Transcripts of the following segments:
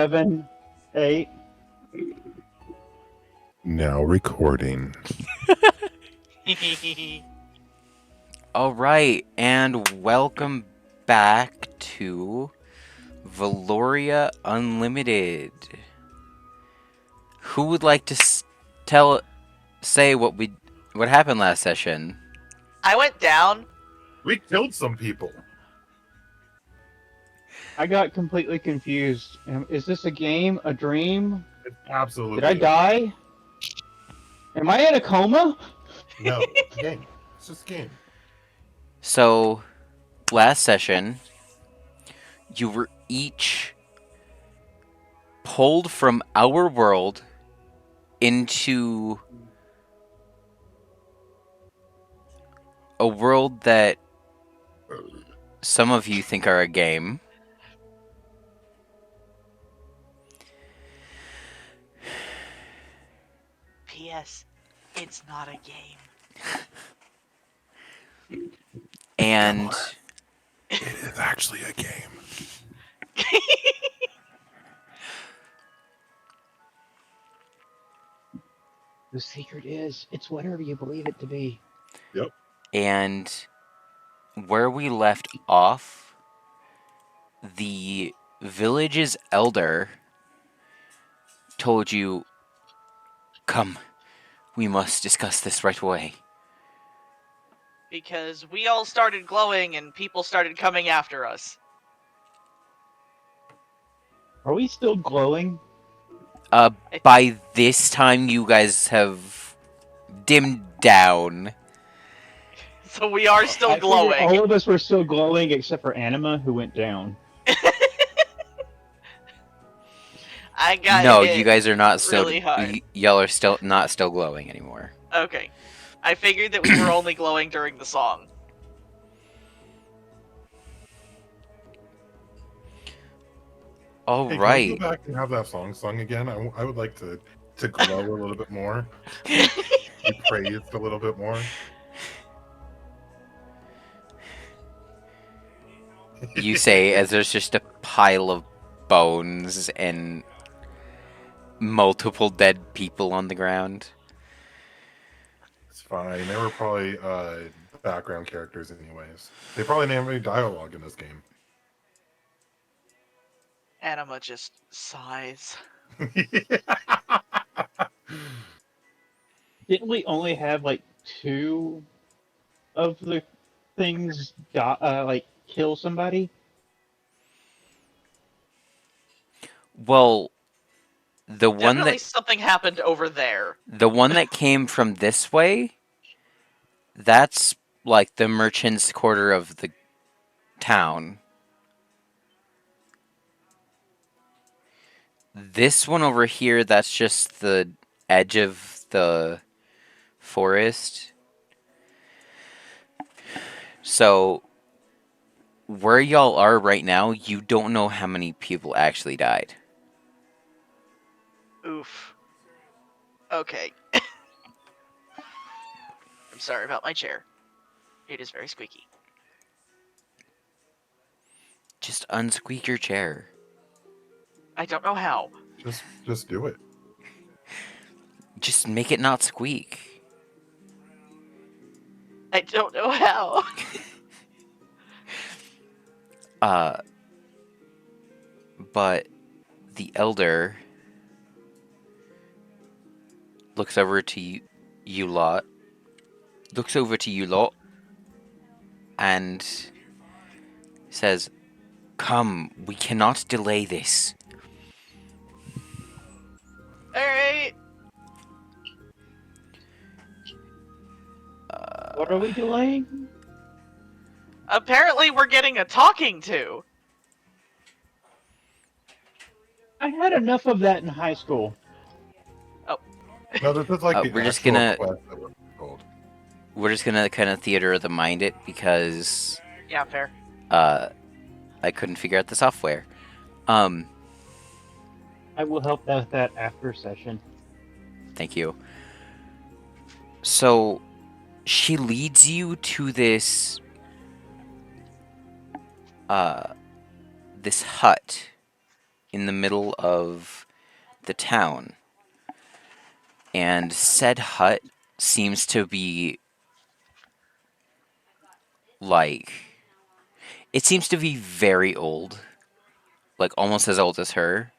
7, 8. Now recording. All right, and welcome back to Valoria Unlimited. Who would like to say what happened last session? I went down. We killed some people. I got completely confused. Is this a game? A dream? It's absolutely. Did I die? Am I in a coma? No, it's a game. It's just a game. So, last session, you were each pulled from our world into a world that some of you think are a game. P.S. It's not a game. And it is actually a game. The secret is, it's whatever you believe it to be. Yep. And where we left off, the village's elder told you, "Come, we must discuss this right away." Because we all started glowing and people started coming after us. Are we still glowing? By this time, you guys have dimmed down. So we are still I figured glowing. all of us were still glowing except for Anima, who went down. I got No, hit you guys are not still. really hard. Y'all are still not glowing anymore. Okay. I figured that we were only glowing during the song. All Hey, right. Can we go back and have that song sung again? I would like to glow a little bit more. Be praised a little bit more. You say as there's just a pile of bones and multiple dead people on the ground. It's fine. They were probably background characters anyways. They probably didn't have any dialogue in this game. Anima just sighs. Didn't we only have like 2 of the things kill somebody? Well, the one Definitely that something happened over there. came from this way, that's like the merchant's quarter of the town. This one over here, that's just the edge of the forest. So, where y'all are right now, you don't know how many people actually died. Oof. Okay. I'm sorry about my chair. It is very squeaky. Just unsqueak your chair. I don't know how. Just do it. Just make it not squeak. I don't know how. But the elder looks over to you lot. Looks over to you lot and says, "Come, we cannot delay this." Alright. What are we delaying? Apparently we're getting a talking to. I had enough of that in high school. No, this is like the we're just actual gonna- quest that we're told. We're just gonna kind of theater of the mind it because Yeah, fair. I couldn't figure out the software. I will help with that after session. Thank you. So, she leads you to this this hut in the middle of the town. And said hut seems to be like. It seems to be very old. Like almost as old as her.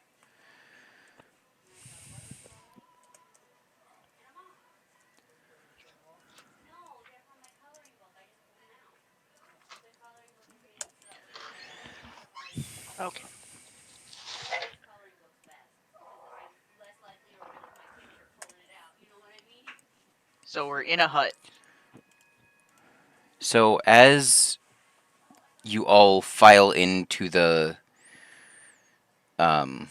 Okay. So we're in a hut. So as you all file um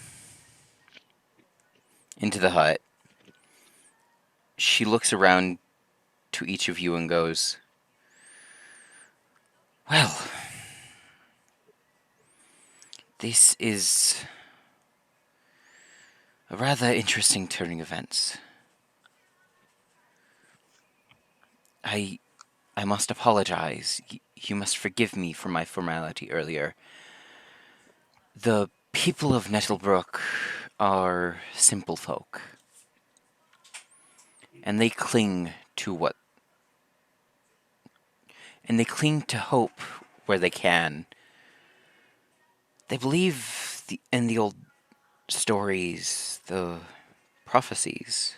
into the hut, she looks around to each of you and goes, "Well, this is a rather interesting turning of events. I I must apologize. You must forgive me for my formality earlier. The people of Nettlebrook are simple folk, and they cling to hope where they can. They believe in the old stories, the prophecies,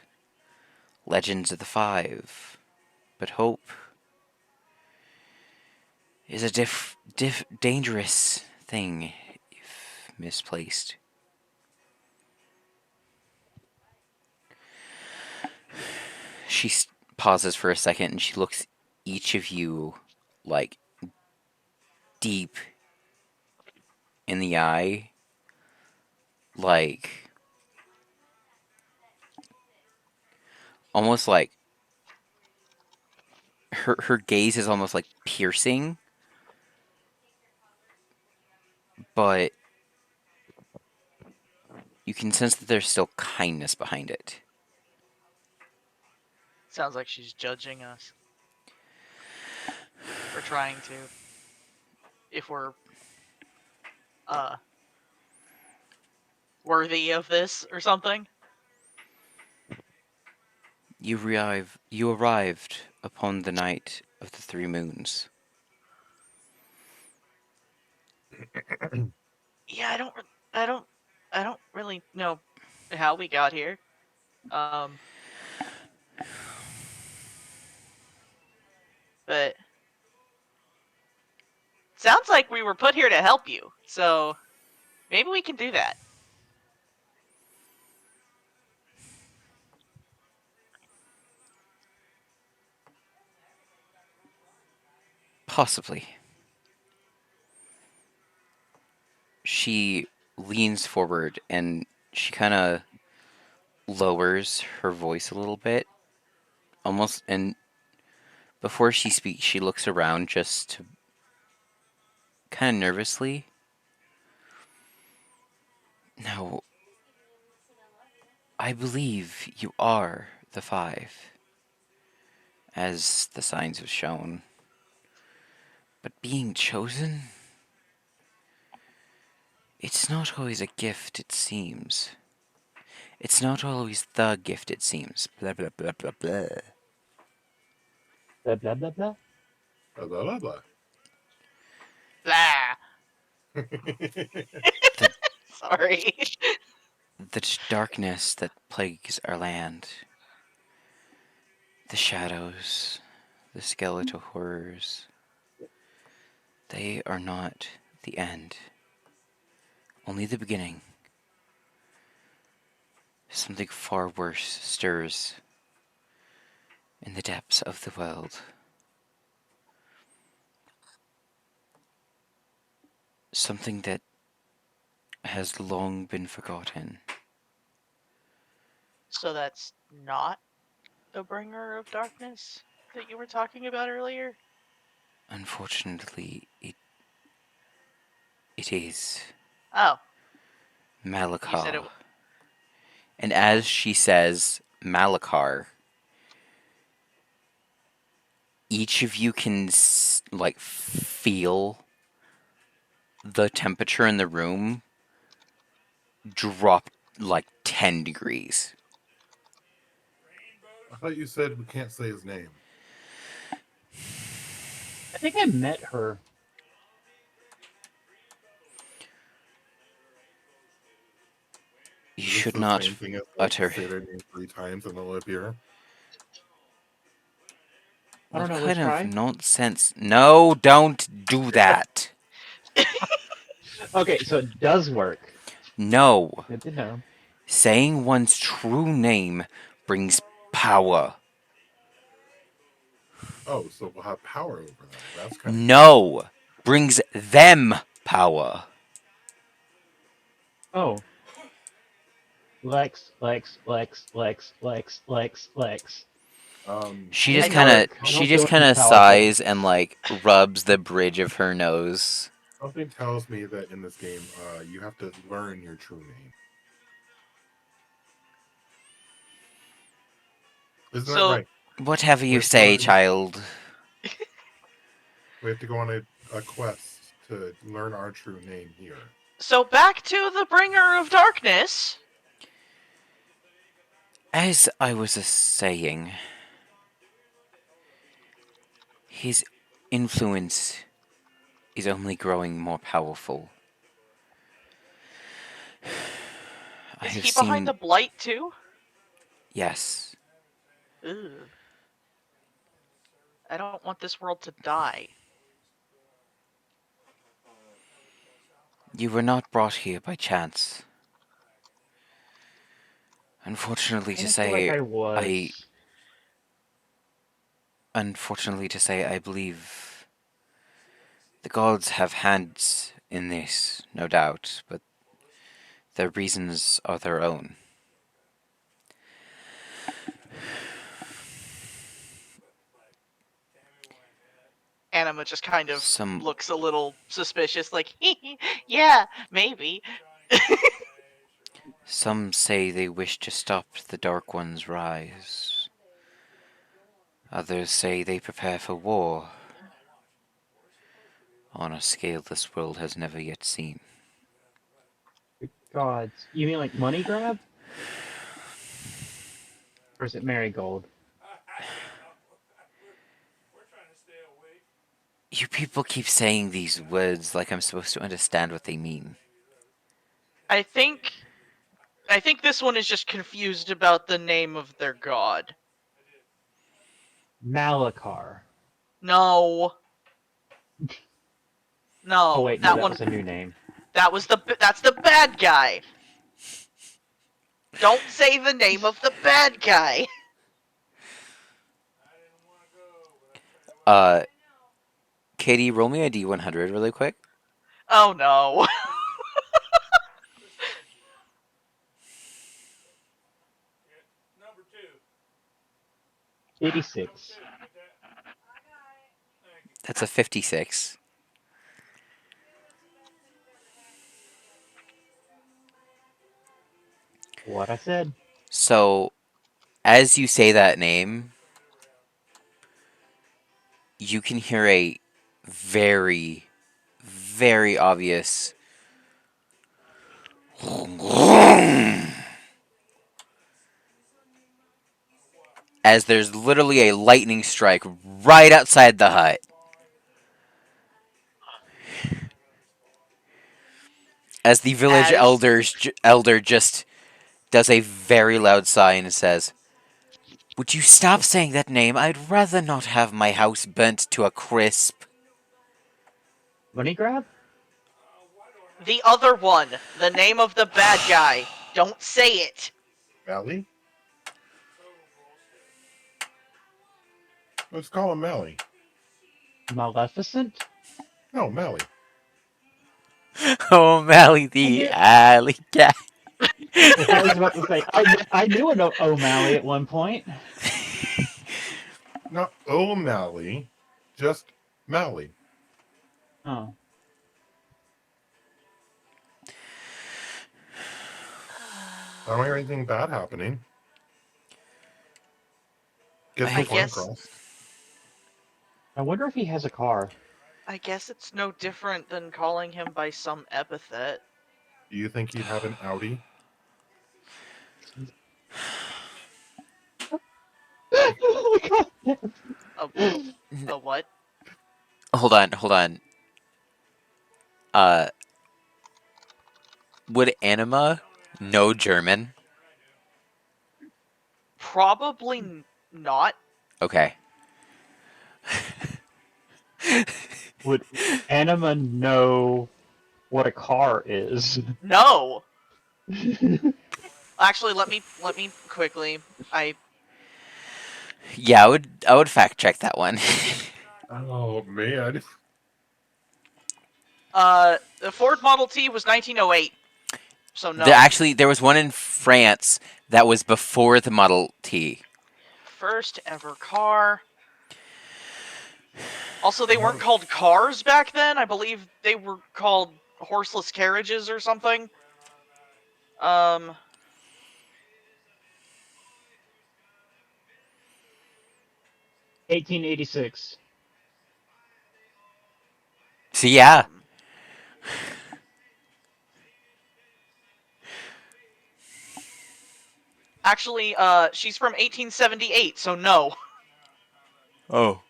legends of the five, but hope is a dangerous thing if misplaced." She pauses for a second and she looks each of you like deep in the eye, like almost like her gaze is almost like piercing, but you can sense that there's still kindness behind it. Sounds like she's judging us. Or trying to. If we're worthy of this or something. You arrived upon the night of the three moons. Yeah, I don't really know how we got here. But sounds like we were put here to help you. So maybe we can do that. Possibly. She leans forward and she kind of lowers her voice a little bit, almost, and before she speaks, she looks around just to kind of nervously. Now, I believe you are the five, as the signs have shown. But being chosen, it's not always a gift, it seems. It's not always the gift, it seems. Blah, blah, blah, blah, blah. Blah blah blah blah. Blah, blah, blah, Blah. blah. Sorry. The darkness that plagues our land, the shadows, the skeletal horrors, they are not the end, only the beginning. Something far worse stirs in the depths of the world. Something that has long been forgotten. So that's not the bringer of darkness that you were talking about earlier? Unfortunately, it is Oh, you said it. Malachar. And as she says Malachar, each of you can like feel the temperature in the room dropped like 10 degrees. I thought you said we can't say his name. I think I met her. You Is this should the not same thing as like utter. say their name 3 times and they'll appear? I don't What know. Let's kind of try. nonsense? No, don't do that. Okay, so it does work. No. Good to know. Saying one's true name brings power. Oh, so we'll have power over them. That's kind of No. Brings them power. Oh, Lex, Lex, Lex, Lex, Lex, Lex, Lex. She I just ain't kind dark. of I she don't do just kind anything of powerful. sighs and like rubs the bridge of her nose. something tells me that in this game, you have to learn your true name. Isn't that So right? Whatever We you have to go say, on child. a quest to learn our true name here. so back to the bringer of darkness. As I was saying, his influence is only growing more powerful. I Is have he behind seen. the blight too? Yes. Ugh. I don't want this world to die. You were not brought here by chance. Unfortunately to I feel like say, I I. was. Unfortunately to say, I believe the gods have hands in this, no doubt, but their reasons are their own. Anima just kind of Some looks a little suspicious, like, yeah, maybe. some say they wish to stop the Dark One's rise. Others say they prepare for war on a scale this world has never yet seen. Gods. You mean like money grab? Or is it marigold? You people keep saying these words like I'm supposed to understand what they mean. I think this one is just confused about the name of their god. Malakar. No. Oh No, wait, no, that that one was a new name. that's the bad guy. Don't say the name of the bad guy. Uh, Katie, roll me a D100 really quick. Oh no. 86. That's a 56. What I said. So, as you say that name, you can hear a very, very obvious as there's literally a lightning strike right outside the hut. As the village As elder just does a very loud sigh and says, "Would you stop saying that name? I'd rather not have my house burnt to a crisp." Money grab? the other one, the name of the bad guy. Don't say it. Mally? Let's call him Mally. Maleficent? No, Mally. O'Malley I the knew. alley cat. I was about to say I knew an O'Malley at one point. Not O'Malley, just Mally. Oh, I don't hear anything bad happening. Get I the I point guess across. I wonder if he has a car. it's no different than calling him by some epithet. Do you think he'd have an Audi? Oh my A, god. a what? Hold on. Uh, would Anima know German? Probably not. Okay. Would Anima know what a car is? No. Actually, let me quickly. Yeah, I would fact check that one. Oh man. The Ford Model T was 1908, so no. Actually, there was one in France that was before the Model T. First ever car. Also, they weren't Model- called cars back then. I believe they were called horseless carriages or something. Um, 1886. So yeah. um, actually, she's from 1878, so no. Oh.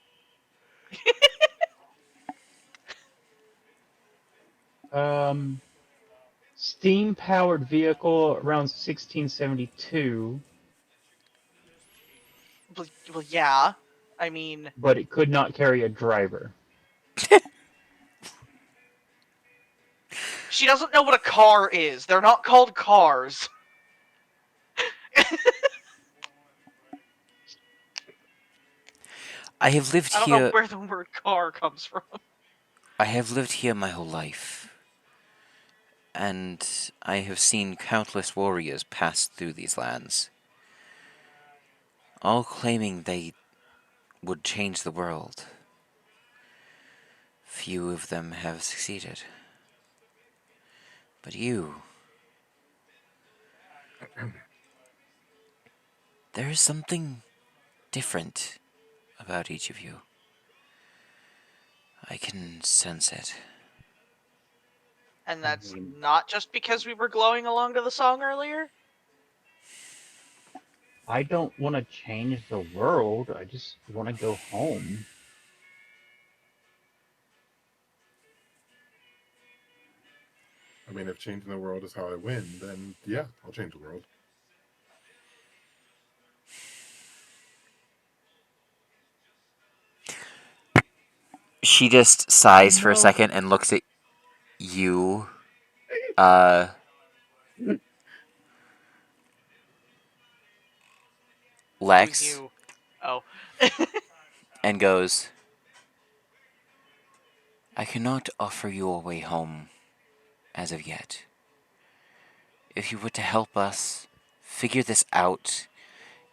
Steam-powered vehicle around 1672, Well, yeah. I mean, but it could not carry a driver. she doesn't know what a car is. They're not called cars. I have lived I don't know here. where the word car comes from. I have lived here my whole life, and I have seen countless warriors pass through these lands, all claiming they would change the world. Few of them have succeeded. But you, there is something different about each of you. I can sense it. And I that's mean, not just because we were glowing along to the song earlier? I don't want to change the world. I just want to go home. I mean, if changing the world is how I win, then yeah, I'll change the world. She just sighs for a No. second and looks at you, uh, Who's Lex, you? Oh. and goes, I cannot offer you a way home as of yet. If you were to help us figure this out,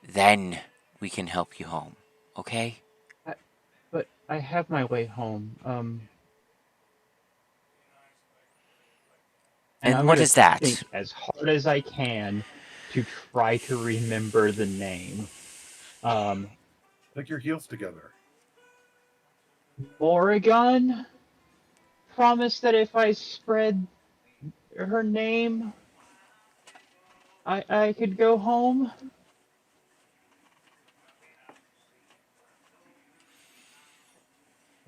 then we can help you home. Okay? But I have my way home. And And I'm what gonna is that? think as hard as I can to try to remember the name. Um, Click your heels together. Oregon promised that if I spread her name, I could go home.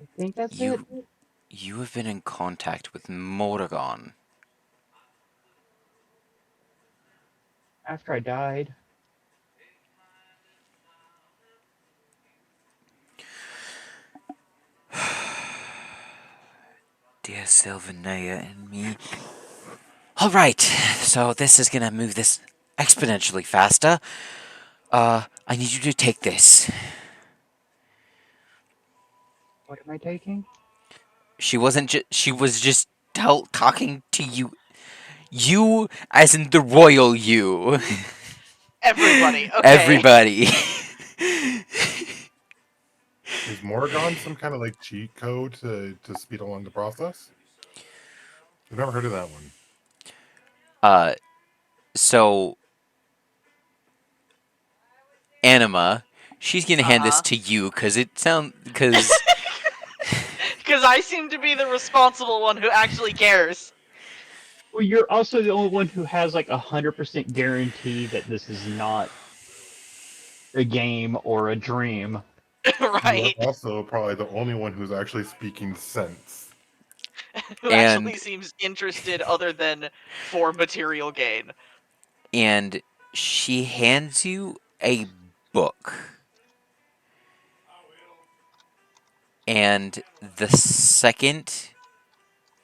I think that's it. You have been in contact with Morrigan. After I died. Dear Sylvanea and me. Alright, so this is gonna move this exponentially faster. I need you to take this. What am I taking? She wasn't she was just talking to you. You, as in the royal you. Everybody, okay. Everybody. Is Morrigan some kind of like cheat code to speed along the process? I've never heard of that one. uh, so Anima, she's gonna hand this Uh-huh. to you because Because I seem to be the responsible one who actually cares. Well, you're also the only one who has like 100% guarantee that this is not a game or a dream. You are Right? also probably the only one who's actually speaking sense. Who And actually seems interested other than for material gain. and she hands you a book. And the second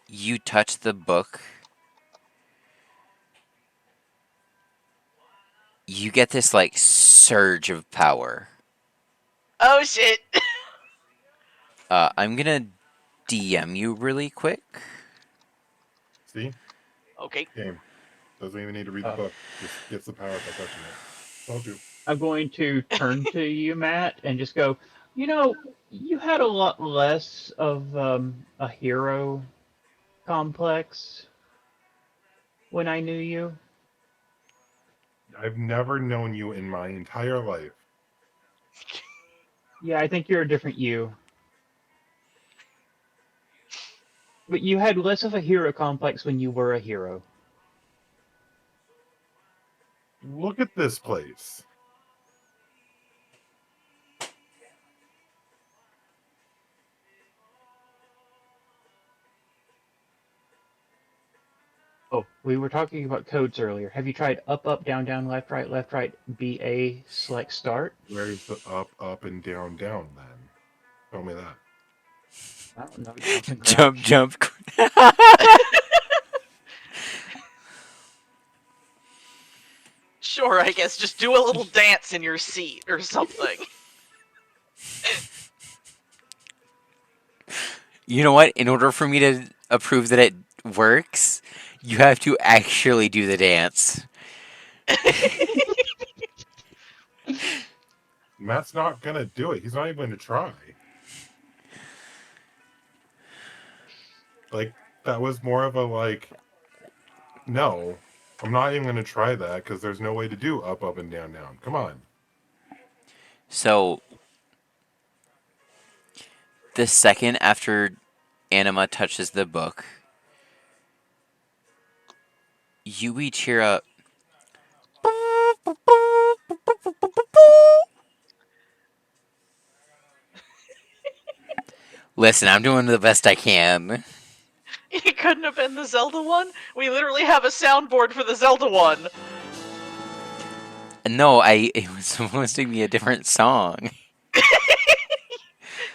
you touch the book, you get this like surge of power. Oh shit! I'm gonna DM you really quick. See? Okay. Game. Doesn't even need to read the Uh, book. Just gets the power by touching it. Told you. I'm going to turn to you, Matt, and just go, you know, you had a lot less of a hero complex when I knew you. I've never known you in my entire life. Yeah, I think you're a different you. But you had less of a hero complex when you were a hero. Look at this place. Oh, we were talking about codes earlier. Have you tried up, up, down, down, left, right, BA, select, start? Where's the up, up, and down, down then? Tell me that. I don't know, jump and Jump, crouch. jump. Sure, I guess. Just do a little dance in your seat or something. You know what? In order for me to approve that it works, you have to actually do the dance. Matt's not gonna do it. He's not even going to try. Like, that was more of a like, no, I'm not even gonna try that because there's no way to do up, up, and down, down. Come on. So, the second after Anima touches the book, you each hear a. Listen, I'm doing the best I can. It couldn't have been the Zelda one? We literally have a soundboard for the Zelda one. No, it was supposed to be a different song.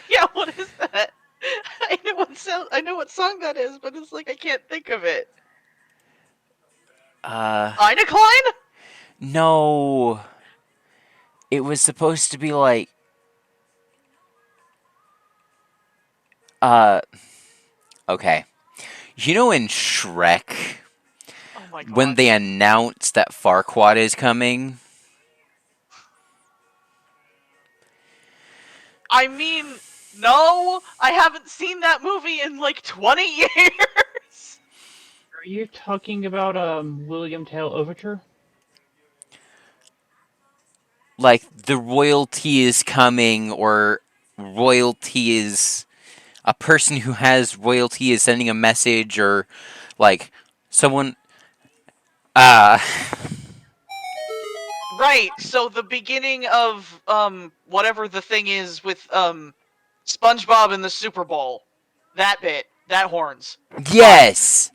Yeah, what is that? I know what song that is, but it's like I can't think of it. Uh, Einecline? no. It was supposed to be like, uh, okay. You know in Shrek, Oh my when god. they announce that Farquaad is coming? I mean, no, I haven't seen that movie in like 20 years. Are you talking about William Tell Overture? Like, the royalty is coming, or royalty is. A person who has royalty is sending a message, or, like, someone. Uh. Right, so the beginning of whatever the thing is with SpongeBob and the Super Bowl. That bit, that horns. Fine. Yes!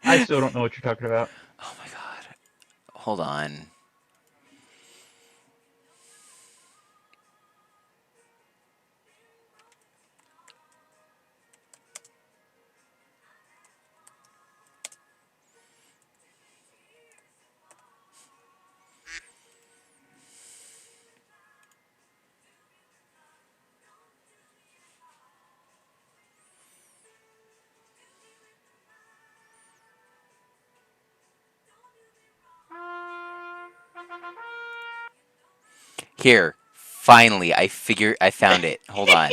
I still don't know what you're talking about. Oh my god. Hold on. Here. Finally, I found it. Hold on.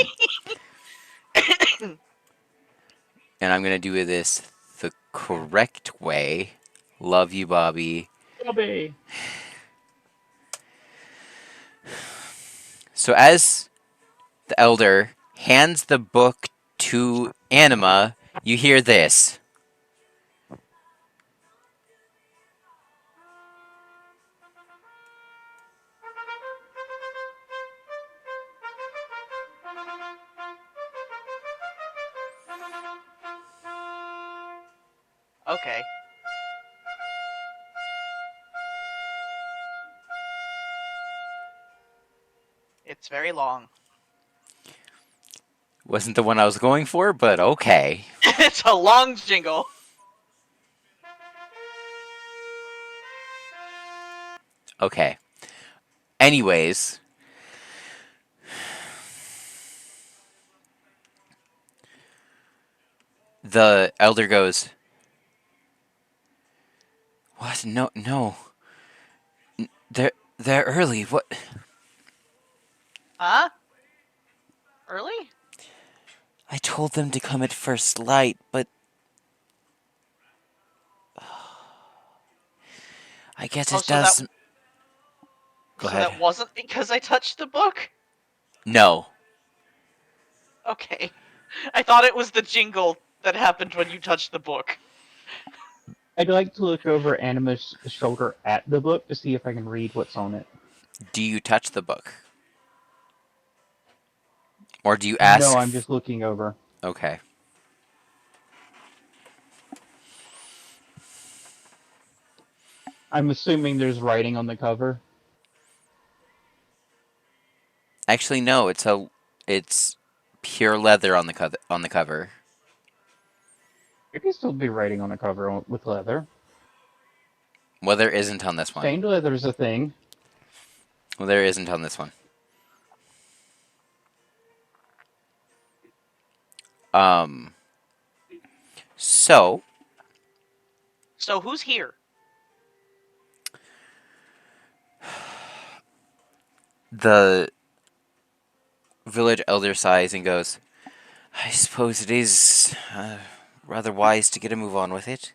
And I'm gonna do this the correct way. Love you, Bobby. Bobby! So as the elder hands the book to Anima, You hear this? Okay. It's very long. Wasn't the one I was going for, but okay. It's a long jingle. Okay. Anyways, the elder goes, "What? No, no. They're early. What? Huh? Early? I told them to come at first light, but I guess Oh, it does." Go so ahead. that wasn't because I touched the book? No. Okay. I thought it was the jingle that happened when you touched the book. I'd like to look over Anima's shoulder at the book to see if I can read what's on it. Do you touch the book? Or do you No, ask? I'm just looking over. Okay. I'm assuming there's writing on the cover. Actually, no. It's pure leather on the cover. There could still be writing on the cover with leather. Well, there isn't on this one. Stained leather's a thing. Well, there isn't on this one. Um. So So who's here? the village elder sighs and goes, "I suppose it is rather wise to get a move on with it.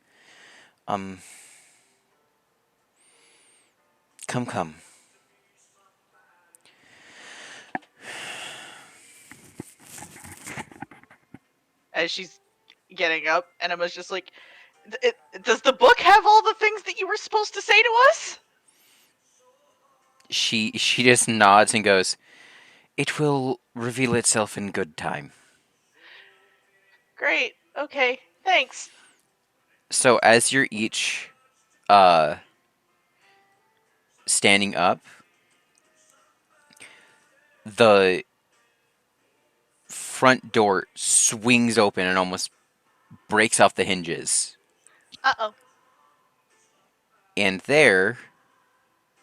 Um. Come, come. As she's getting up, and Emma's just like, does the book have all the things that you were supposed to say to us? She just nods and goes, "It will reveal itself in good time." Great. Okay. Thanks. So as you're each uh standing up, the front door swings open and almost breaks off the hinges. Uh-oh. And there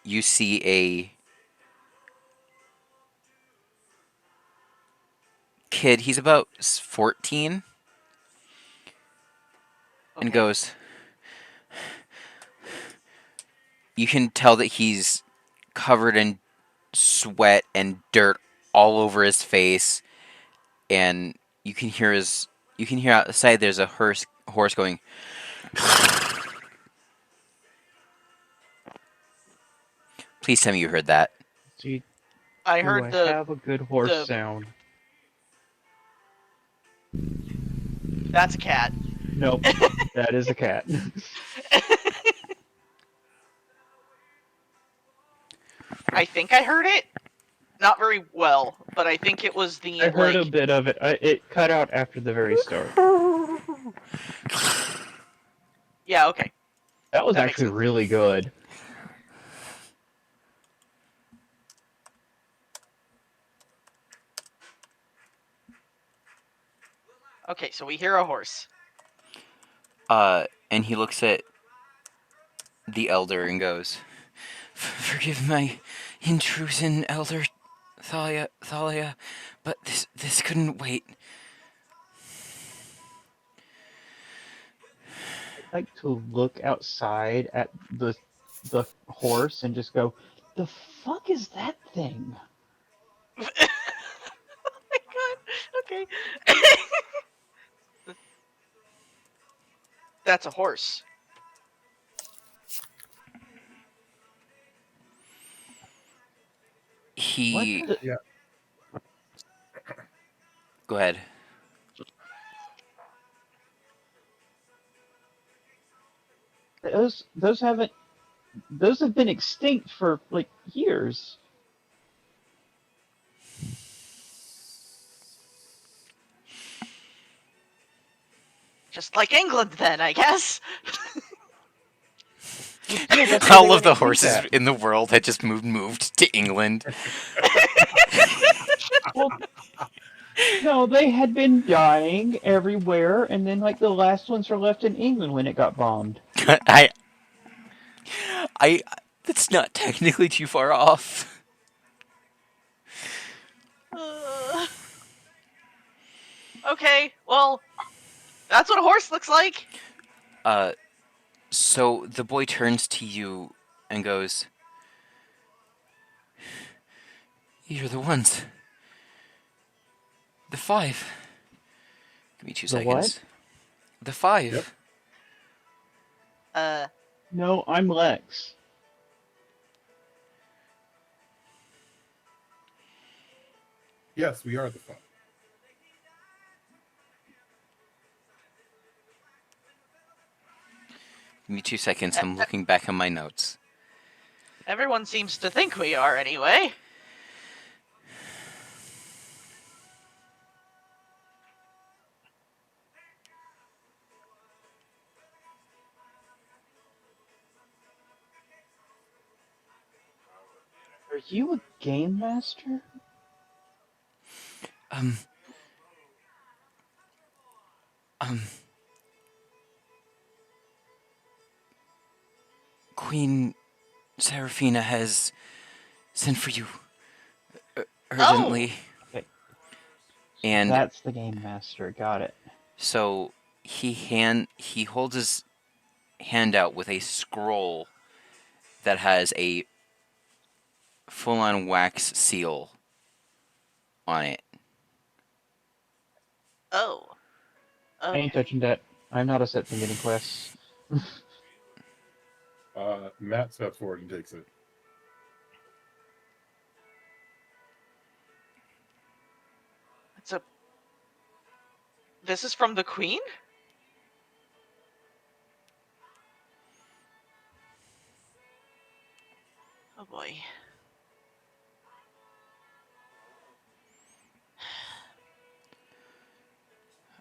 you see a kid. He's about 14 and Okay. goes, you can tell that he's covered in sweat and dirt all over his face, and you can hear outside there's a horse going. Please tell me you heard that. See, I do heard I the have a good horse the sound? that's a cat. Nope, that is a cat. I think I heard it. Not very well, but I think it was the I heard a like. bit of it. It cut out after the very start. Yeah. Okay. That was That makes actually sense. really good. Okay, so we hear a horse. And he looks at the elder and goes, "Forgive my intrusion, Elder Thalia, but this couldn't wait." I'd like to look outside at the horse and just go, "The fuck is that thing?" Oh my god. Okay. That's a horse. What? He Yeah. Go ahead. those haven't those have been extinct for like years. Just like England, then, I guess. Yeah, that's why they All of let the me keep horses that. in the world had just moved to England. Well, no, they had been dying everywhere, and then like the last ones were left in England when it got bombed. I I that's not technically too far off. Uh, okay, well, that's what a horse looks like. So the boy turns to you and goes, "You're the ones. The five. Give me two The what? seconds. The five. Yep. Uh, No, I'm Lex. Yes, we are the fun. Give me 2 seconds. I'm looking back on my notes." everyone seems to think we are, anyway. Are you a game master? Um, um, Queen Seraphina has sent for you Oh, urgently. Okay, And that's the game master. Got it. so he holds his hand out with a scroll that has a full-on wax seal on it. oh, I ain't okay. touching that. I'm not a set from getting quests. Matt steps forward and takes it. It's a. This is from the Queen? Oh boy.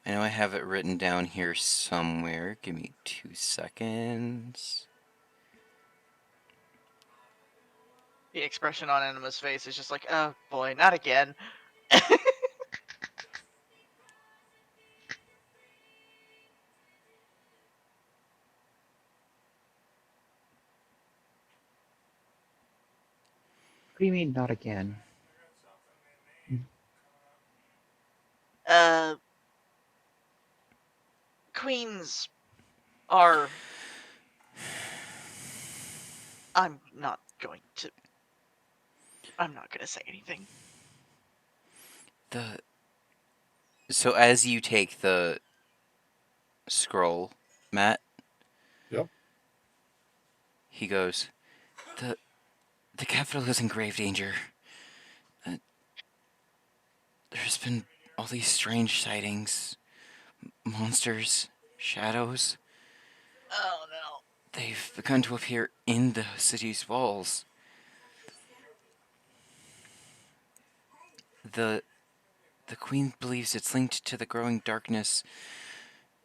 I know I have it written down here somewhere. Give me 2 seconds. The expression on Anima's face is just like, oh boy, not again. What do you mean, not again? uh, Queens are. I'm not going to. I'm not gonna say anything. The So as you take the scroll, Matt, Yep. he goes, "The the capital is in grave danger. Uh, there's been all these strange sightings, monsters, shadows. Oh no. They've begun to appear in the city's walls. The the queen believes it's linked to the growing darkness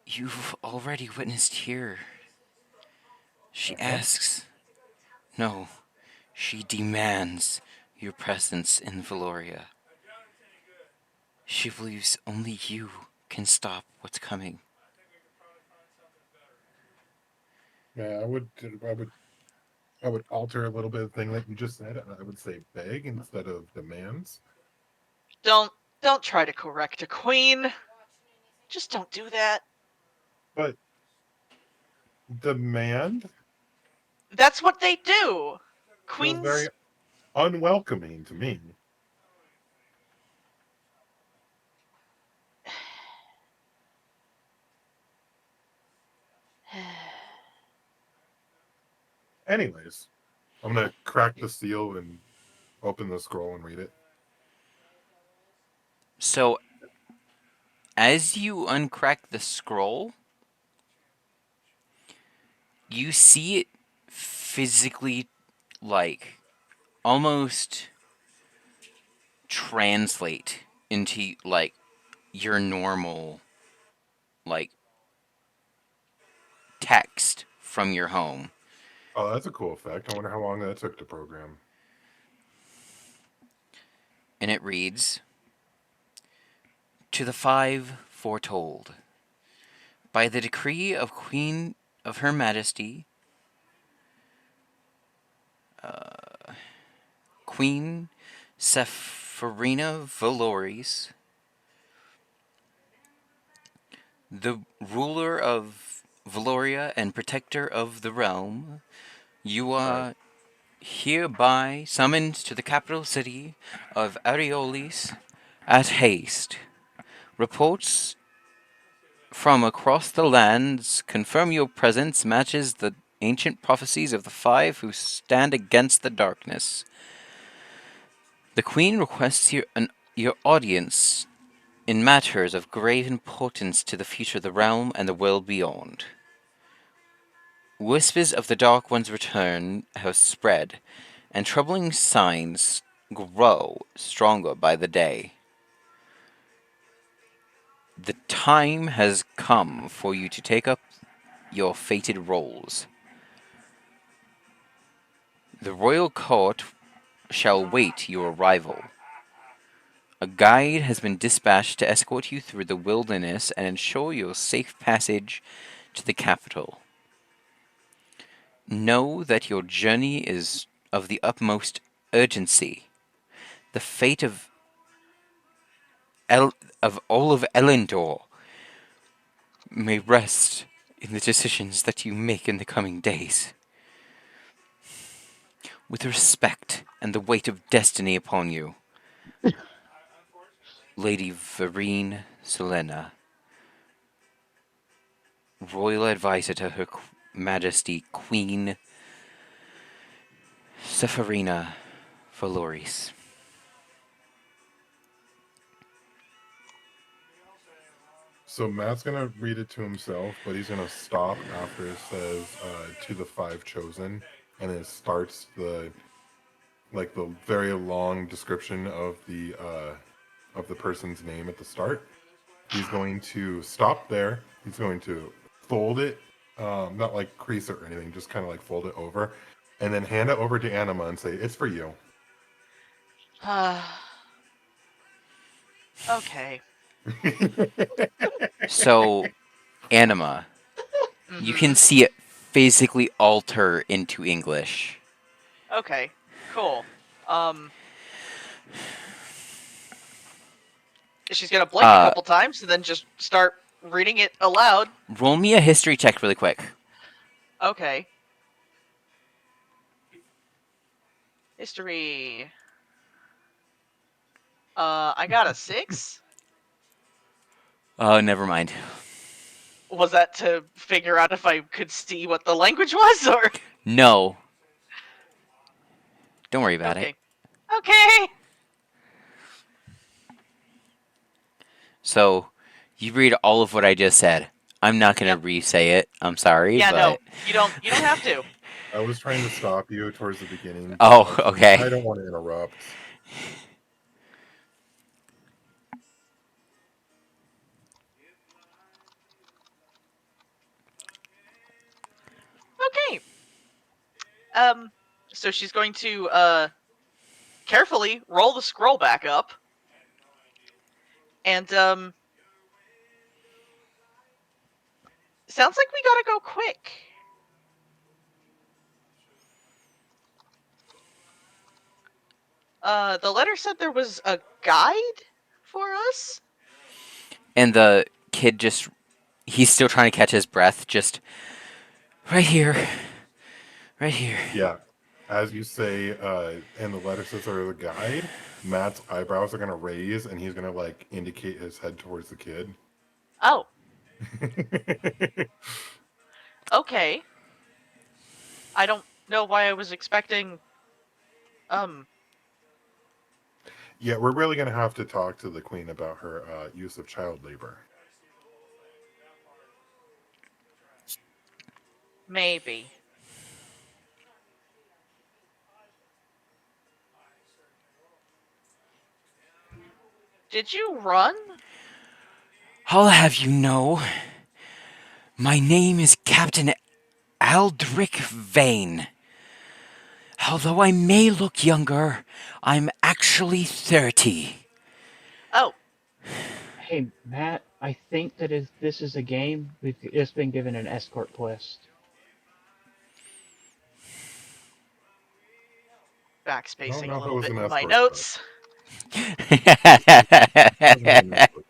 you've already witnessed here. She Uh-huh. asks, no, she demands your presence in Valoria. She believes only you can stop what's coming." Yeah, I would alter a little bit of thing that you just said. I would say beg instead of demands. Don't try to correct a queen. Just don't do that. But demand That's what they do. feels very Queens. unwelcoming to me. Anyways, I'm gonna crack the seal and open the scroll and read it. So, as you uncrack the scroll, You see it physically, like, almost translate into, like, your normal, like, text from your home. Oh, that's a cool effect. I wonder how long that took to program. And it reads, "To the five foretold, by the decree of Queen of Her Majesty, Queen Sepharina Valoris, the ruler of Valoria and protector of the realm, you All right. are hereby summoned to the capital city of Ariolis at haste. Reports from across the lands confirm your presence matches the ancient prophecies of the five who stand against the darkness. The Queen requests your audience in matters of grave importance to the future of the realm and the world beyond. Whispers of the Dark One's return have spread, and troubling signs grow stronger by the day. The time has come for you to take up your fated roles. The royal court shall wait your arrival. A guide has been dispatched to escort you through the wilderness and ensure your safe passage to the capital. Know that your journey is of the utmost urgency. The fate of all of Elendor may rest in the decisions that you make in the coming days. With respect and the weight of destiny upon you, Lady Vereen Selena, Royal Advisor to Her Majesty Queen Sepharina Valoris." So Matt's gonna read it to himself, but he's gonna stop after it says "to the five chosen," and it starts the very long description of the person's name at the start. He's going to stop there. He's going to fold it, not like crease it or anything, just kind of like fold it over, and then hand it over to Anima and say, "It's for you." Okay. So, Anima, you Mm-hmm. can see it physically alter into English. Okay. Cool. She's gonna blink a couple times and then just start reading it aloud. Roll me a history check really quick. Okay. History. I got a 6. Oh, never mind. Was that to figure out if I could see what the language was, or? No. Don't worry about it. Okay. Okay. So, you read all of what I just said. I'm not going to Yep. re-say it. I'm sorry, Yeah, but... no, you don't have to. I was trying to stop you towards the beginning. Oh, but okay. I don't want to interrupt. Okay. So she's going to carefully roll the scroll back up, and sounds like we gotta go quick. The letter said there was a guide for us. And the kid just... He's still trying to catch his breath. Just... Right here. Right here. Yeah. As you say, and the letter says are the guide, Matt's eyebrows are gonna raise and he's gonna like indicate his head towards the kid. Oh, okay. I don't know why I was expecting. Yeah, we're really gonna have to talk to the queen about her use of child labor. Maybe. Did you run? I'll have you know, my name is Captain Aldrich Vane. Although I may look younger, I'm actually 30. Oh, Hey, Matt, I think that if this is a game, we've just been given an escort quest. I don't backspacing know a if it little was bit an in my escort quest. notes. Wasn't an escort.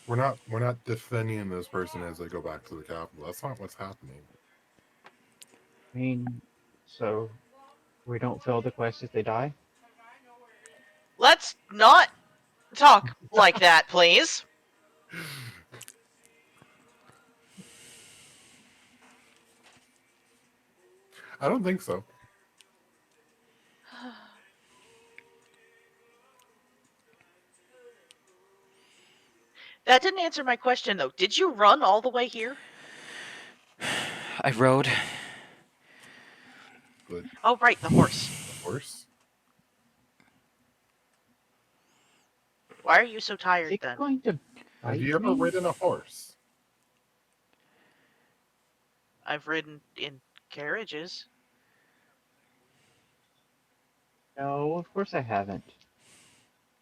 We're not defending this person as they go back to the capital. That's not what's happening. I mean, so we don't fail the quest if they die? Let's not talk like that, please. I don't think so. That didn't answer my question, though. Did you run all the way here? I rode. But Oh, right, the horse. of course, Why are you so Is tired it then? going to have bite you ever me? ridden a horse? I've ridden in carriages. No, of course I haven't.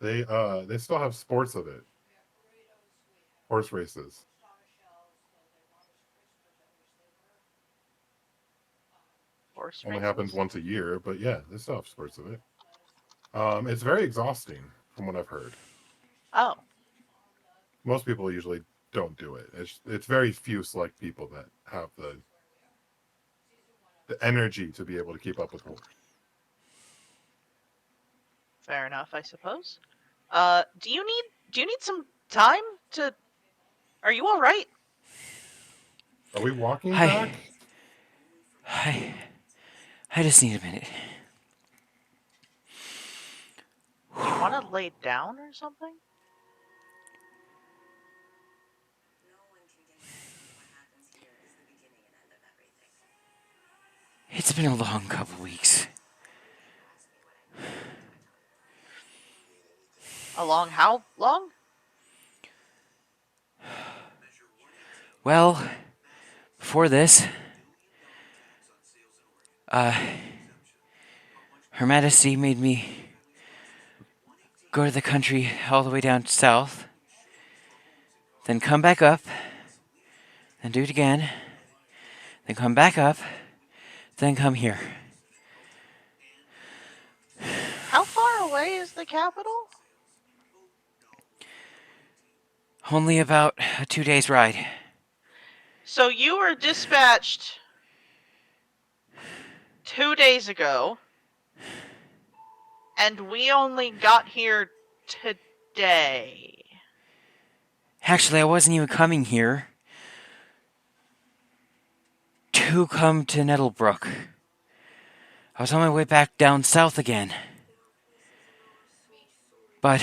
They still have sports of it. Horse races. Horse Only races? happens once a year, but yeah, they still have sports of it. It's very exhausting from what I've heard. Oh, Most people usually don't do it. It's very few select people that have the energy to be able to keep up with horse. fair enough, I suppose. Do you need some time to? Are you all right? Are we walking I, back? I, I just need a minute. Do you want to lay down or something? It's been a long couple weeks. Along how long? Well, before this, uh, Her Majesty made me go to the country all the way down south, then come back up, then do it again, then come back up, then come here. How far away is the capital? Only about a 2 days ride. So you were dispatched 2 days ago, and we only got here today. Actually, I wasn't even coming here to come to Nettlebrook. I was on my way back down south again. But,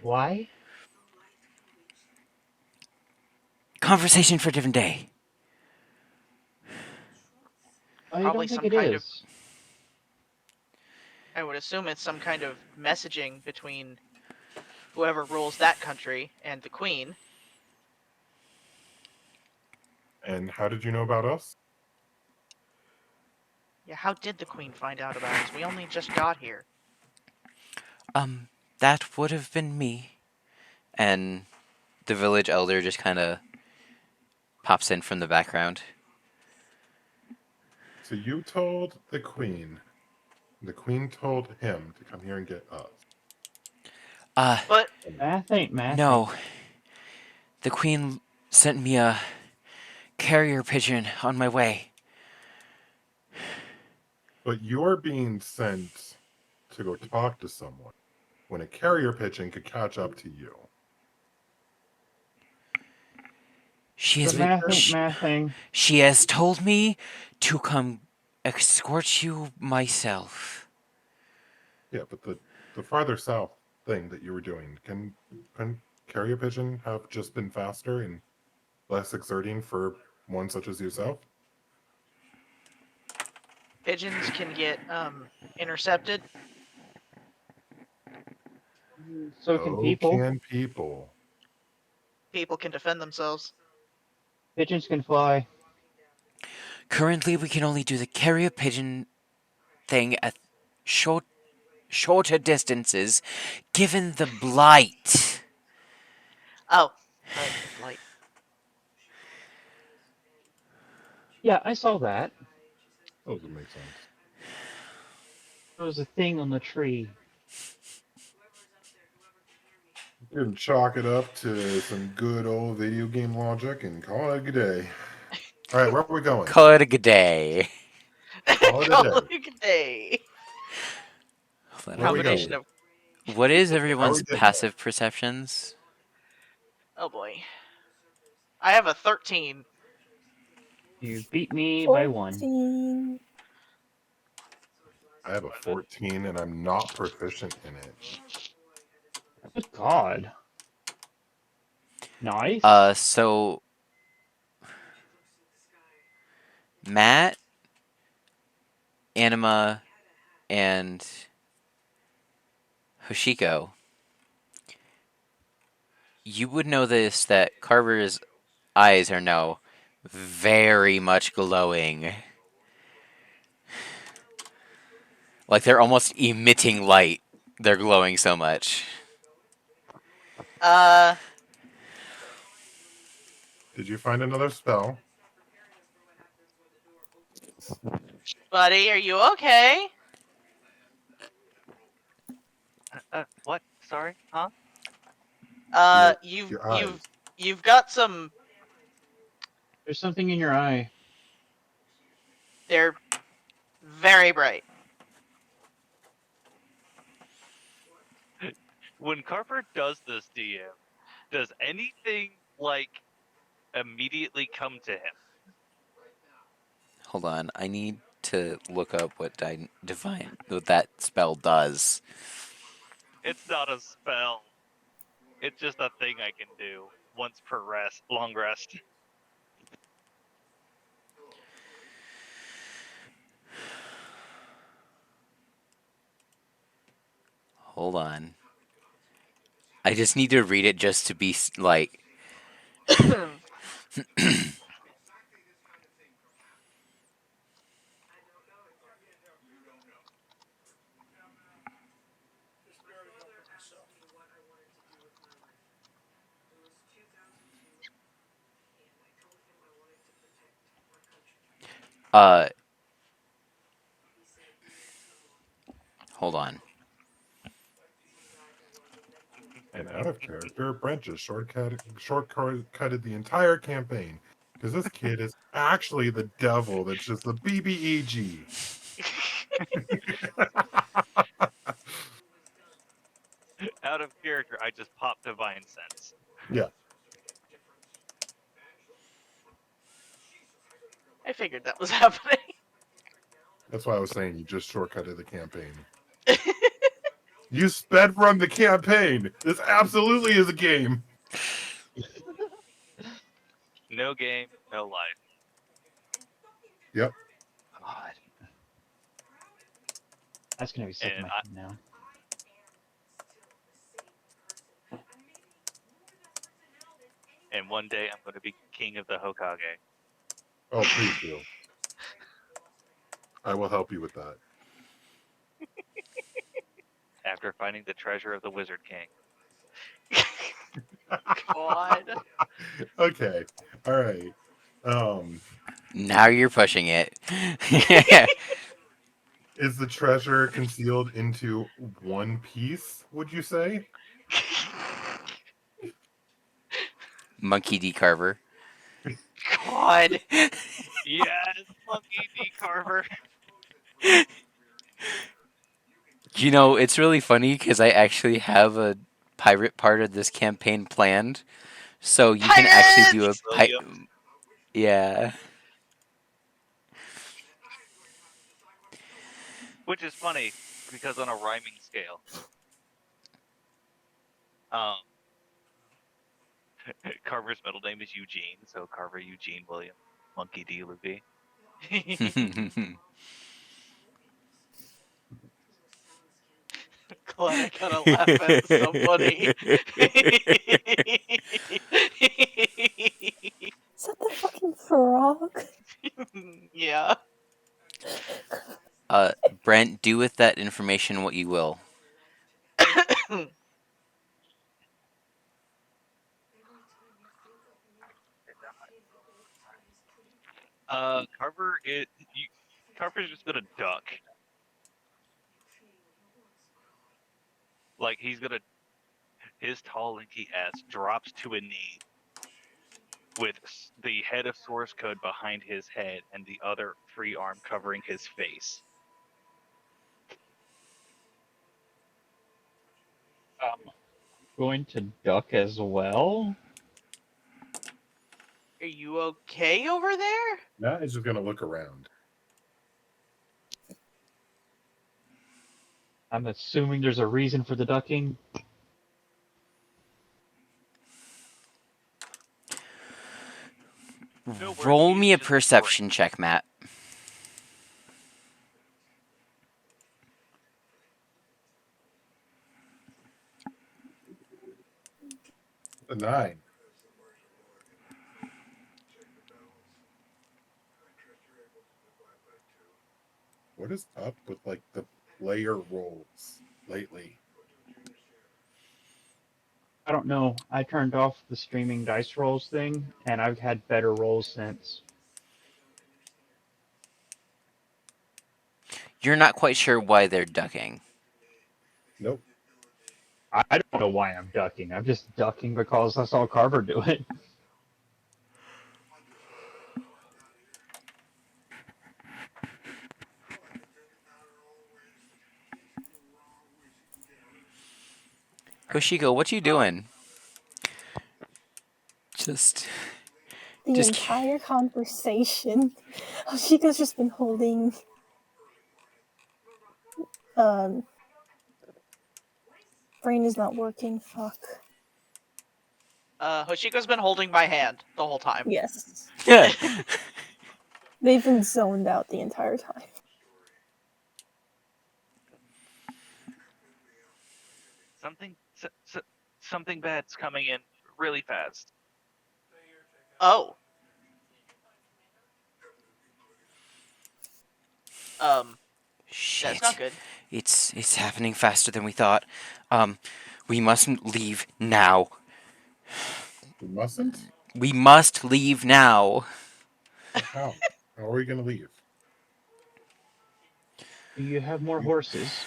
Why? conversation for a different day. I Probably don't think some it kind of. is. I would assume it's some kind of messaging between whoever rules that country and the Queen. And how did you know about us? Yeah, how did the Queen find out about us? We only just got here. That would have been me. And the village elder just kind of pops in from the background. So you told the queen. The queen told him to come here and get us. But Math ain't mathing. No. The queen sent me a carrier pigeon on my way. But you're being sent to go talk to someone when a carrier pigeon could catch up to you. She But has math ain't sh- mathing. she has told me to come escort you myself. Yeah, but the farther south thing that you were doing, can carrier pigeon have just been faster and less exerting for one such as yourself. Pigeons can get intercepted. So can Oh, people. can people? People can defend themselves. Pigeons can fly. Currently, we can only do the carrier pigeon thing at shorter distances, given the blight. Oh, the blight. Yeah, I saw that. That doesn't make sense. There was a thing on the tree. You can chalk it up to some good old video game logic and call it a good day. All right, where are we going? Call it a good day. Call it a Call day. it a day. Hold on, Where are let we me going? Combination do. of. What is How are everyone's we getting there? passive perceptions? Oh boy. I have a 13. You beat me by one. 14. I have a 14 and I'm not proficient in it. Good God. Nice. So Matt, Anima, and Hoshiko, you would know this that Carver's eyes are now very much glowing. Like they're almost emitting light. They're glowing so much. Uh, Did you find another spell? buddy, are you okay? What? Sorry? Huh? Uh, Your you've your you've eyes. you've got some. There's something in your eye. They're very bright. When Carper does this to you, does anything like immediately come to him? Hold on, I need to look up what what that spell does. It's not a spell. It's just a thing I can do once per long rest. Hold on. I just need to read it just to be like. Uh, hold on. And out of character, Brent just shortcutted the entire campaign. Because this kid is actually the devil that's just the BBEG. Out of character, I just pop Divine Sense. Yeah, I figured that was happening. that's why I was saying you just shortcutted the campaign. You sped run the campaign. This absolutely is a game. No game, no life. Yep. God. That's gonna be stuck in And my I, head now. and one day I'm going to be king of the Hokage Oh, please do. I will help you with that. after finding the treasure of the Wizard King. God. Okay. All right. Now you're pushing it. Is the treasure concealed into one piece, would you say? Monkey D. Carver. God. Yes, Monkey D. Carver. You know, it's really funny because I actually have a pirate part of this campaign planned. So you can actually do a Pirates! Williams. yeah. Which is funny because on a rhyming scale, um, Carver's middle name is Eugene, so Carver Eugene William Monkey D. Luffy. Glad I gotta laugh at somebody. Is that the fucking frog? Yeah. Brent, do with that information what you will. Carver's just gonna duck. Like his tall lanky ass drops to a knee with the head of source code behind his head and the other free arm covering his face. Going to duck as well. Are you okay over there? Matt is just gonna look around. I'm assuming there's a reason for the ducking. No, Roll me a just perception check, Matt. A 9. What is up with like the player rolls lately? I don't know. I turned off the streaming dice rolls thing, and I've had better rolls since. You're not quite sure why they're ducking. Nope. I don't know why I'm ducking. I'm just ducking because I saw Carver do it. Hoshiko, what you doing? Just The Just entire conversation. Oshiko's just been holding brain is not working, fuck. Hoshiko's been holding my hand the whole time. Yes. yeah. They've been zoned out the entire time. Something bad's coming in really fast. Oh. Shit. That's not good. It's happening faster than we thought. We mustn't leave now. We mustn't? We must leave now. How? How are we gonna leave? Do you have more horses?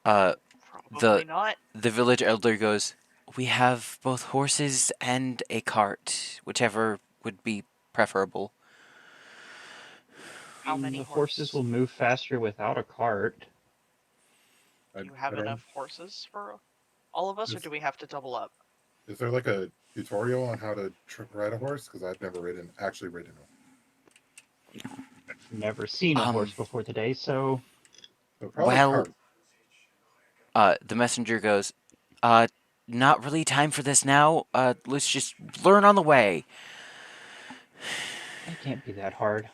Probably not. The village elder goes, "We have both horses and a cart, whichever would be preferable." How many The horses? horses will move faster without a cart. Do you have enough horses for all of us, or do we have to double up? Is there like a tutorial on how to ride a horse? Because I've never actually ridden one. Never seen a horse before today, so. So probably cart. The messenger goes, not really time for this now. Let's just learn on the way. It can't be that hard.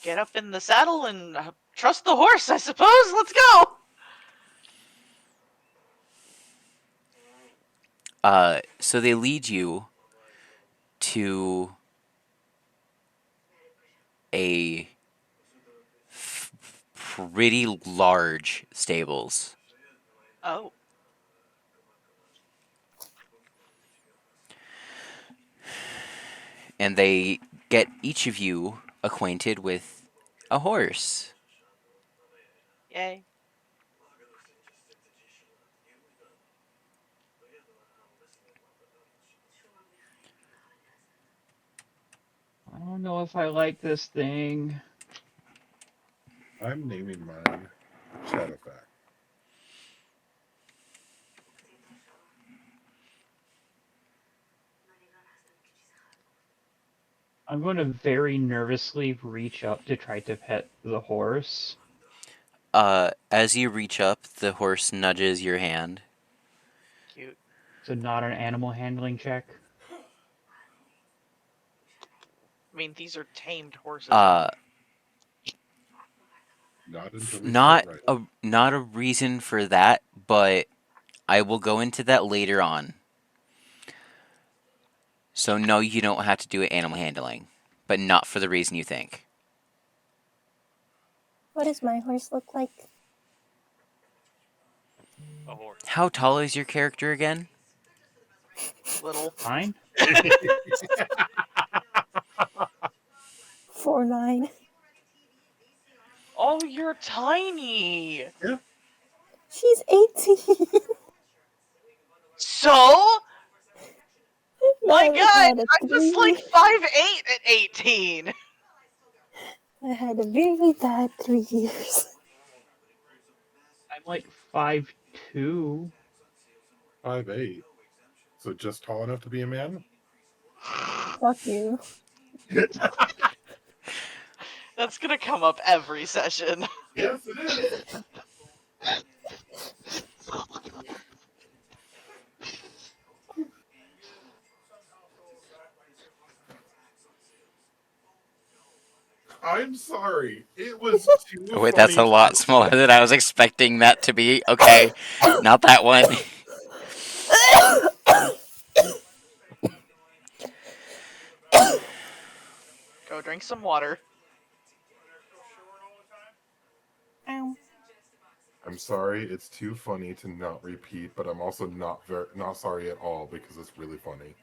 Get up in the saddle and trust the horse, I suppose. Let's go. So they lead you to a pretty large stables. Oh. And they get each of you acquainted with a horse. Yay. I don't know if I like this thing. I'm naming mine Shadowfax. I'm going to very nervously reach up to try to pet the horse. As you reach up, the horse nudges your hand. Cute. So not an animal handling check. I mean, these are tamed horses. Uh, Not until we start not writing. a reason for that, but I will go into that later on. So no, you don't have to do animal handling, but not for the reason you think. What does my horse look like? A horse. How tall is your character again? Little. Fine. 4'9". Oh, you're tiny. She's 18. So? My I God, had a I'm just like 3. 5'8" at 18. I had a very bad 3 years. I'm like 5'2". 5'8". So just tall enough to be a man? Fuck you. That's gonna come up every session. Yes, it is. I'm sorry. It was too Oh, wait, that's funny a to lot smaller than I was expecting that to be. Okay, not that one. Go drink some water. Ow. I'm sorry, it's too funny to not repeat, but I'm also not sorry at all because it's really funny.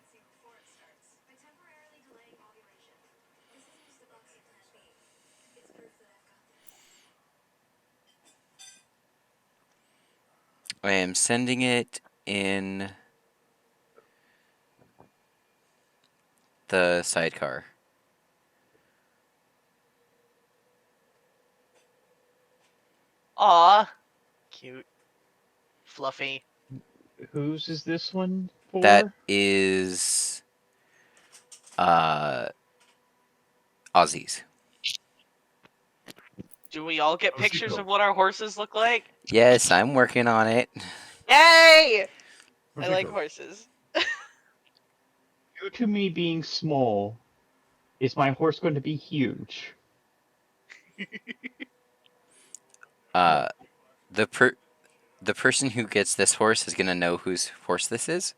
I am sending it in the sidecar. Aw. Cute. Fluffy. Whose is this one That for? is uh Aussie's. Do we all get How's he pictures feel? of what our horses look like? Yes, I'm working on it. Yay! How's I he like feel? horses. Due to me being small, is my horse going to be huge? Uh the the person who gets this horse is gonna know whose horse this is.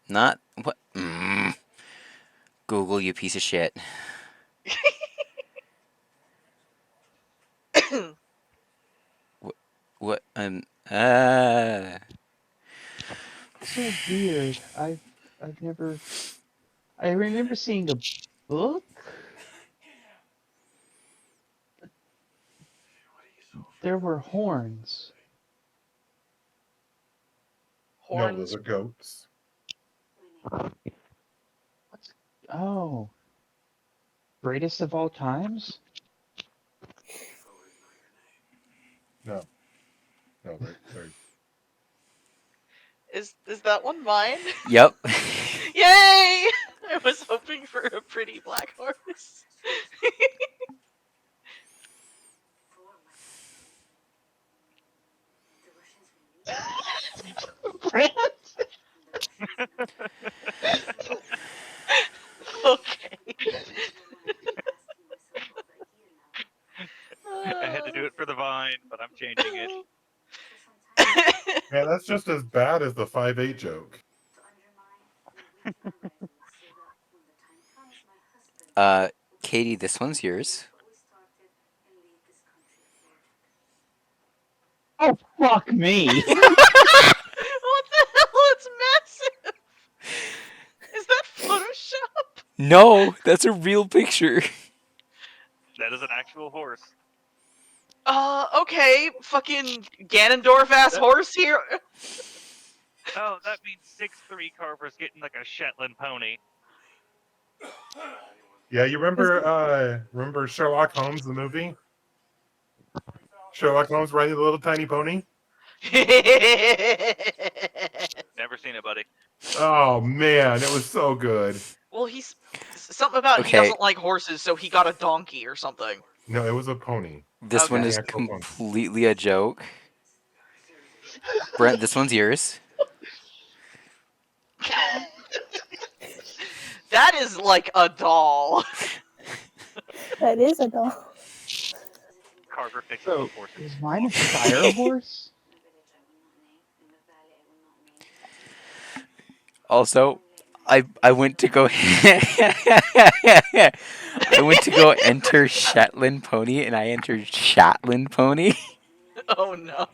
Not what? Google, you piece of shit. What? So weird. I've never. I remember seeing a book. There were horns. No, those Horns. are goats. What's oh, greatest of all times? No, no, they're Is that one mine? Yep. Yay! I was hoping for a pretty black horse. Okay. I had to do it for the vine, but I'm changing it. man, that's just as bad as the 5'8" joke. Katie, this one's yours. Oh fuck me! What the hell? It's massive. Is that Photoshop? No, that's a real picture. That is an actual horse. Okay. Fucking Ganondorf ass horse here. Oh, that means 6'3" Carver's getting like a Shetland pony. Yeah, you remember Sherlock Holmes the movie? Sherlock Holmes riding the little tiny pony? Never seen it, buddy. Oh man, it was so good. Well, he's something about he Okay. doesn't like horses, so he got a donkey or something. No, it was a pony. This one Okay. The is actual pony. completely a joke. Brent, this one's yours. That is like a doll. That is a doll. Carver fixes So, the horse. is mine a Shire horse? Also, I went to go I went to go enter Shetland pony and I entered Shetland pony. Oh no.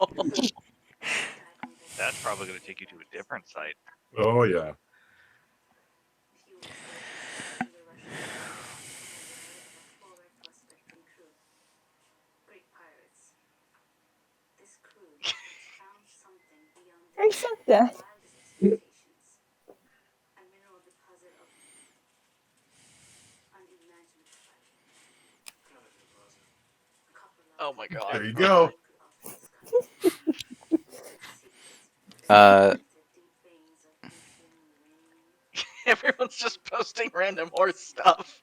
That's probably going to take you to a different site. Oh yeah. I said that. Oh my god. There you go. Uh Everyone's just posting random horse stuff.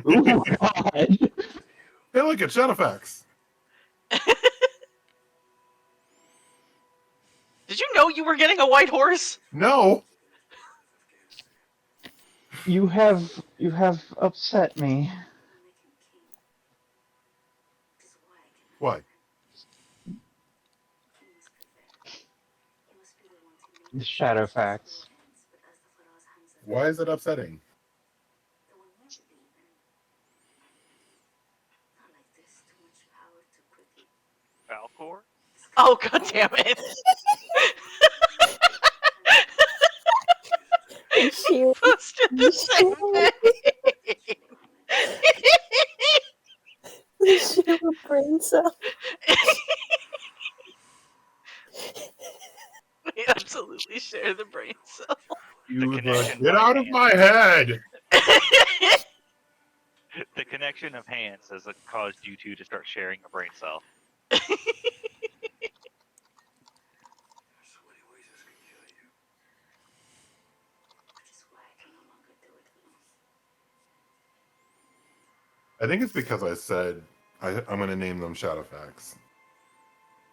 Ooh, God. Hey, look at Shadowfax. Did you know you were getting a white horse? No. You have upset me. Why? The Shadowfax. Why is it upsetting? Falcor? Oh god damn it. The sheer, Posted the same thing. the sheer brain cell. We absolutely share the brain cell. You connection get by out of hand. my head. The connection of hands has caused you two to start sharing a brain cell. I think it's because I said I'm going to name them Shadowfax.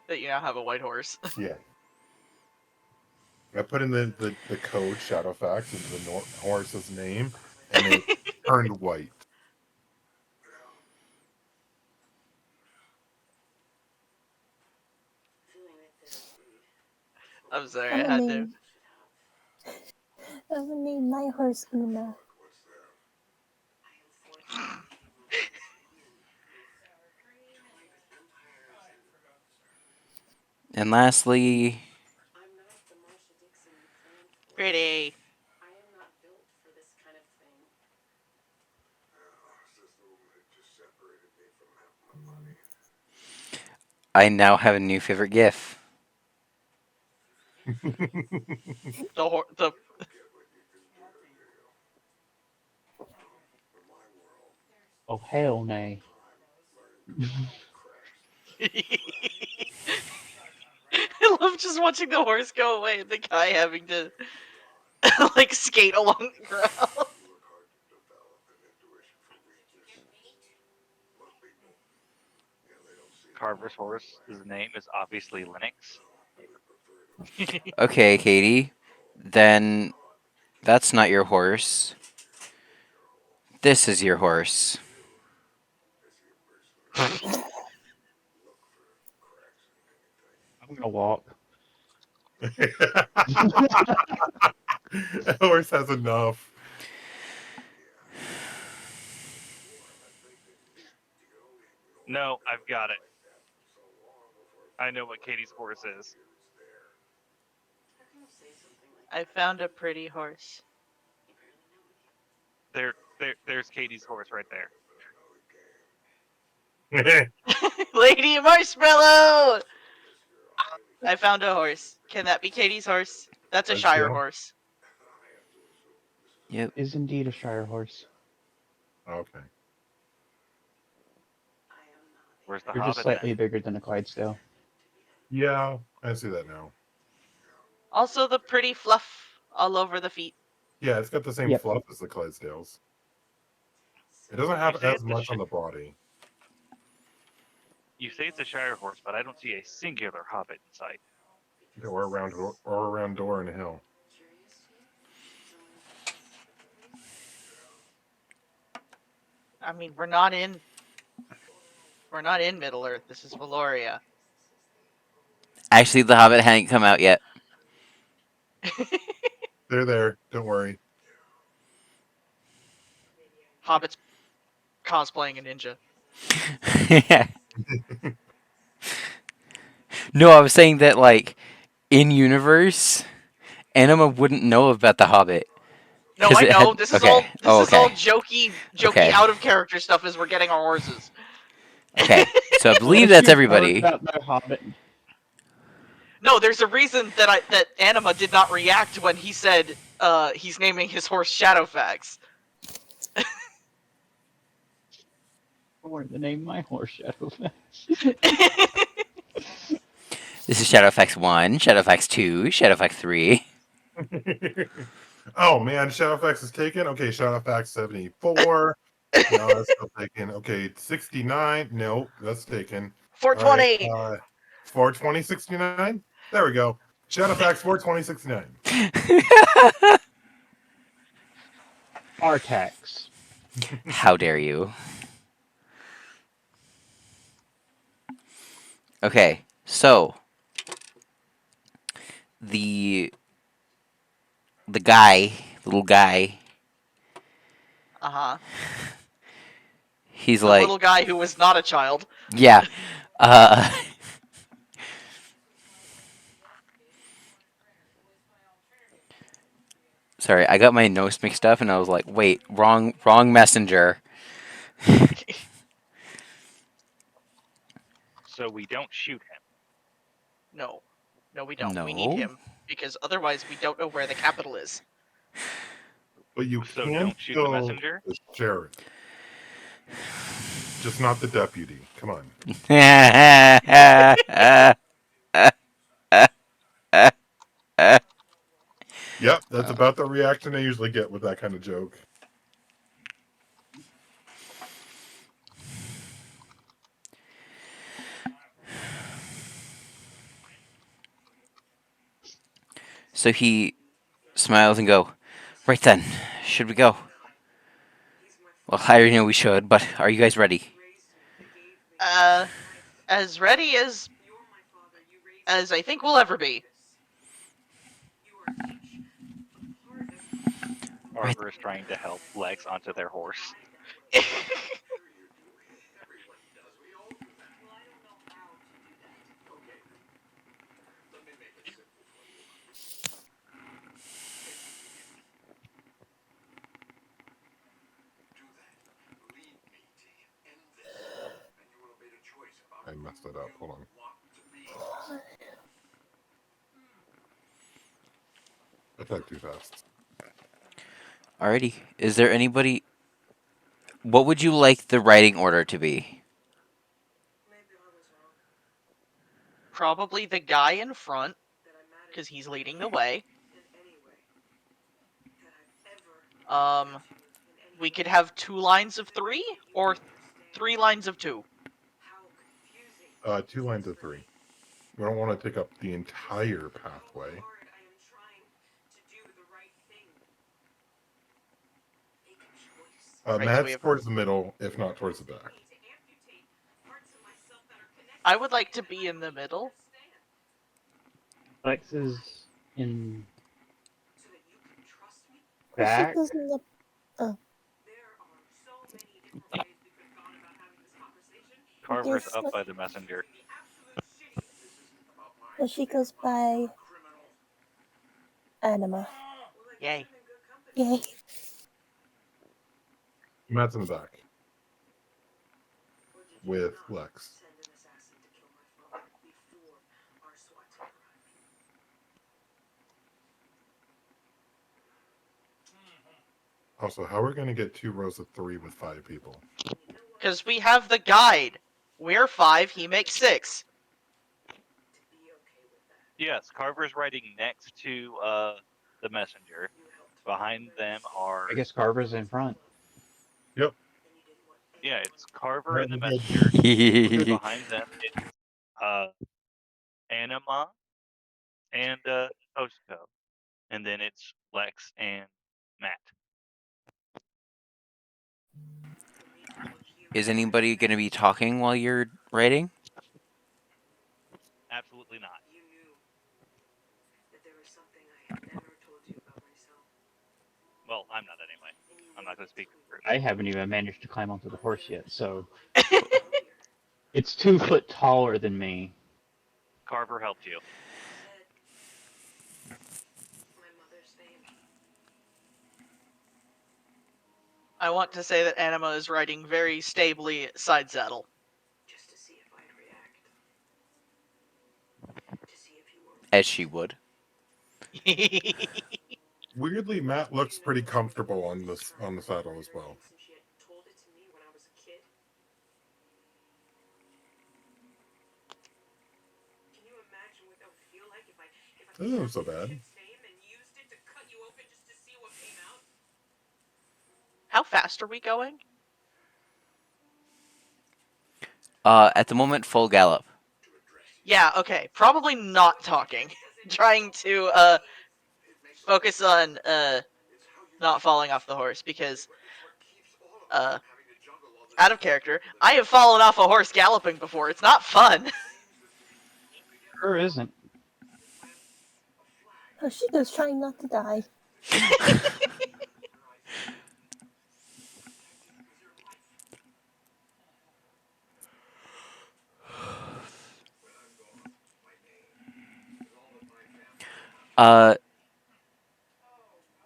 That you now have a white horse. Yeah. I put in the code Shadowfax into the horse's name, and it turned white. I'm sorry, I'm I gonna had to. name. I'm gonna name my horse Uma. and lastly, Pretty. I now have a new favorite GIF. The Oh hell nay. I love just watching the horse go away and the guy having to like skate along the ground. Carver's horse's name is obviously Linux. Okay, Katie. Then that's not your horse. This is your horse. I'm gonna walk. Horse has enough. No, I've got it. I know what Katie's horse is. I found a pretty horse. There's Katie's horse right there. Lady Marshmallow! I found a horse. Can that be Katie's horse? That's a Let's Shire go. horse. Yep. Is indeed a Shire horse. Okay. Where's the You're just Hobbit slightly then? bigger than a Clydesdale. Yeah, I see that now. Also the pretty fluff all over the feet. Yeah, it's got the same Yep. fluff as the Clydesdales. It doesn't have say as it's a much on the body. You say it's a Shire horse, but I don't see a singular hobbit in sight. Or around door and hill. I mean, we're not in Middle Earth. This is Valoria. Actually, the Hobbit hadn't come out yet. They're there. Don't worry. Hobbits cosplaying a ninja. No, I was saying that, like, in universe, Anima wouldn't know about the Hobbit. No, 'Cause I it know. had. This is Okay. all Oh, okay. jokey Okay. out of character stuff as we're getting our horses. Okay. So I believe Unless that's you've heard everybody. about the Hobbit. No, there's a reason that Anima did not react when he said he's naming his horse Shadowfax. I wanted to name my horse Shadowfax. This is Shadowfax 1, Shadowfax 2, Shadowfax 3. Oh man, Shadowfax is taken. Okay, Shadowfax 74. No, that's still taken. Okay, 69. No, that's taken. All right, 420. 420, 69. There we go. Shadowfax 420, 69. Artax. How dare you? Okay, so the guy, little guy, Uh-huh. he's The like, little guy who was not a child. yeah, uh, sorry, I got my notes mixed up, and I was like, wait, wrong messenger. So we don't shoot him. No. No, we don't. We need No. him because otherwise we don't know where the capital is. But you So can don't shoot the kill messenger? the sheriff. Just not the deputy. Come on. Yep, that's about the reaction I usually get with that kind of joke. So he smiles and go, right then, should we go? Well, I already know we should, but are you guys ready? As ready as I think we'll ever be. Carver is trying to help Lex onto their horse. I messed it up. Hold on. I typed too fast. Alrighty. Is there anybody? What would you like the writing order to be? Probably the guy in front, because he's leading the way. We could have 2 lines of 3 or 3 lines of 2. 2 lines of 3. We don't want to take up the entire pathway. Right, so Matt's we have- towards the middle, if not towards the back. I would like to be in the middle. Lex is in Well, she back. goes in the. Carver's Yes, up look. by the messenger. Well, she goes by. Anima. Yay. Yay. Matt's in the back. With Lex. Also, how are we going to get 2 rows of 3 with 5 people? Because we have the guide. We're 5, he makes 6. Yes, Carver's riding next to the messenger. Behind them are I guess Carver's in front. Yep. yeah, it's Carver and the Very good. messenger. Is Behind them, it's Anima and Toshiko, and then it's Lex and Matt. anybody going to be talking while you're writing? Absolutely not. Well, I'm not anyway. I'm not going to speak for the group. I haven't even managed to climb onto the horse yet, so it's 2 foot taller than me. Carver helped you. I want to say that Anima is riding very stably side saddle. As she would. Weirdly, Matt looks pretty comfortable on the saddle as well. That isn't so bad. How fast are we going? At the moment, full gallop. Yeah, okay. Probably not talking. Trying to focus on not falling off the horse because out of character, I have fallen off a horse galloping before. It's not fun. Sure isn't. Hoshiko's trying not to die.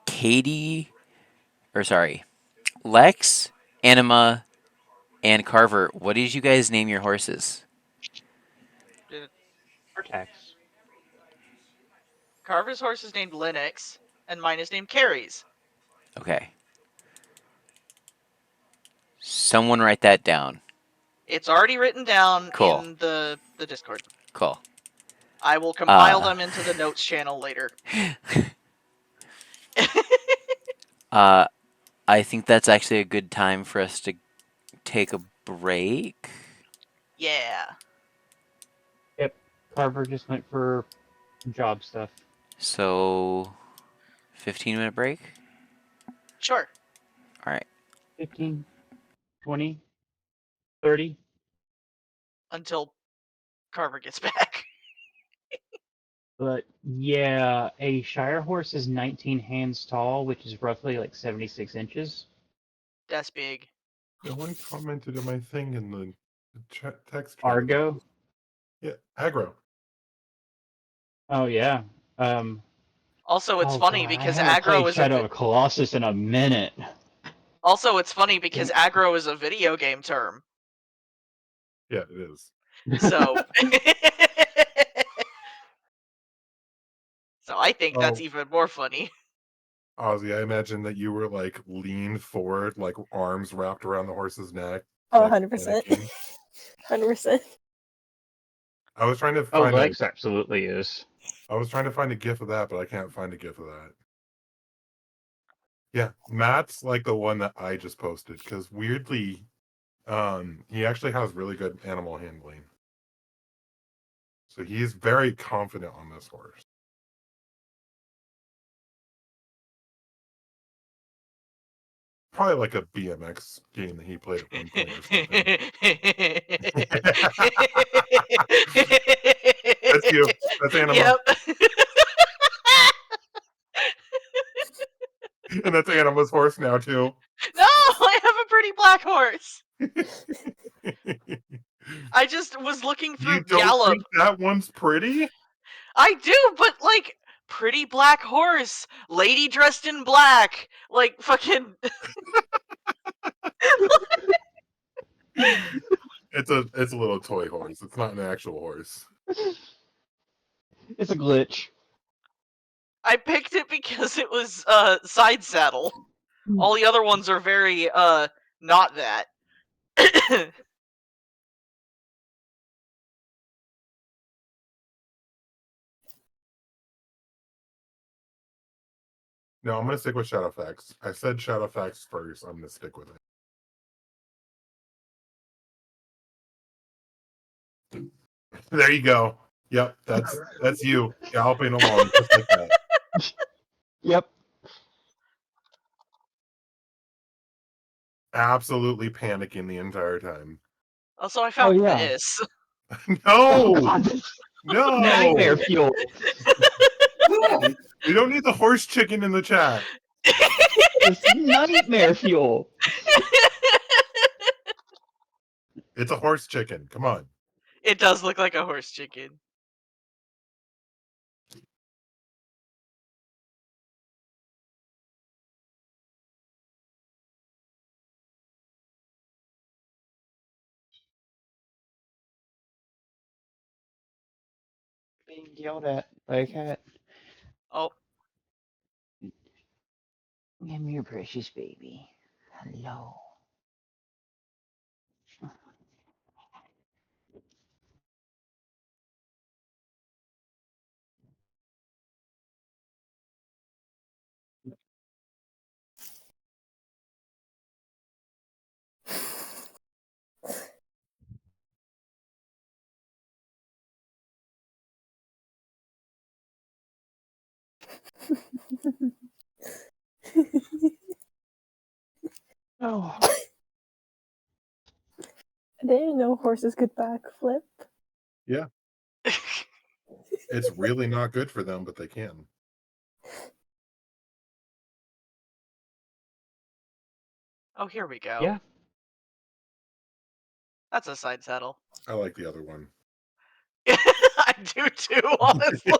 Katie, or sorry, Lex, Anima, and Carver. What did you guys name your horses? Artax. Carver's horse is named Linux, and mine is named Carries. Okay. Someone write that down. It's already written down Cool. in the Discord. Cool. I will compile them into the notes channel later. I think that's actually a good time for us to take a break. Yeah. Yep. Carver just went for job stuff. So, 15-minute break? Sure. All right. 15, 20, 30. Until Carver gets back. But yeah, a Shire horse is 19 hands tall, which is roughly like 76 inches. That's big. No one commented on my thing in the text chat. Argo. Yeah, aggro. Oh yeah. Also, it's Oh funny god, I because haven't played aggro is Shadow of Colossus in a minute. Also, it's funny because aggro is a video game term. Yeah, it is. So, so I think that's Oh. even more funny. Ozzy, I imagine that you were like leaned forward, like arms wrapped around the horse's neck. Oh, like, 100%. panicking. 100%. I was trying to Oh, find Lex absolutely is. I was trying to find a gif of that, but I can't find a gif of that. Yeah, Matt's like the one that I just posted because weirdly, he actually has really good animal handling. So he's very confident on this horse. Probably like a BMX game that he played at one point or something. That's you. That's Anima. Yep. And that's Anima's horse now too. No, I have a pretty black horse. I just was looking through You don't Gallop. think that one's pretty? I do, but like pretty black horse, lady dressed in black, like fucking. It's a little toy horse. It's not an actual horse. It's a glitch. I picked it because it was side saddle. All the other ones are very not that. No, I'm gonna stick with Shadowfax. I said Shadowfax first. I'm gonna stick with it. There you go. Yep, that's you galloping along just like that. Yep. Absolutely panicking the entire time. Also, I found yeah. this. Oh No, god, this no, nightmare fuel. we don't need the horse chicken in the chat. This nightmare fuel. It's a horse chicken. Come on. It does look like a horse chicken. Being yelled at by a cat. Oh, Give me your precious baby. Hello. Oh. I didn't know horses could backflip. Yeah, it's really not good for them, but they can. oh, here we go. Yeah. That's a side saddle. I like the other one. I do too, honestly.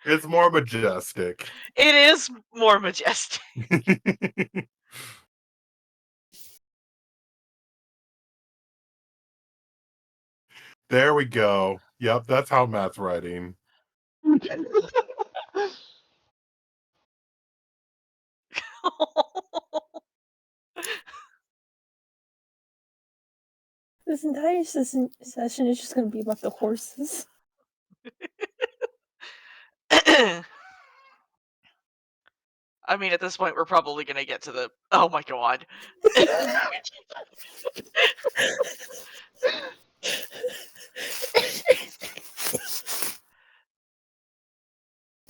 It's more majestic. It is more majestic. There we go. Yep, that's how Matt's writing. This entire session is just gonna be about the horses. I mean, at this point, we're probably gonna get to the. Oh my god.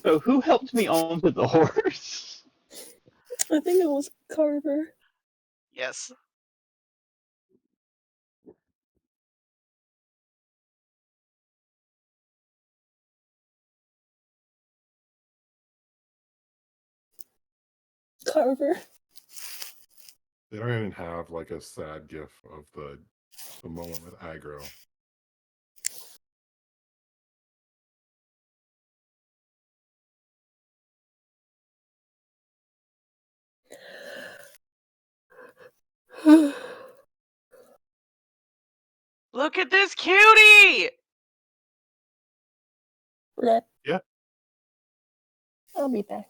So who helped me onto the horse? I think it was Carver. Yes. Carver. They don't even have like a sad gif of the moment with aggro. Look at this cutie! Blep. Yeah. I'll be back.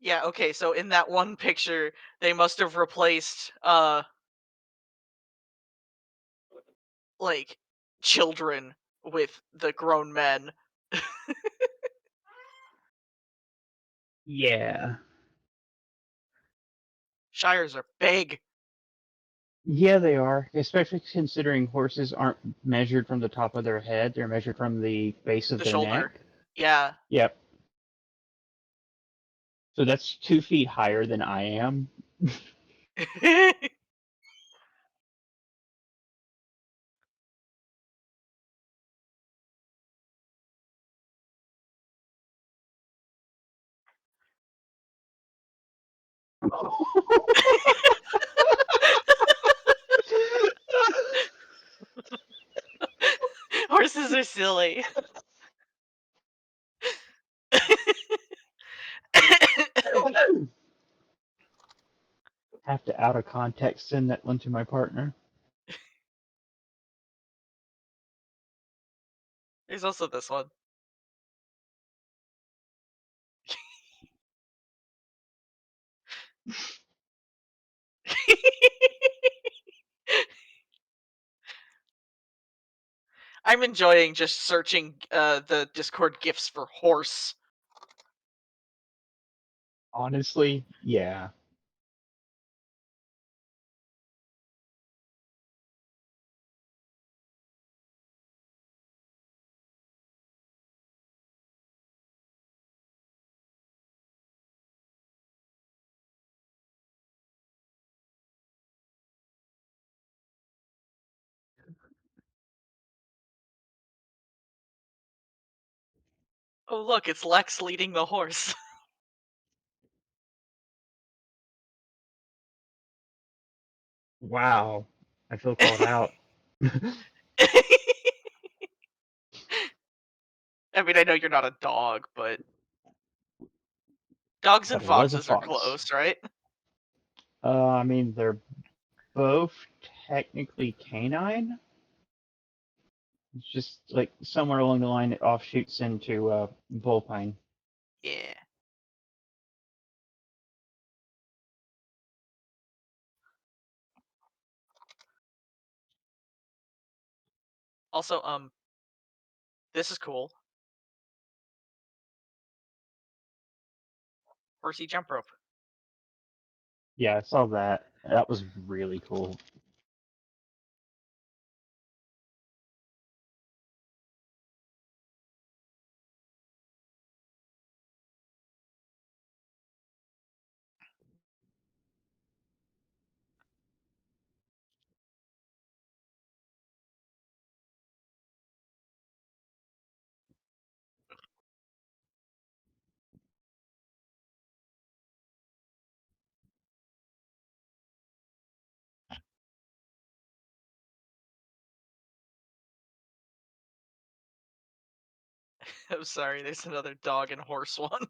Yeah, okay, so in that one picture, they must have replaced, like, children with the grown men. Yeah. Shires are big. Yeah, they are. Especially considering horses aren't measured from the top of their head, they're measured from the base of The their shoulder. neck. Yeah. Yep. So that's 2 feet higher than I am. Horses are silly. Have to out of context send that one to my partner. There's also this one. I'm enjoying just searching the Discord gifs for horse. Honestly, yeah. Oh look, it's Lex leading the horse. Wow. I feel called out. I mean, I know you're not a dog, but dogs and But I was a foxes are fox. close, right? I mean, they're both technically canine. It's just like somewhere along the line it offshoots into bullpine. Yeah. Also, this is cool. Horsey jump rope. Yeah, I saw that. That was really cool. I'm sorry, there's another dog and horse one.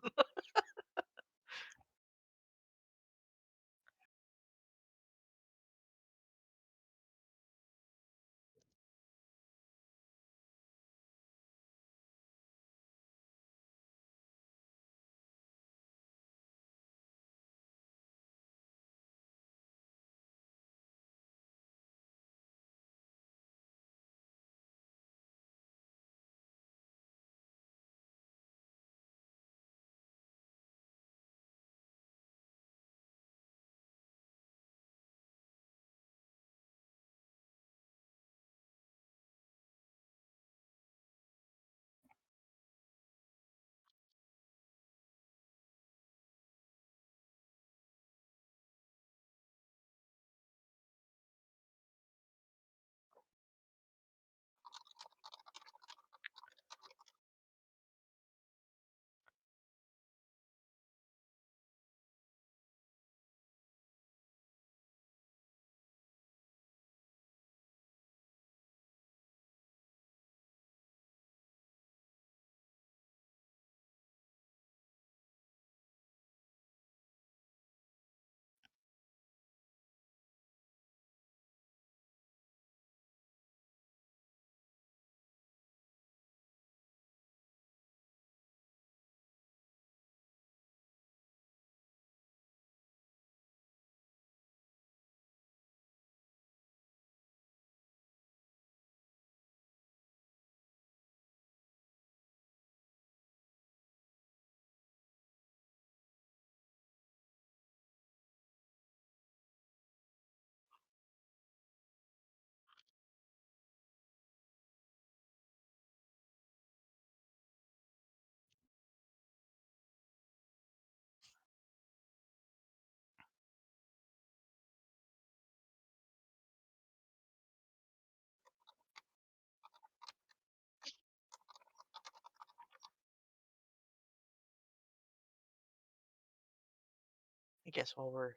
I guess while we're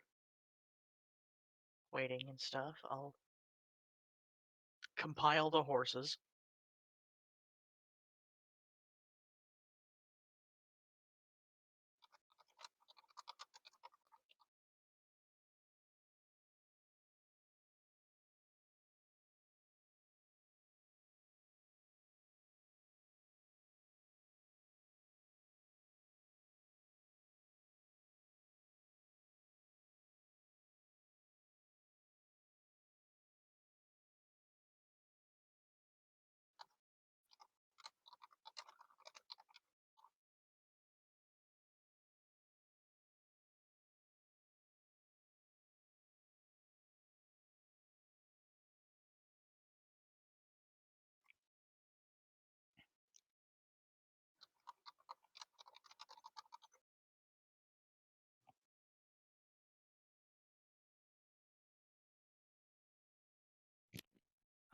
waiting and stuff, I'll compile the horses.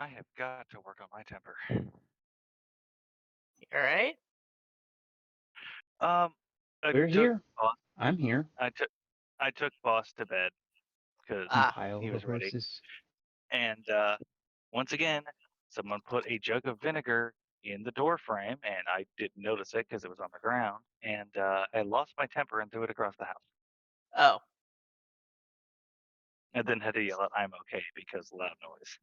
I have got to work on my temper. All right. Um, I We're took here. boss. I'm here. I took boss to bed because Ah. Compile he the was ready. horses. And once again, someone put a jug of vinegar in the door frame, and I didn't notice it because it was on the ground. And I lost my temper and threw it across the house. Oh. And then had to yell out, "I'm okay," because loud noise.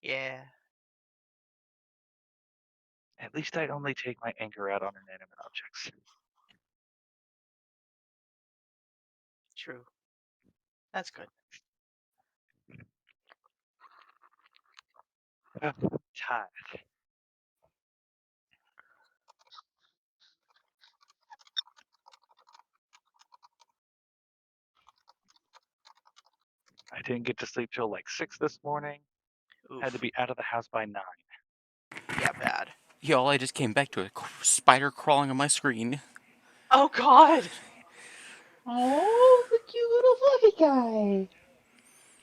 Yeah. At least I only take my anger out on inanimate objects. True. That's good. Tired. I didn't get to sleep till like 6 this morning. Oof. Had to be out of the house by 9. Yeah, bad. Y'all, I just came back to a spider crawling on my screen. Oh God. Oh, the cute little fluffy guy.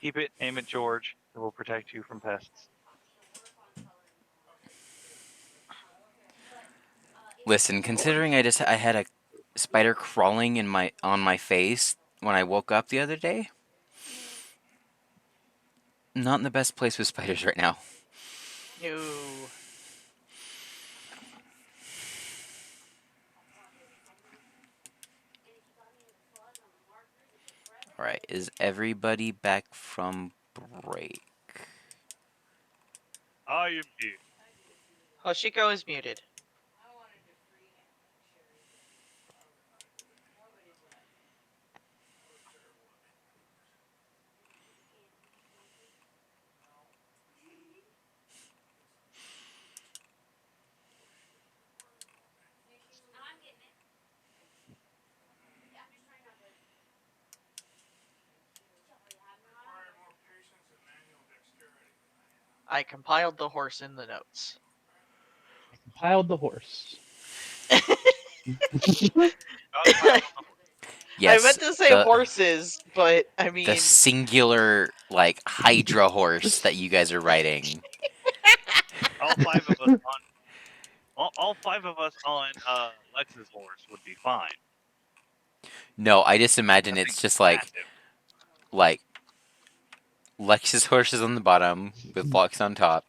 Keep it, aim at George. It will protect you from pests. Listen, considering I had a spider crawling on my face when I woke up the other day, not in the best place with spiders right now. No. All right, is everybody back from break? I am here. Hoshiko is muted. I compiled the horse in the notes. Compiled the horse. I Yes, meant to say the horses, but I the mean, singular like Hydra horse that you guys are riding. All 5 of us on all 5 of us on Lex's horse would be fine. No, I just imagine That thing's it's just massive. like Lex's horse is on the bottom with Lux on top,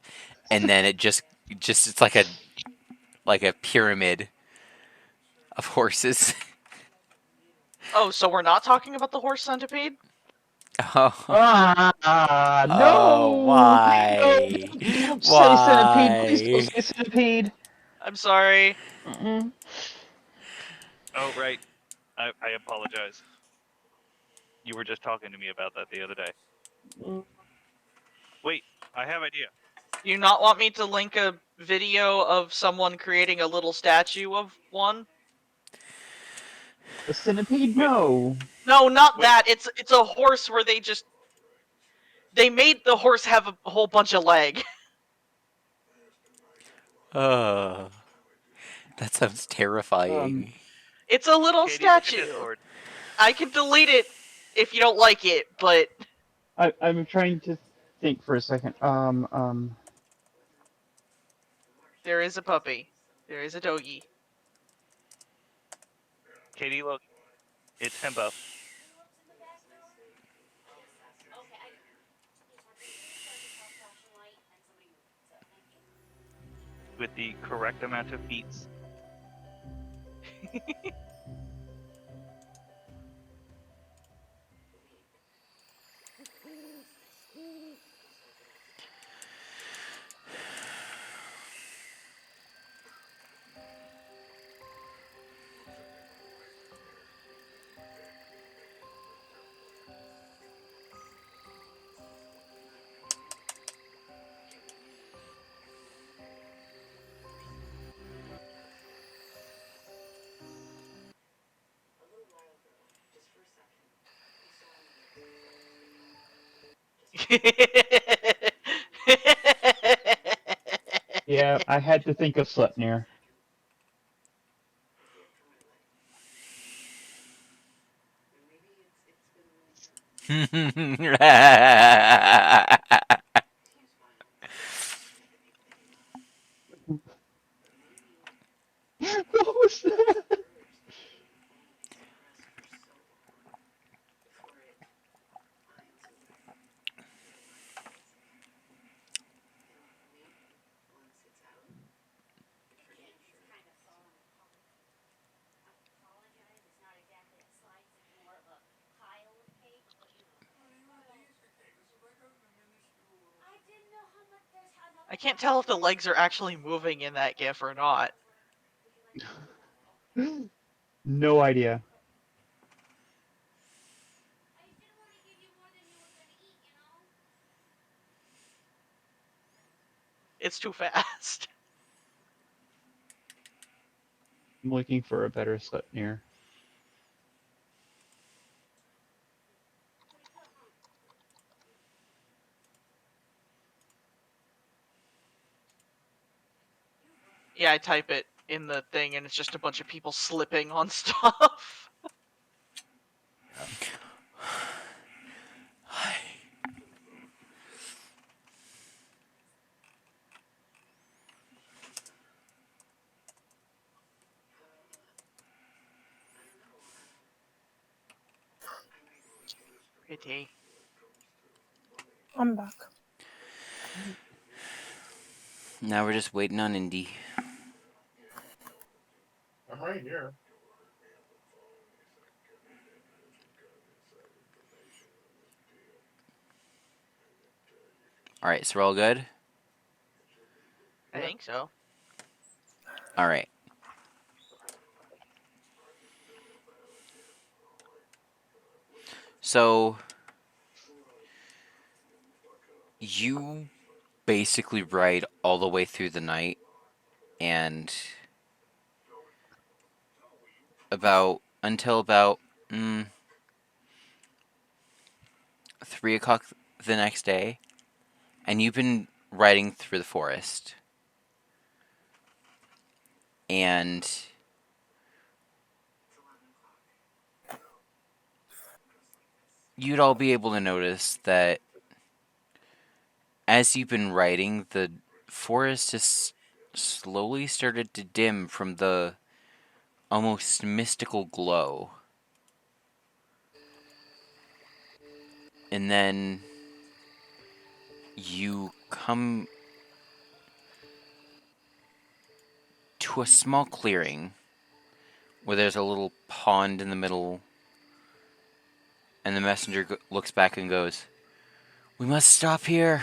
and then it just it's like a pyramid of horses. oh, so we're not talking about the horse centipede? Oh, oh, No! No, why? don't say centipede. Please don't Why? say centipede. I'm sorry. Mm-mm. Oh, right. I apologize. You were just talking to me about that the other day. Wait, I have idea. You not want me to link a video of someone creating a little statue of one? A centipede? Wait. No. No, not Wait. that. It's a horse where they made the horse have a whole bunch of leg. Uh, that sounds terrifying. It's a little Katie, look at statue. Discord. I can delete it if you don't like it, but I'm trying to think for a second. there is a puppy. There is a doggy. Katie, look. It's Himbo. With the correct amount of beats. Yeah, I had to think of Sleipnir. What was that? I can't tell if the legs are actually moving in that gif or not. No idea. It's too fast. I'm looking for a better Slipnir. Yeah, I type it in the thing and it's just a bunch of people slipping on stuff. Pretty. I'm back. Now we're just waiting on Indy. I'm right here. All right, so we're all good. I think so. All right. So you basically ride all the way through the night, and until about 3 o'clock the next day, and you've been riding through the forest, and you'd all be able to notice that as you've been riding, the forest has slowly started to dim from the almost mystical glow. And then you come to a small clearing where there's a little pond in the middle, and the messenger looks back and goes, "We must stop here.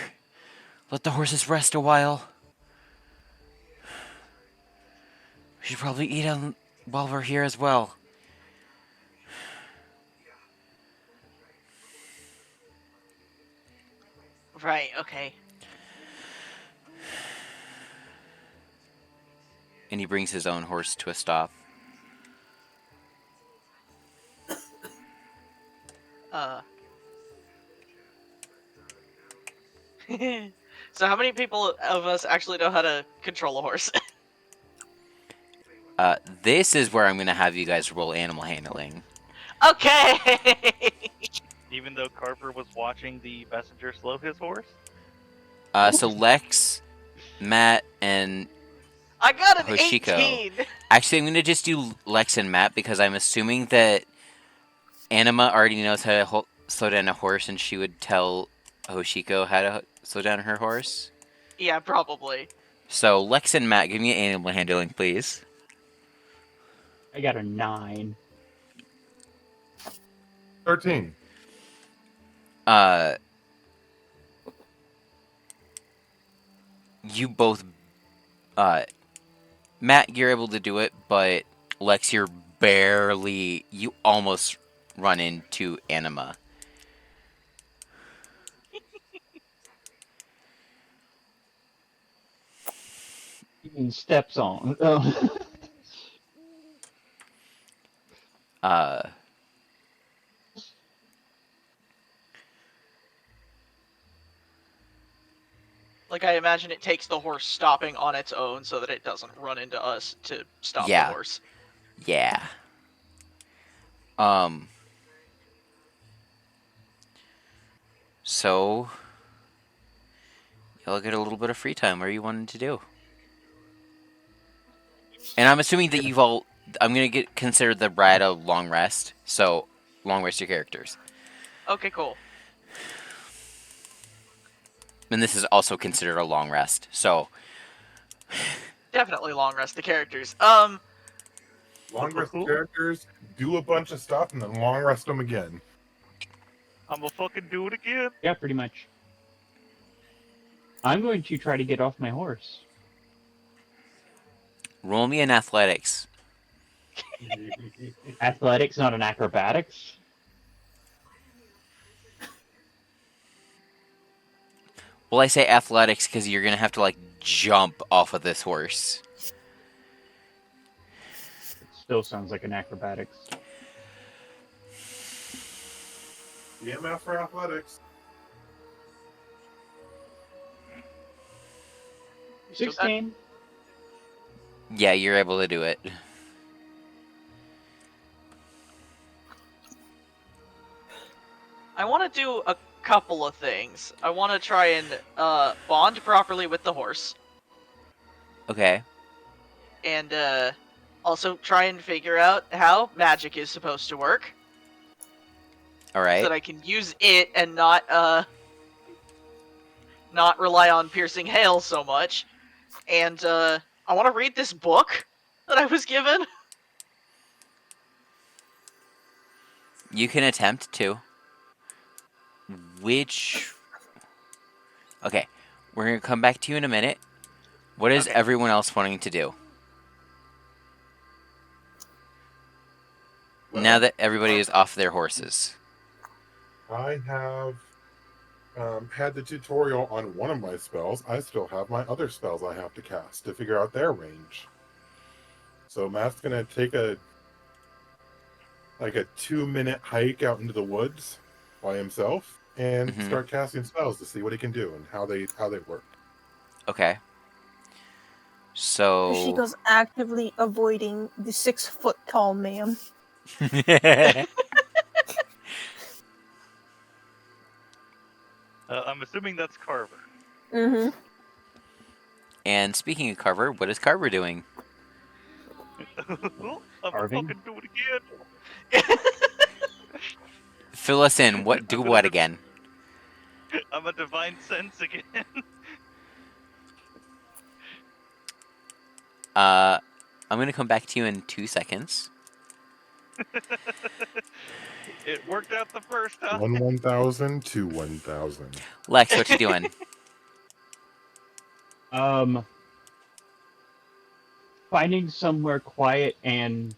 Let the horses rest a while. We should probably eat while we're here as well." Right, okay. And he brings his own horse to a stop. So how many people of us actually know how to control a horse? This is where I'm going to have you guys roll animal handling. Okay! Even though Carver was watching the messenger slow his horse? So Lex, Matt, and I got an Hoshiko. 18! Actually, I'm going to just do Lex and Matt because I'm assuming that Anima already knows how to slow down a horse, and she would tell Hoshiko how to slow down her horse. Yeah, probably. So Lex and Matt, give me animal handling, please. I got a 9. 13. You both, Matt, you're able to do it, but Lex, you almost run into Anima. You mean steps on? Oh. Uh, Like, I imagine it takes the horse stopping on its own so that it doesn't run into us to stop the Yeah. horse. yeah. So you'll get a little bit of free time. What are you wanting to do? And I'm assuming that you've all. I'm gonna consider the ride a long rest. So long rest your characters, Okay, cool. and this is also considered a long rest. So Definitely long rest the characters. Long rest characters, do a bunch of stuff, and then long rest them again. I'm gonna fucking do it again. Yeah, pretty much. I'm going to try to get off my horse. roll me in athletics. Athletics, not an acrobatics. Well, I say athletics because you're gonna have to like jump off of this horse. It still sounds like an acrobatics. EMF for athletics. You still got- 16. Yeah, you're able to do it. I want to do a couple of things. I want to try and bond properly with the horse, Okay. and also try and figure out how magic is supposed to work, All so right. that I can use it and not rely on piercing hail so much. And I want to read this book that I was given. You can attempt to. Which. Okay. We're gonna come back to you in a minute. What is Okay. everyone else wanting to do? Now Well, that everybody is off their horses. I have had the tutorial on one of my spells. I still have my other spells I have to cast to figure out their range. So Matt's gonna take a 2-minute hike out into the woods by himself and Mhm. start casting spells to see what he can do and how they work. Okay. So. Yoshiko's actively avoiding the 6-foot tall man. I'm assuming that's Carver. Mm-hmm. And speaking of Carver, what is Carver doing? I'm gonna Carving? fucking do it again. Fill us in. What do what again? I'm a divine sense again. I'm gonna come back to you in 2 seconds. It worked out the first time. 1,000 to 1,000. Lex, what you doing? Finding somewhere quiet and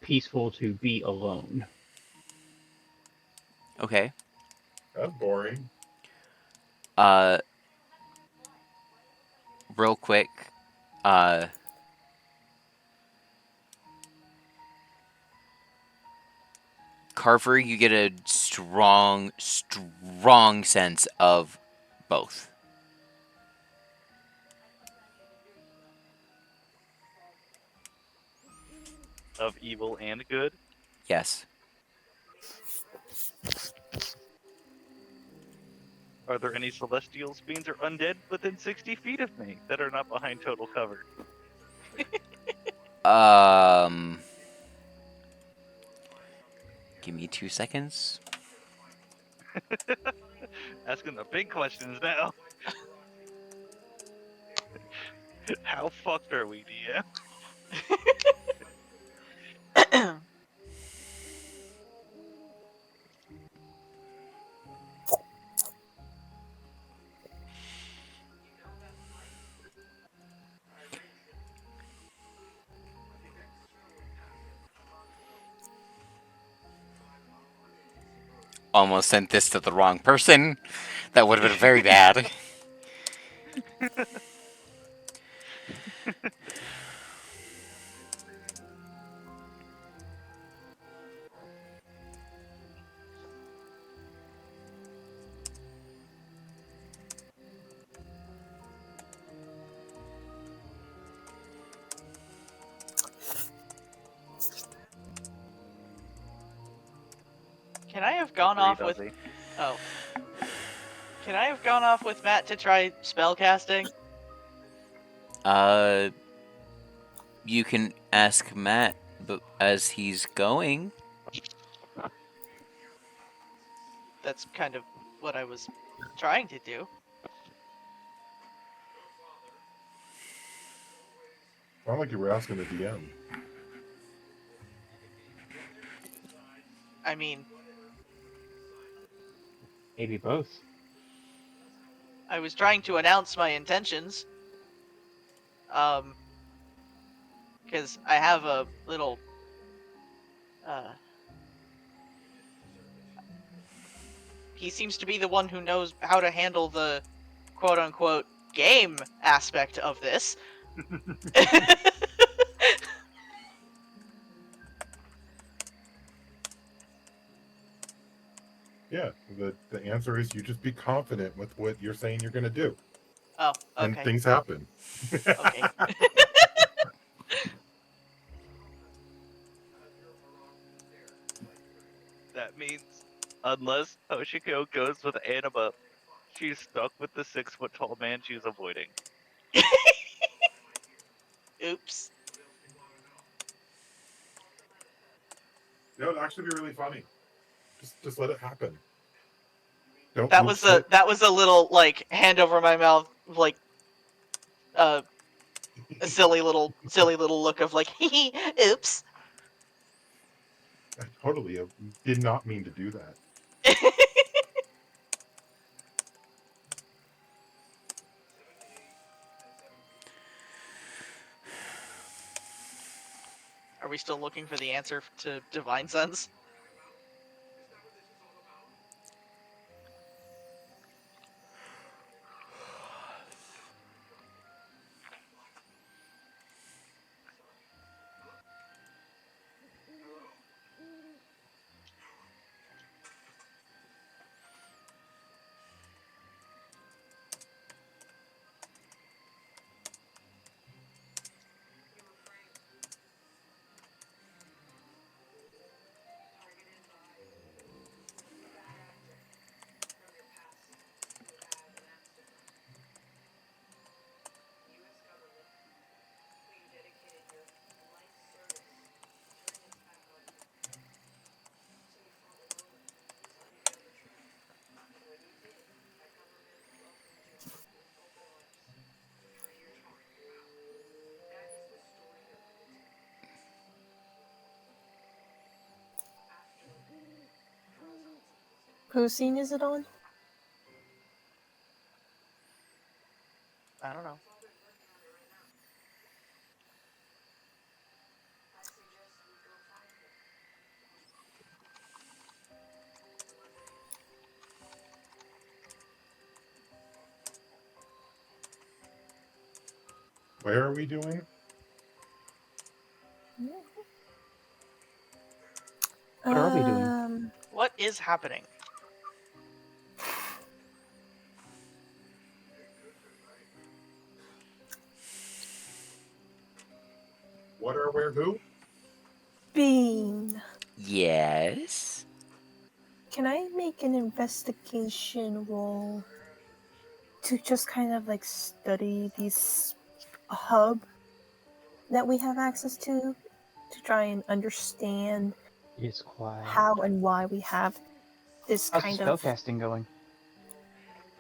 peaceful to be alone. Okay. That's boring. Real quick, Carver, you get a strong sense of both. Of evil and good. Yes. Are there any celestials, fiends, or undead within 60 feet of me that are not behind total cover? Give me 2 seconds. Asking the big questions now. How fucked are we, DM? Almost sent this to the wrong person. That would have been very bad. Can I have gone Agreed, off with? Ozzy. Oh, Can I have gone off with Matt to try spell casting? You can ask Matt, but as he's going. That's kind of what I was trying to do. Sound like you were asking the DM. I mean, Maybe both. I was trying to announce my intentions. Because I have a little, he seems to be the one who knows how to handle the quote-unquote game aspect of this. Yeah, the answer is you just be confident with what you're saying you're going to do, Oh, and okay. things happen. Okay. That means unless Toshiko goes with Anima, she's stuck with the 6 foot tall man she's avoiding. Oops. That would actually be really funny. Just let it happen. Don't That move was shit. a little like hand over my mouth, like a silly little look of like, oops. I totally did not mean to do that. Are we still looking for the answer to Divine Sense? Whose scene is it on? I don't know. Where are we doing? What are we doing? What is happening? What are where who? Bean. Yes. Can I make an investigation roll to just kind of like study these hub that we have access to try and understand It's quiet. how and why we have this How's the kind of spellcasting going?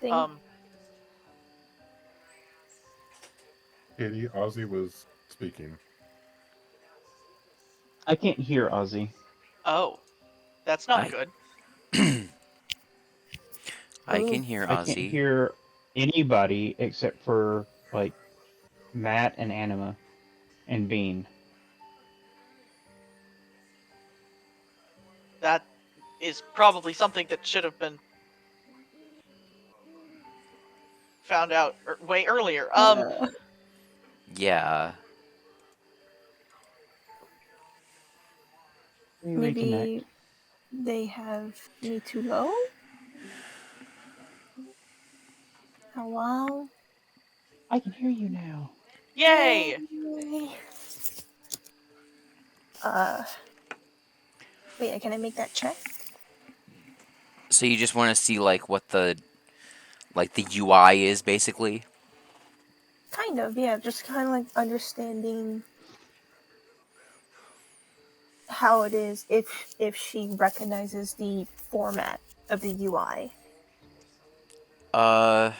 thing? Katie, Ozzy was speaking. I can't hear Ozzy. Oh, that's not I- good. I Ooh. can hear I can't Ozzy. hear anybody except for like Matt and Anima and Bean. That is probably something that should have been found out way earlier. Yeah. Maybe they have me too low? Hello? I can hear you now. Yay! Yay. Wait, can I make that check? So you just want to see like what the Like the UI is basically. Kind of, yeah. Just kind of like understanding how it is if she recognizes the format of the UI. Uh,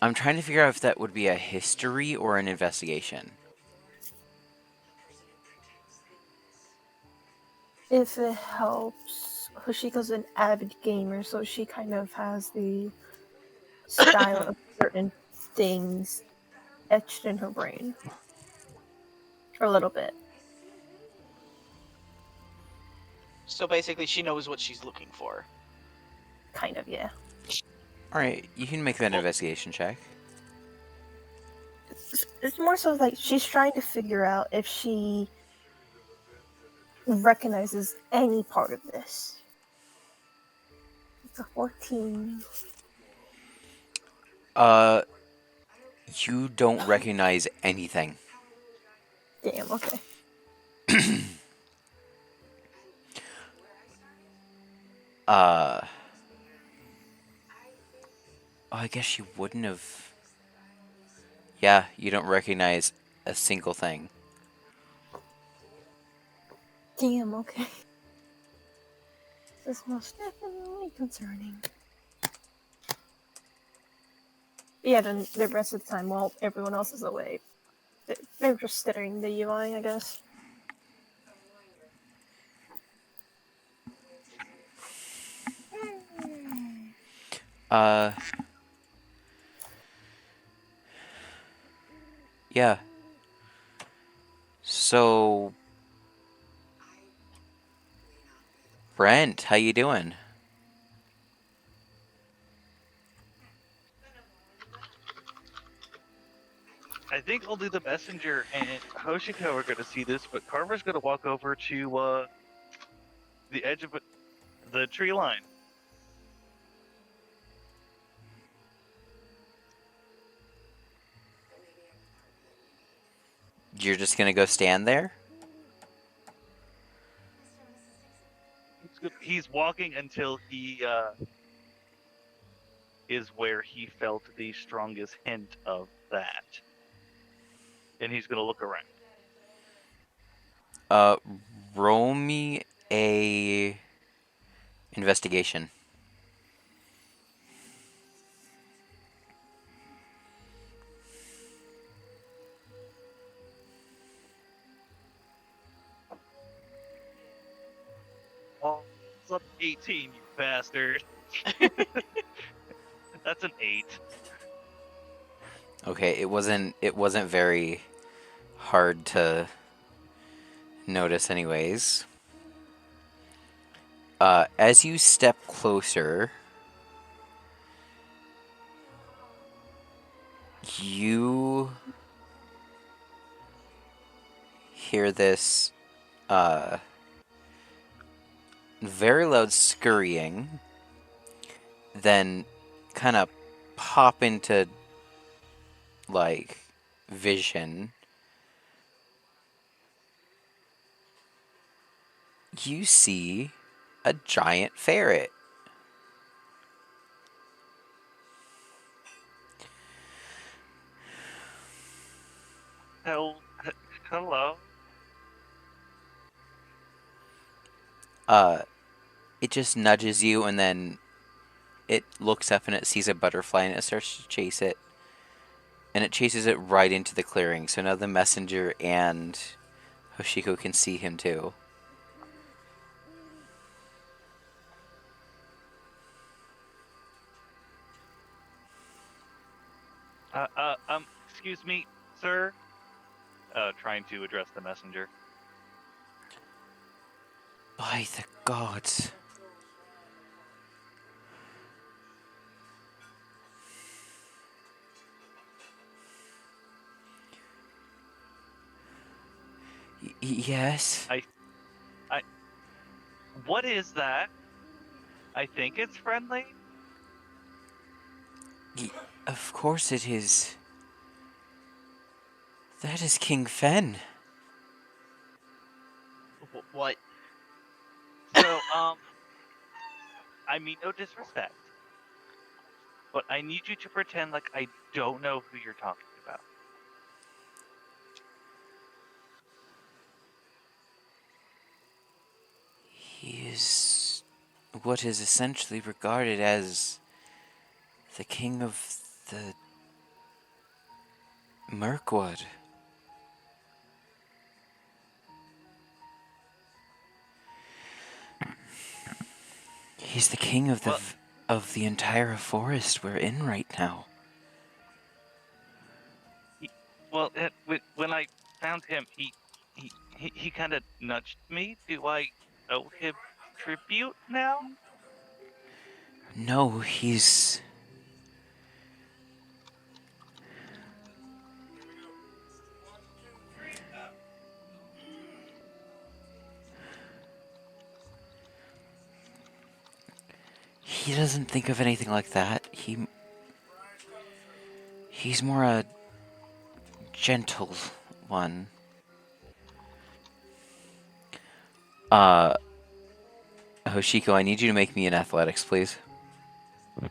I'm trying to figure out if that would be a history or an investigation. If it helps, Hoshiko's an avid gamer, so she kind of has the style of certain things etched in her brain. A little bit. So basically, she knows what she's looking for. Kind of, yeah. All right, you can make that Well- investigation check. It's more so like she's trying to figure out if she recognizes any part of this. It's a 14. You don't recognize anything. Damn, okay. Oh, I guess you wouldn't have. Yeah, you don't recognize a single thing. Damn, okay. This is most definitely concerning. Yeah, then the rest of the time, while everyone else is away, they're just studying the UI, I guess. Uh, yeah. So, Brent, how you doing? I think only the messenger and Hoshiko are going to see this, but Carver's going to walk over to the edge of the tree line. You're just gonna go stand there? He's walking until he is where he felt the strongest hint of that, and he's going to look around. Uh, roll me a investigation. Oh, it's up 18, you bastard. That's an 8. Okay, it wasn't very hard to notice anyways. As you step closer, you hear this very loud scurrying, then kind of pop into like vision. You see a giant ferret. Hell, hello. It just nudges you, and then it looks up and it sees a butterfly and it starts to chase it. And it chases it right into the clearing. So now the messenger and Hoshiko can see him too. Excuse me, sir. Trying to address the messenger. By the gods. Yes? What is that? I think it's friendly. Of course it is. That is King Fen. What? So, I mean no disrespect, but I need you to pretend like I don't know who you're talking about. He is what is essentially regarded as the king of the Mirkwood. He's the king of Well, of the entire forest we're in right now. he, well, when I found him, he kind of nudged me. Do I owe him tribute now? No, he doesn't think of anything like that. He's more a gentle one. Uh, Hoshiko, I need you to make me an athletics, please. Uh,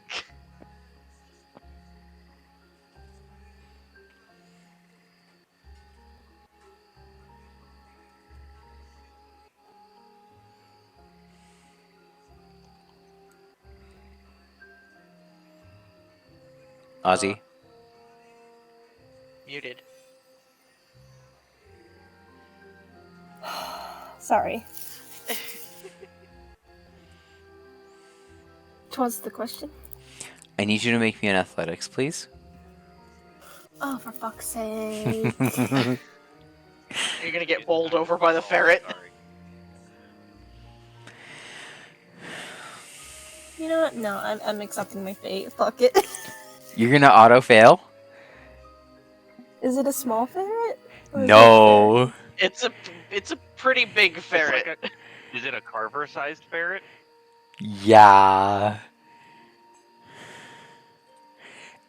Ozzy. muted. Sorry. What's the question? I need you to make me an athletics, please. Oh, for fuck's sake. You're gonna get bowled over by the Oh, ferret. sorry. You know what? No, I'm accepting my fate. Fuck it. You're gonna auto fail? Is it a small ferret? Or is it a ferret? No. It's a pretty big It's ferret. like is it a Carver-sized ferret? Yeah.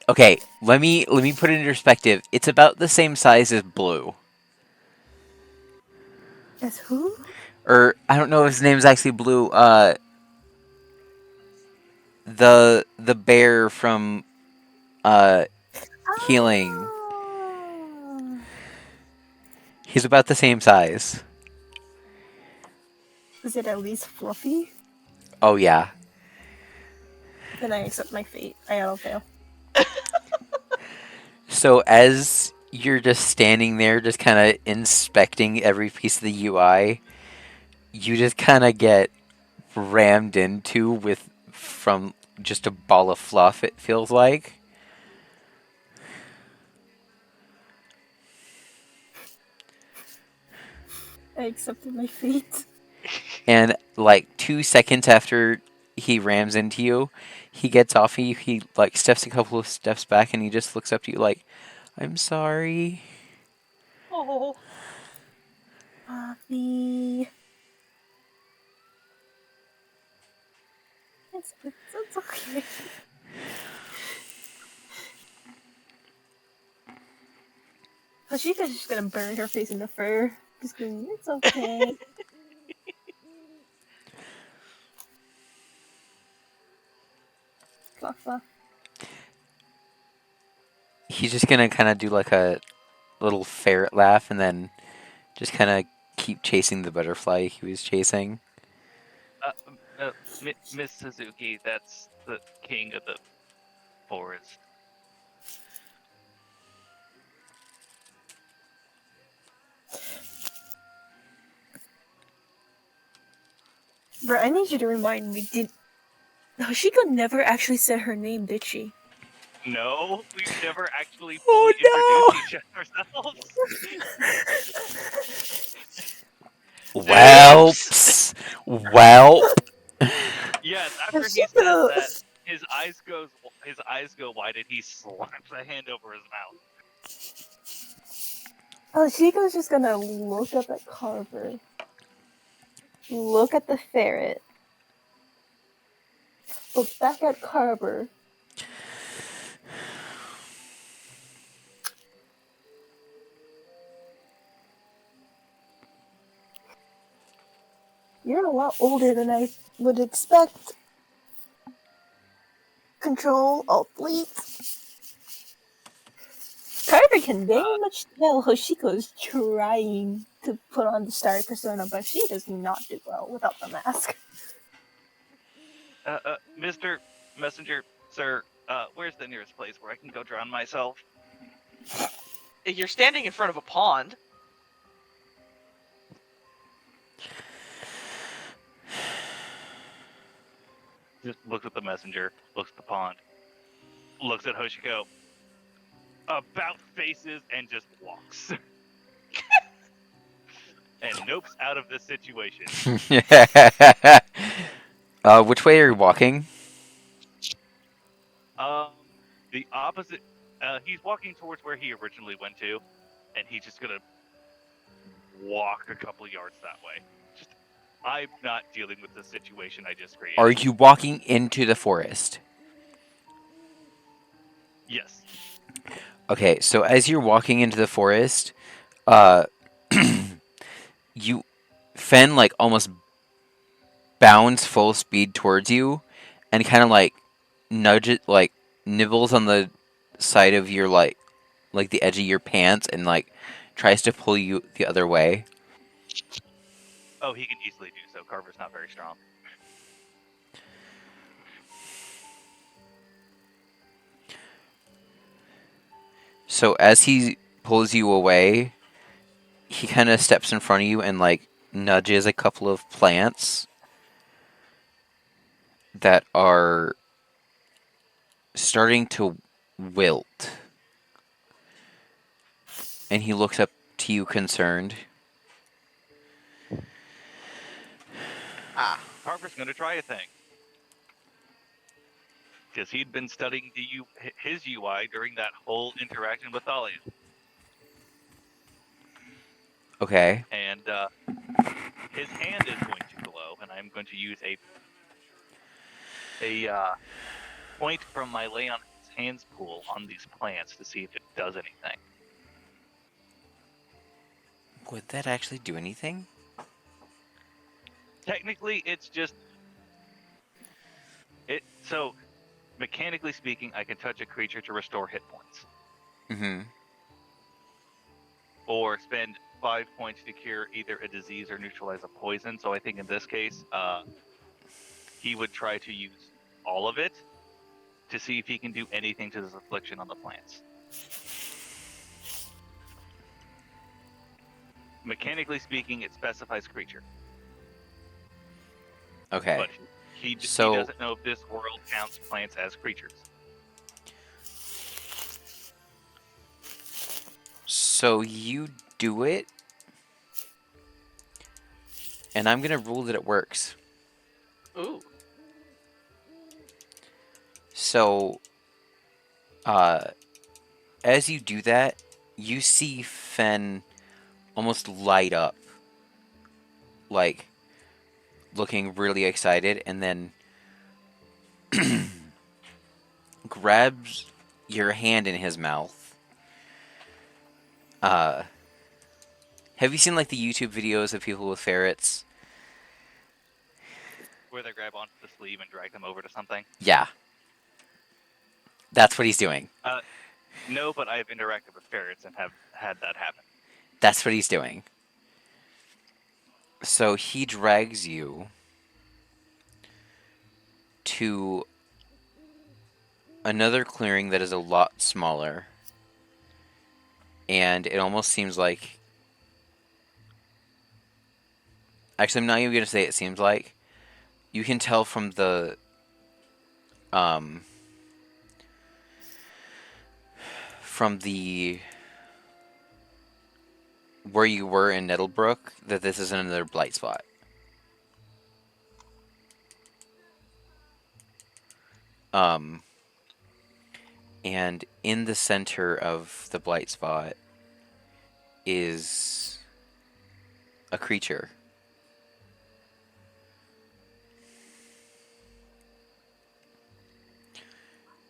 Okay, let me put it in perspective. It's about the same size as Blue. As who? Or I don't know if his name's actually Blue. The bear from Healing. Ah. He's about the same size. Is it at least fluffy? Oh yeah. Then I accept my fate. I auto fail. So as you're just standing there, just kind of inspecting every piece of the UI, you just kind of get rammed into with from just a ball of fluff. It feels like. I accepted my fate. And like 2 seconds after he rams into you, he gets off of you. He like steps a couple of steps back, and he just looks up to you like, "I'm sorry." Oh. Fluffy. It's okay. Hashika's just gonna burn her face in the fur. Just going, it's okay. Fluff, fluff. He's just gonna kind of do like a little ferret laugh, and then just kind of keep chasing the butterfly he was chasing. Miss Suzuki, that's the king of the forest. Bro, I need you to remind me, did Hashika never actually said her name, did she? No, we've never actually Oh fully introduced ourselves. no! Oops. Whelps, whelp. Yes, after he says Hashika! that, his eyes go wide and he slaps a hand over his mouth. Hashika's just gonna look up at Carver. Look at the ferret. Look back at Carver. You're a lot older than I would expect. Control, Alt, Delete. Carver can very much tell Hoshiko is trying to put on the star persona, but she does not do well without the mask. Mr. Messenger, sir, where's the nearest place where I can go drown myself? You're standing in front of a pond. Just looks at the messenger, looks at the pond, looks at Hoshiko, about faces, and just walks. And nopes out of this situation. Which way are you walking? The opposite. He's walking towards where he originally went to, and he's just gonna walk a couple yards that way. Just, I'm not dealing with the situation I just created. Are you walking into the forest? Yes. Okay, so as you're walking into the forest, you Fen like almost bounds full speed towards you, and kind of like nudges, like nibbles on the side of your like the edge of your pants, and like tries to pull you the other way. Oh, he can easily do so. Carver's not very strong. So as he pulls you away, he kind of steps in front of you and like nudges a couple of plants that are starting to wilt. And he looks up to you concerned. Carver's gonna try a thing. Because he'd been studying his UI during that whole interaction with Thalia. Okay. And his hand is going to glow, and I'm going to use a point from my lay on his hands pool on these plants to see if it does anything. Would that actually do anything? Technically, it's just it. So, mechanically speaking, I can touch a creature to restore hit points, Mm-hmm. or spend 5 points to cure either a disease or neutralize a poison. So I think in this case, he would try to use all of it to see if he can do anything to this affliction on the plants. Mechanically speaking, it specifies creature. Okay. But he So- doesn't know if this world counts plants as creatures. So you do it, and I'm gonna rule that it works. Ooh. So, as you do that, you see Fen almost light up, like looking really excited, and then grabs your hand in his mouth. Have you seen like the YouTube videos of people with ferrets? Where they grab onto the sleeve and drag them over to something? Yeah. That's what he's doing. No, but I've interacted with ferrets and have had that happen. That's what he's doing. So he drags you to another clearing that is a lot smaller. And it almost seems like... Actually, I'm not even going to say it seems like. You can tell from the... From the... Where you were in Nettlebrook, that this is another blight spot. And in the center of the blight spot is a creature.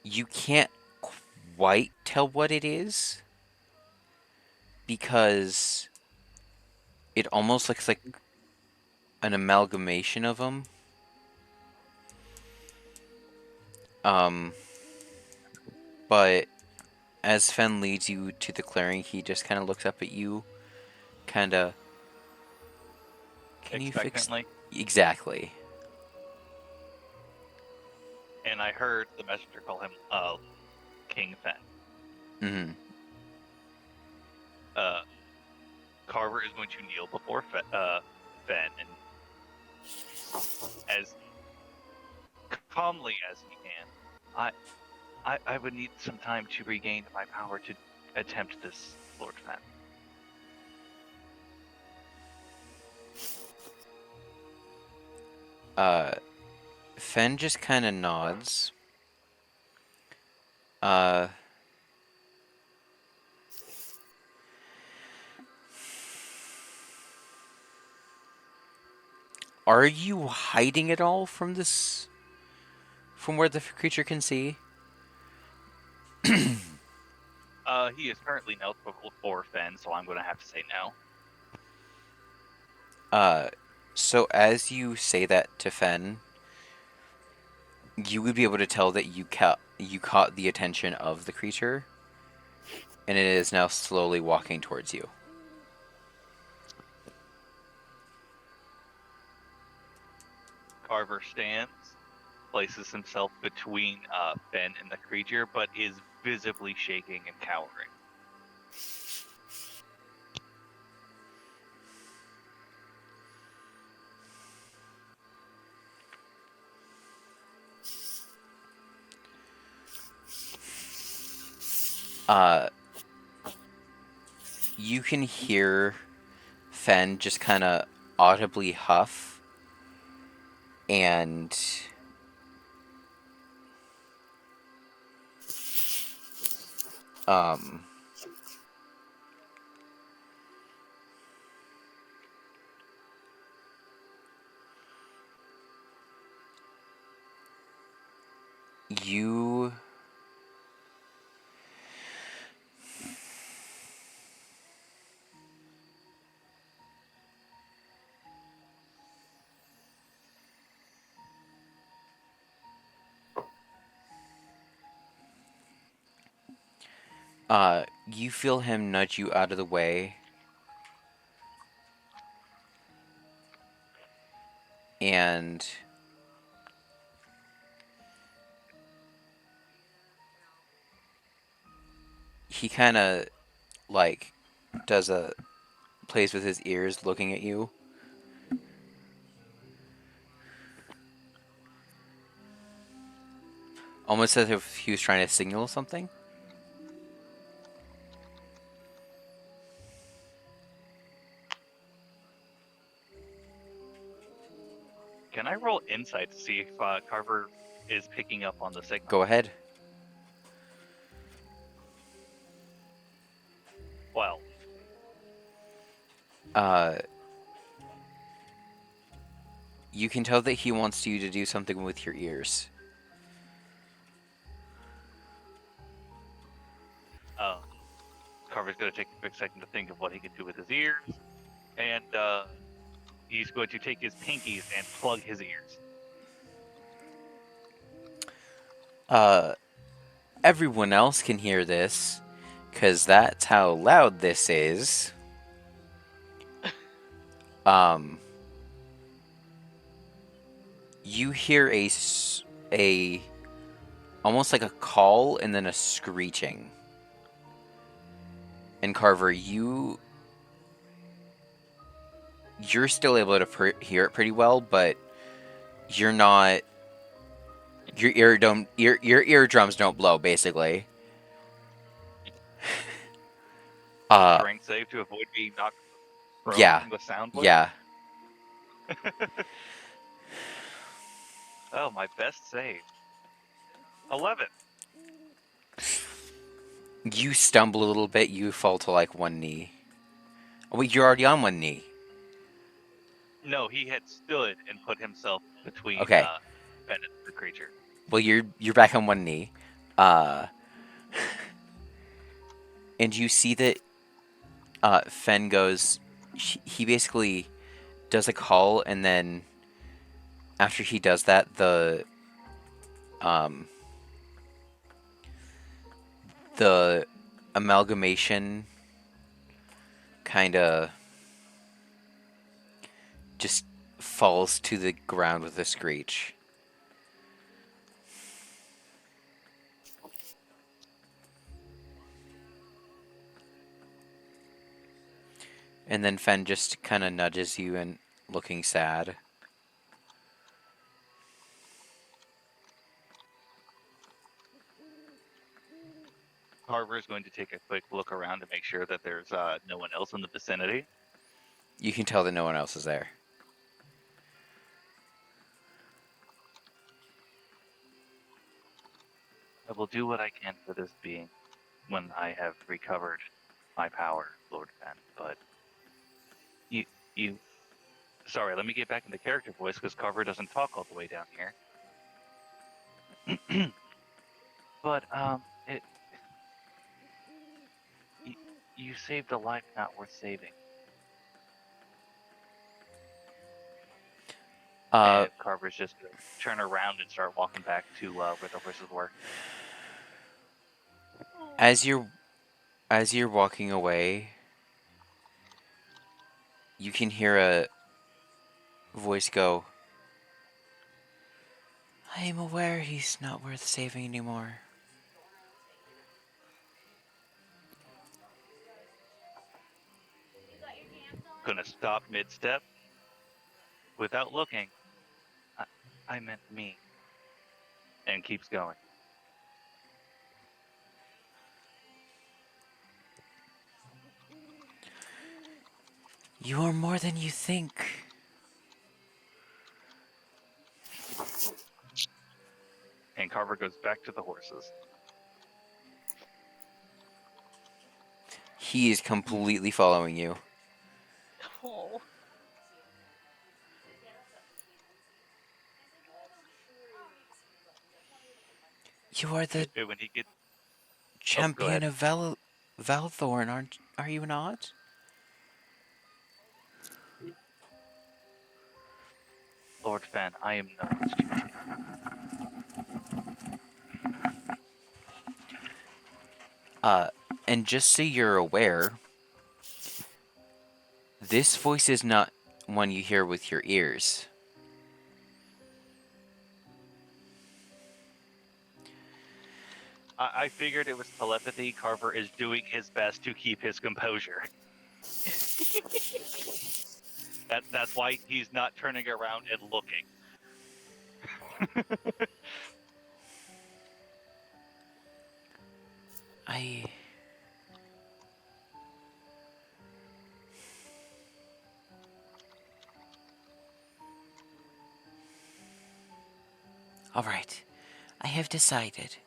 You can't quite tell what it is because it almost looks like an amalgamation of them. But as Fen leads you to the clearing, he just kind of looks up at you, kind of. Can you fix? Expectantly. Exactly. And I heard the messenger call him King Fen. Mm-hmm. Carver is going to kneel before Fen and as calmly as he can. I would need some time to regain my power to attempt this, Lord Fen. Fen just kind of nods. Uh, are you hiding it all from this? From where the creature can see? He is currently knelt before Fen, so I'm going to have to say no. So as you say that to Fen, you would be able to tell that you caught the attention of the creature, and it is now slowly walking towards you. Carver stands, places himself between Fen and the creature, but is visibly shaking and cowering. You can hear Fen just kind of audibly huff, and um, you you feel him nudge you out of the way, and he kind of like does a plays with his ears looking at you. Almost as if he was trying to signal something. Can I roll insight to see if Carver is picking up on the signal? Go ahead. Well, You can tell that he wants you to do something with your ears. Carver's going to take a quick second to think of what he can do with his ears, and he's going to take his pinkies and plug his ears. Everyone else can hear this, because that's how loud this is. You hear a almost like a call and then a screeching. And Carver, you're still able to hear it pretty well, but you're not. Your eardrums don't blow, basically. Strength save to avoid being knocked prone Yeah, from the sound wave? yeah. Oh, my best save. 11. You stumble a little bit. You fall to like one knee. Oh, wait, you're already on one knee. No, he had stood and put himself between Okay. Fen and the creature. Well, you're back on one knee. And you see that Fen goes. He basically does a call, and then after he does that, the amalgamation kind of just falls to the ground with a screech. And then Fen just kind of nudges you and looking sad. Carver is going to take a quick look around to make sure that there's no one else in the vicinity. You can tell that no one else is there. I will do what I can for this being when I have recovered my power, Lord Fen. But you. Sorry, let me get back into character voice because Carver doesn't talk all the way down here. But you, you saved a life not worth saving. And Carver's just gonna turn around and start walking back to where the horses were. As you're walking away, you can hear a voice go, "I am aware he's not worth saving anymore." Gonna stop mid-step without looking. I meant me. And keeps going. You are more than you think. And Carver goes back to the horses. He is completely following you. Oh. You are the When he gets champion of Valthorn, are you not? Lord Fen, I am no one's champion. And just so you're aware, this voice is not one you hear with your ears. I figured it was telepathy. Carver is doing his best to keep his composure. That's why he's not turning around and looking. I... Alright, I have decided.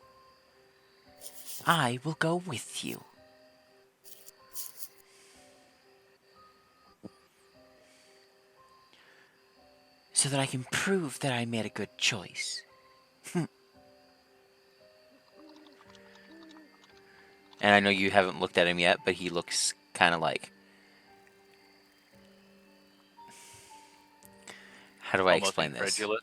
I will go with you. So that I can prove that I made a good choice. And I know you haven't looked at him yet, but he looks kind of like... How do I Almost explain this? incredulous.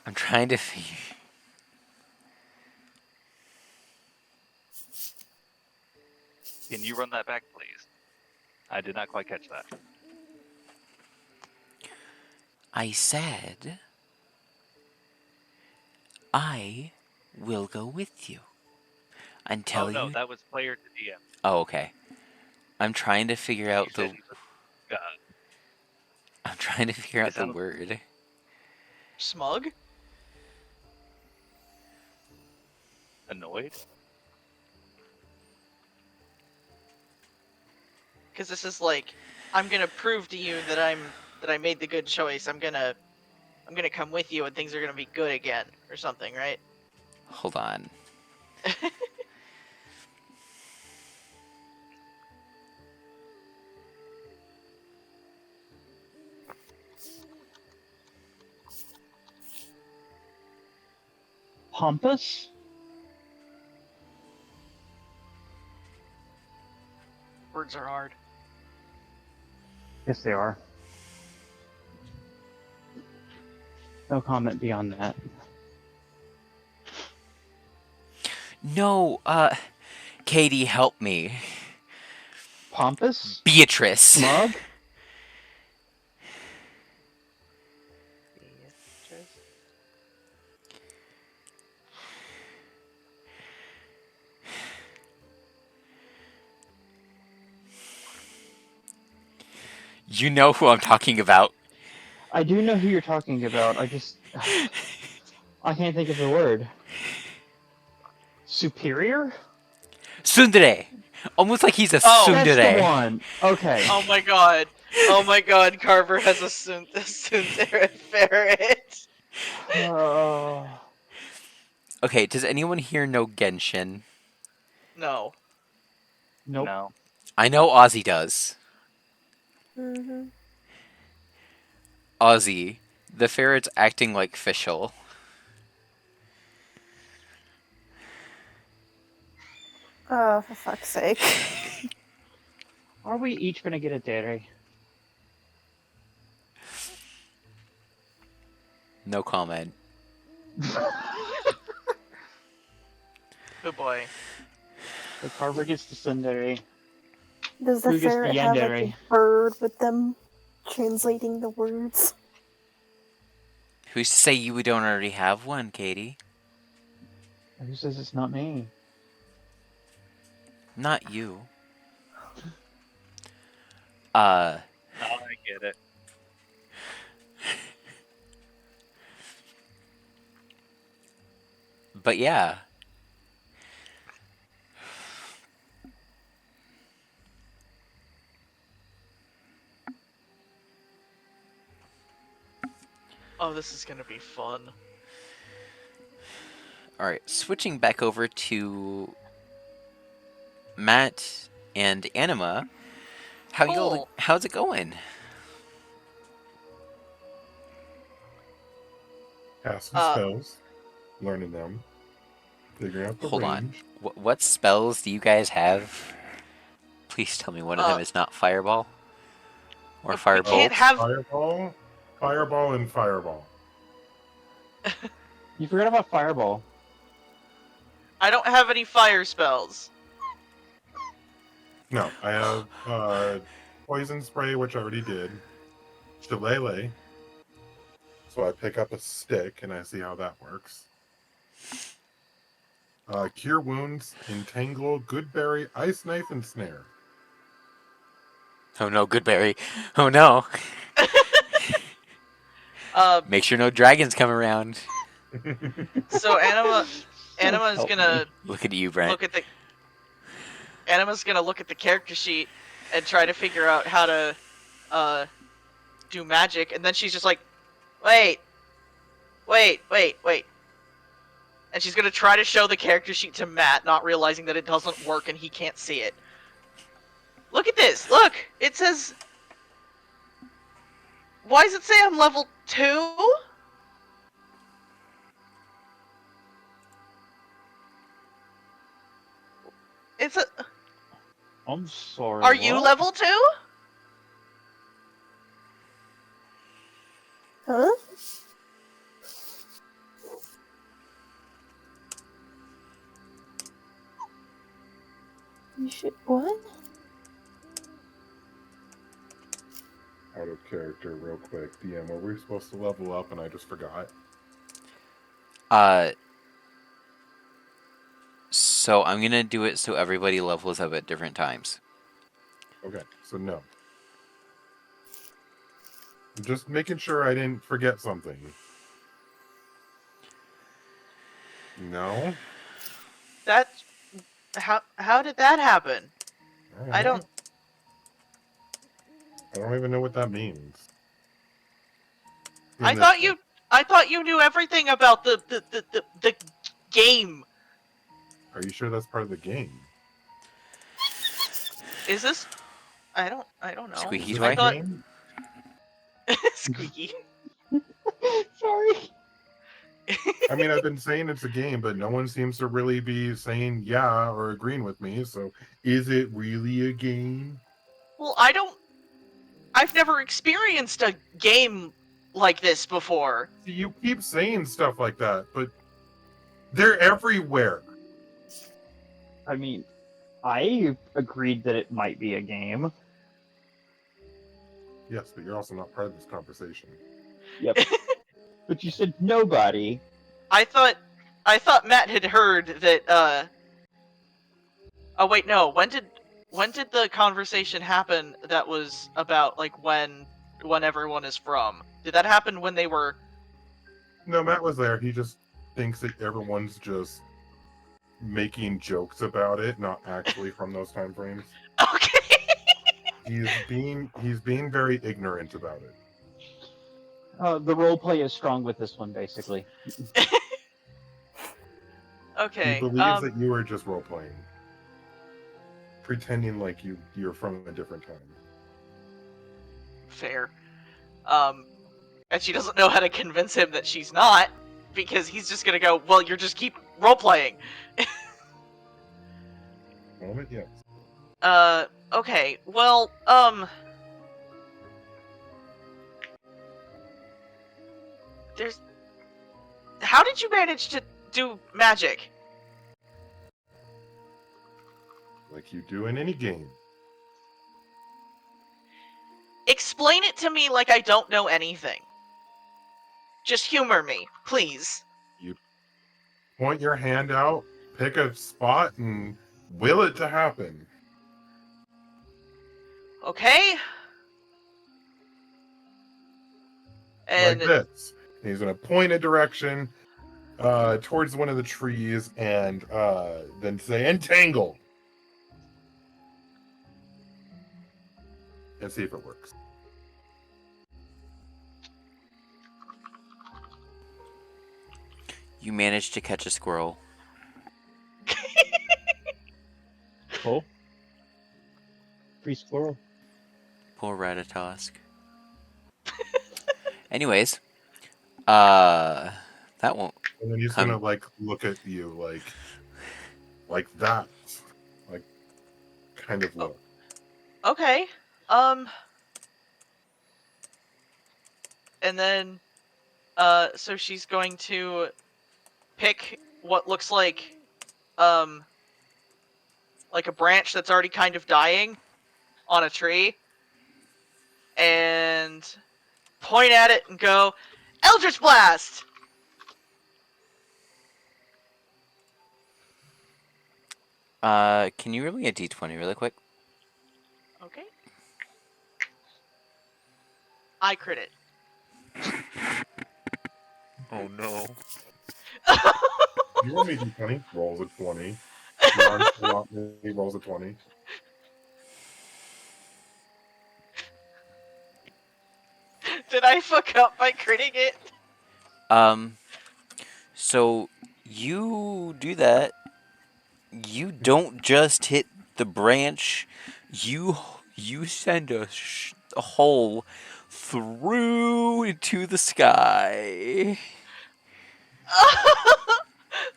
I'm trying to figure... Can you run that back, please? I did not quite catch that. I said... I will go with you. Until Oh no, you... that was player to DM. Oh, okay. I'm trying to figure out He said the... he was I'm trying to figure out the sounded- word. Smug? annoyed. Because this is like, I'm gonna prove to you that I made the good choice. I'm gonna come with you and things are gonna be good again or something, right? Hold on. Pompous? Words are hard. Yes, they are. No comment beyond that. No, Katie, help me. Pompous? Beatrice. Smug? Beatrice. You know who I'm talking about. I do know who you're talking about. I can't think of the word. Superior? Tsundere. Almost like he's a Oh. That's the tsundere. one. Okay. Oh my god. Oh my god, Carver has a Tsundere ferret. Okay, does anyone here know Genshin? No. Nope. No. I know Ozzy does. Mm-hmm. Ozzy, the ferret's acting like Fischl. Oh, for fuck's sake. Are we each gonna get a dere? No comment. Oh boy. So Carver gets the tsundere. Does the Who gets the ferret have like a yandere? bird with them translating the words? Who's to say you don't already have one, Katie? Who says it's not me? Not you. Oh, I get it. But yeah. Oh, this is gonna be fun. Alright, switching back over to Matt and Anima. Cool. How's it going? Casting spells, learning them, figuring out the Hold on. range. What spells do you guys have? Please tell me one of them is not Fireball? Or We Firebolt? can't have. Fireball, and Fireball. You forgot about Fireball. I don't have any fire spells. No, I have Poison Spray, which I already did. Shillelagh. So I pick up a stick and I see how that works. Cure Wounds, Entangle, Goodberry, Ice Knife, and Snare. Oh no, Goodberry. Oh no. Make sure no dragons come around. So Anima is help gonna Look at you, Brent. Anima's gonna look at the character sheet and try to figure out how to do magic, and then she's just like, wait. And she's gonna try to show the character sheet to Matt, not realizing that it doesn't work and he can't see it. Look at this! Look! It says... Why does it say I'm level 2? It's a... I'm sorry. Are you what? level 2? Huh? You should what? Out of character, real quick. DM, were we supposed to level up and I just forgot? So I'm gonna do it so everybody levels up at different times. Okay, so no. I'm just making sure I didn't forget something. No? That... How did that happen? I don't... I don't even know what that means. I thought you knew everything about the game. Are you sure that's part of the game? Is this? I don't know. Squeaky Is toy? this a thought- game? Squeaky. Sorry. I mean, I've been saying it's a game, but no one seems to really be saying yeah or agreeing with me. So, is it really a game? Well, I've never experienced a game like this before. See, you keep saying stuff like that, but they're everywhere. I mean, I agreed that it might be a game. Yes, but you're also not part of this conversation. Yep. But you said nobody. I thought Matt had heard that oh wait, no. When did the conversation happen that was about like when everyone is from? Did that happen when they were No, Matt was there. He just thinks that everyone's just making jokes about it, not actually from those time frames. Okay. He's being very ignorant about it. The role play is strong with this one, basically. He Okay. believes that you are just role playing, pretending like you're from a different time. Fair. And she doesn't know how to convince him that she's not, because he's just gonna go, well, you're just keep role playing. Moment, yes. Okay. Well, there's. How did you manage to do magic? Like you do in any game. Explain it to me like I don't know anything. Just humor me, please. You point your hand out, pick a spot, and will it to happen. Okay? Like And this. And he's going to point a direction towards one of the trees and then say, entangle. And see if it works. You managed to catch a squirrel. Cool. Free squirrel. Poor Ratatosk. Anyways, that won't And then he's come. going to like look at you like that. Like kind of look. okay. And then so she's going to pick what looks like a branch that's already kind of dying on a tree and point at it and go, Eldritch Blast! Can you roll me a d20 really quick? Okay. I crit it. Oh no. You roll me d20, rolls a 20. He rolls a 20. Did I fuck up by critting it? So you do that. You don't just hit the branch. You send a hole through into the sky.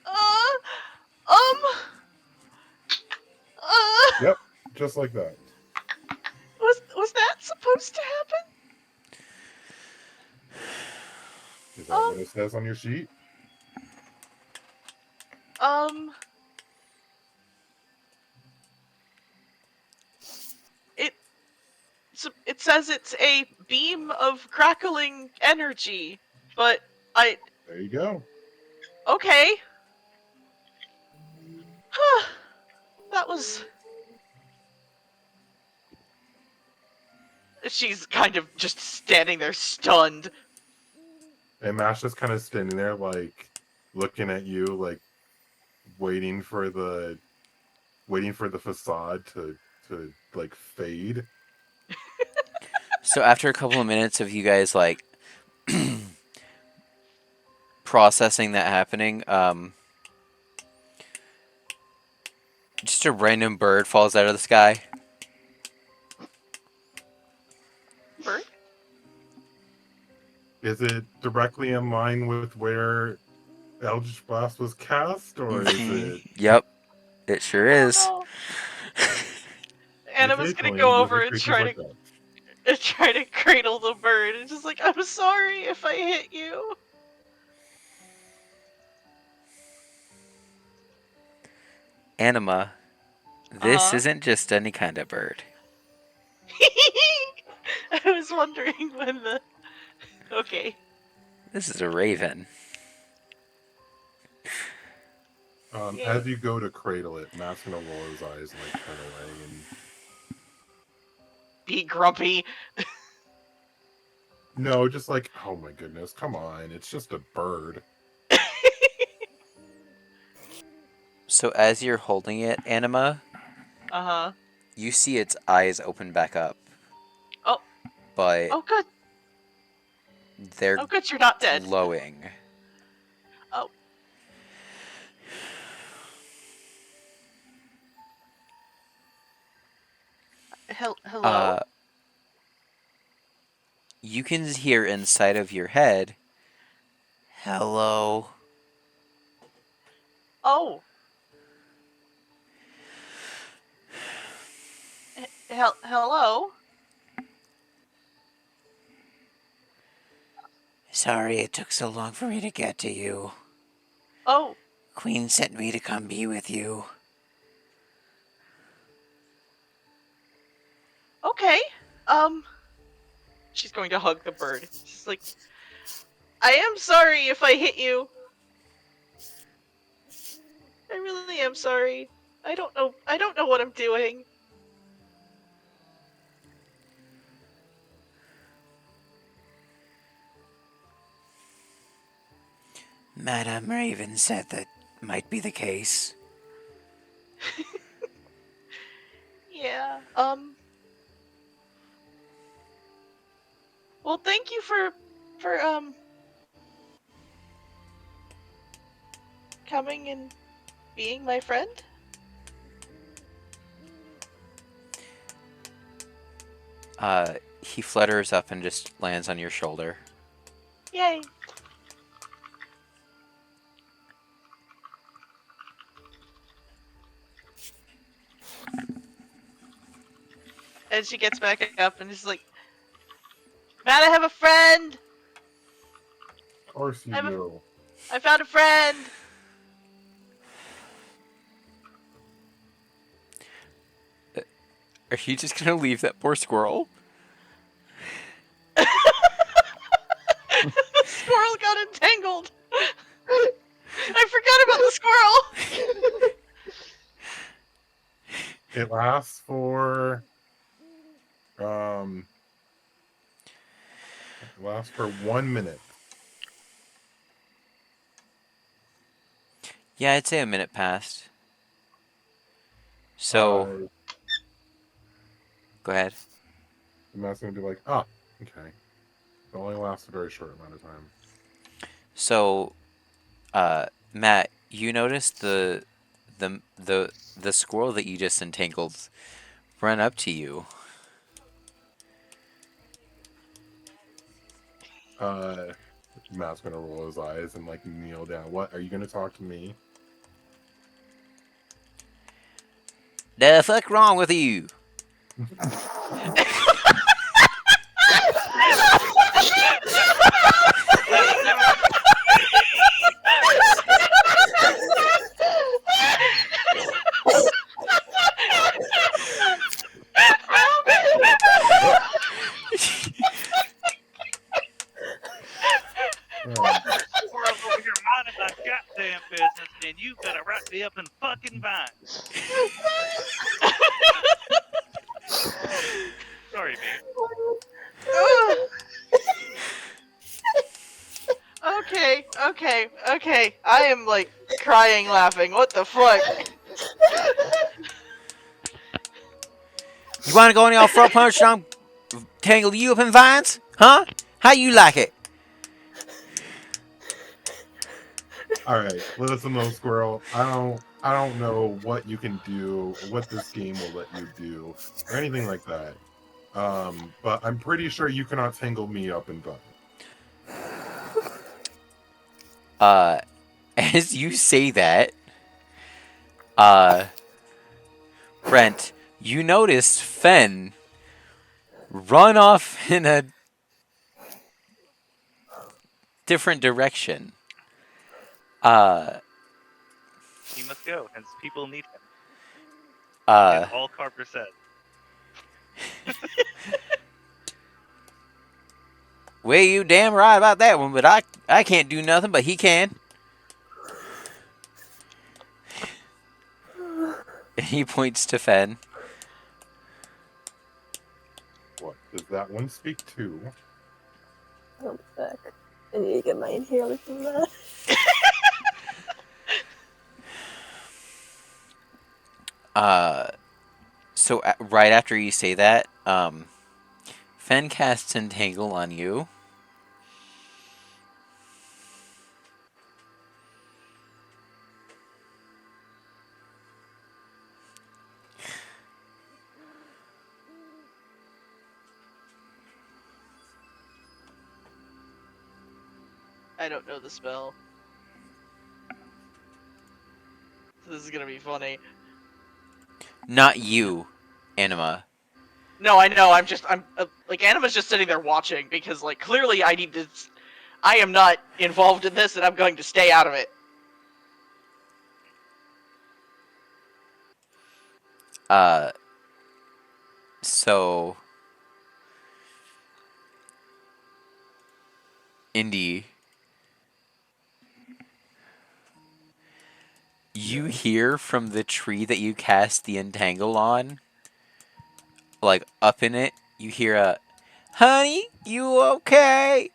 uh, um, Yep, just like that. was that supposed to happen? Is that what it says on your sheet? Um, it says it's a beam of crackling energy, but There you go. okay. That was. She's kind of just standing there stunned. And Mash just kind of standing there, like looking at you, like waiting for the facade to like fade. So after a couple of minutes of you guys like processing that happening, just a random bird falls out of the sky. Bird? Is it directly in line with where Eldritch Blast was cast, or is it? Yep, it sure is. Oh no. Anima's gonna Occasionally, go these over are and creatures like that. try to cradle the bird. It's just like, I'm sorry if I hit you. Anima, this isn't just any kind of bird. I was wondering when the. Okay. This is a raven. Yay. As you go to cradle it, Matt's gonna roll his eyes and like turn away and. Be grumpy. No, just like, oh my goodness, come on, it's just a bird. So as you're holding it, Anima, you see its eyes open back up. Oh. But Oh, good. they're Oh, good, you're not dead. glowing. Oh. Hello? You can hear inside of your head, hello. Oh. Hello? Sorry it took so long for me to get to you. Oh. Queen sent me to come be with you. Okay. She's going to hug the bird. She's like, I am sorry if I hit you. I really am sorry. I don't know what I'm doing. Madame Raven said that might be the case. Yeah. Well, thank you for coming and being my friend. He flutters up and just lands on your shoulder. Yay. And she gets back up and is like, Matt, I have a friend! Of course you do. I found a friend! Are you just gonna leave that poor squirrel? The squirrel got entangled! I forgot about the squirrel! It lasts for 1 minute. Yeah, I'd say a minute passed. So, go ahead. And that's gonna be like, okay. It only lasts a very short amount of time. So, Matt, you noticed the squirrel that you just entangled run up to you. Matt's gonna roll his eyes and like kneel down. What, are you gonna talk to me? The fuck wrong with you? Squirrel's over here minding my goddamn business, and you gotta wrap me up in fucking vines. Sorry, man. Okay. I am like crying laughing. What the fuck? You wanna go on your front punch and I'm tangle you up in vines? Huh? How you like it? All right, listen, little squirrel. I don't know what you can do, or what this game will let you do, or anything like that. But I'm pretty sure you cannot tangle me up in vines. As you say that, Brent, you notice Fen run off in a different direction. He must go, hence people need him. Uh, Is all Carver said. well, you damn right about that one, but I can't do nothing, but he can. And he points to Fen. What does that one speak to? I'll be back. I need to get my inhaler from that. So right after you say that, Fen casts Entangle on you. I don't know the spell. This is gonna be funny. Not you, Anima. No, I know. I'm like Anima's just sitting there watching because like clearly I need to. I am not involved in this, and I'm going to stay out of it. So Indy, you Yes. hear from the tree that you cast the Entangle on, like up in it, you hear a, "Honey, you okay?"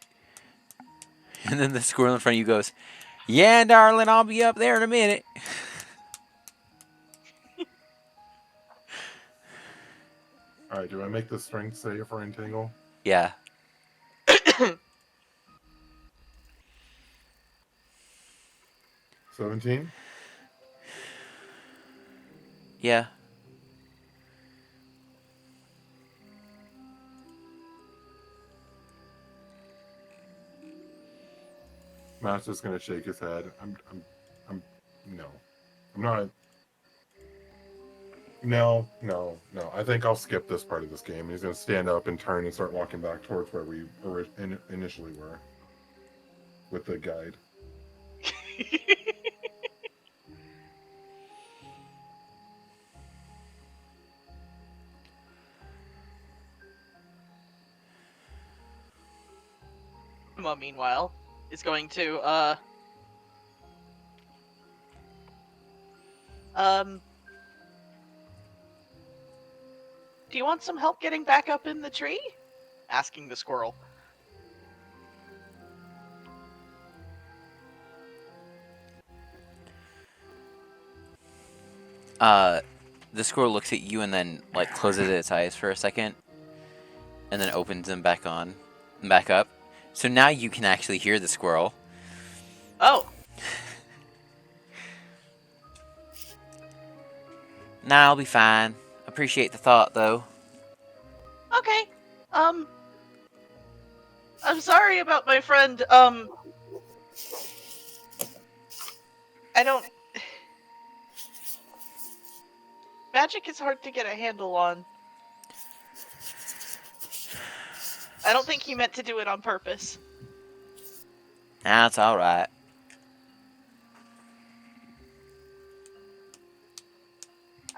And then the squirrel in front of you goes, "Yeah, darling, I'll be up there in a minute." All right. Do I make the strength save for entangle? Yeah. 17. Yeah. Matt's just gonna shake his head. No. I'm not. No. I think I'll skip this part of this game. He's gonna stand up and turn and start walking back towards where we initially were with the guide. Anima, meanwhile, is going to Do you want some help getting back up in the tree? Asking the squirrel. The squirrel looks at you and then like closes its eyes for a second, and then opens them back up. So now you can actually hear the squirrel. Oh, Nah, I'll be fine. Appreciate the thought, though. okay. I'm sorry about my friend. I don't. Magic is hard to get a handle on. I don't think he meant to do it on purpose. Nah, it's alright.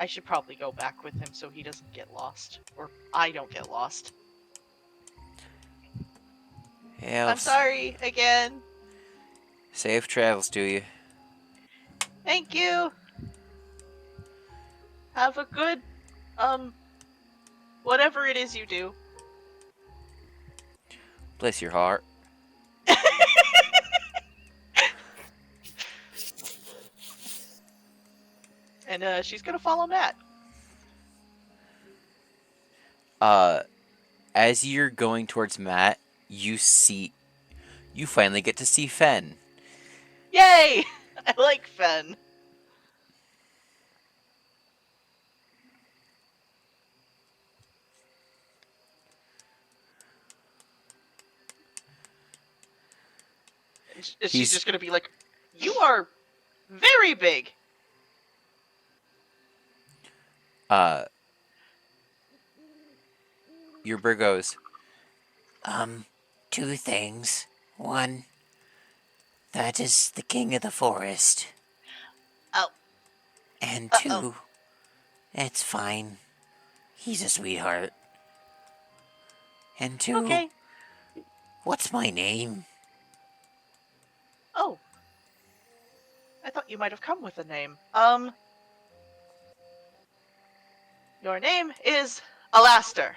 I should probably go back with him so he doesn't get lost. Or I don't get lost. Yeah, I'm sorry again. safe travels to you. Thank you. Have a good, whatever it is you do. Bless your heart. And she's gonna follow Matt. As you're going towards Matt, you finally get to see Fen. Yay! I like Fen. Is she He's- just gonna be like, You are very big. Your bird goes, two things. One, that is the king of the forest. Oh, And uh-oh. two, it's fine. He's a sweetheart. And two, Okay. what's my name? Oh. I thought you might have come with a name. Your name is Alaster.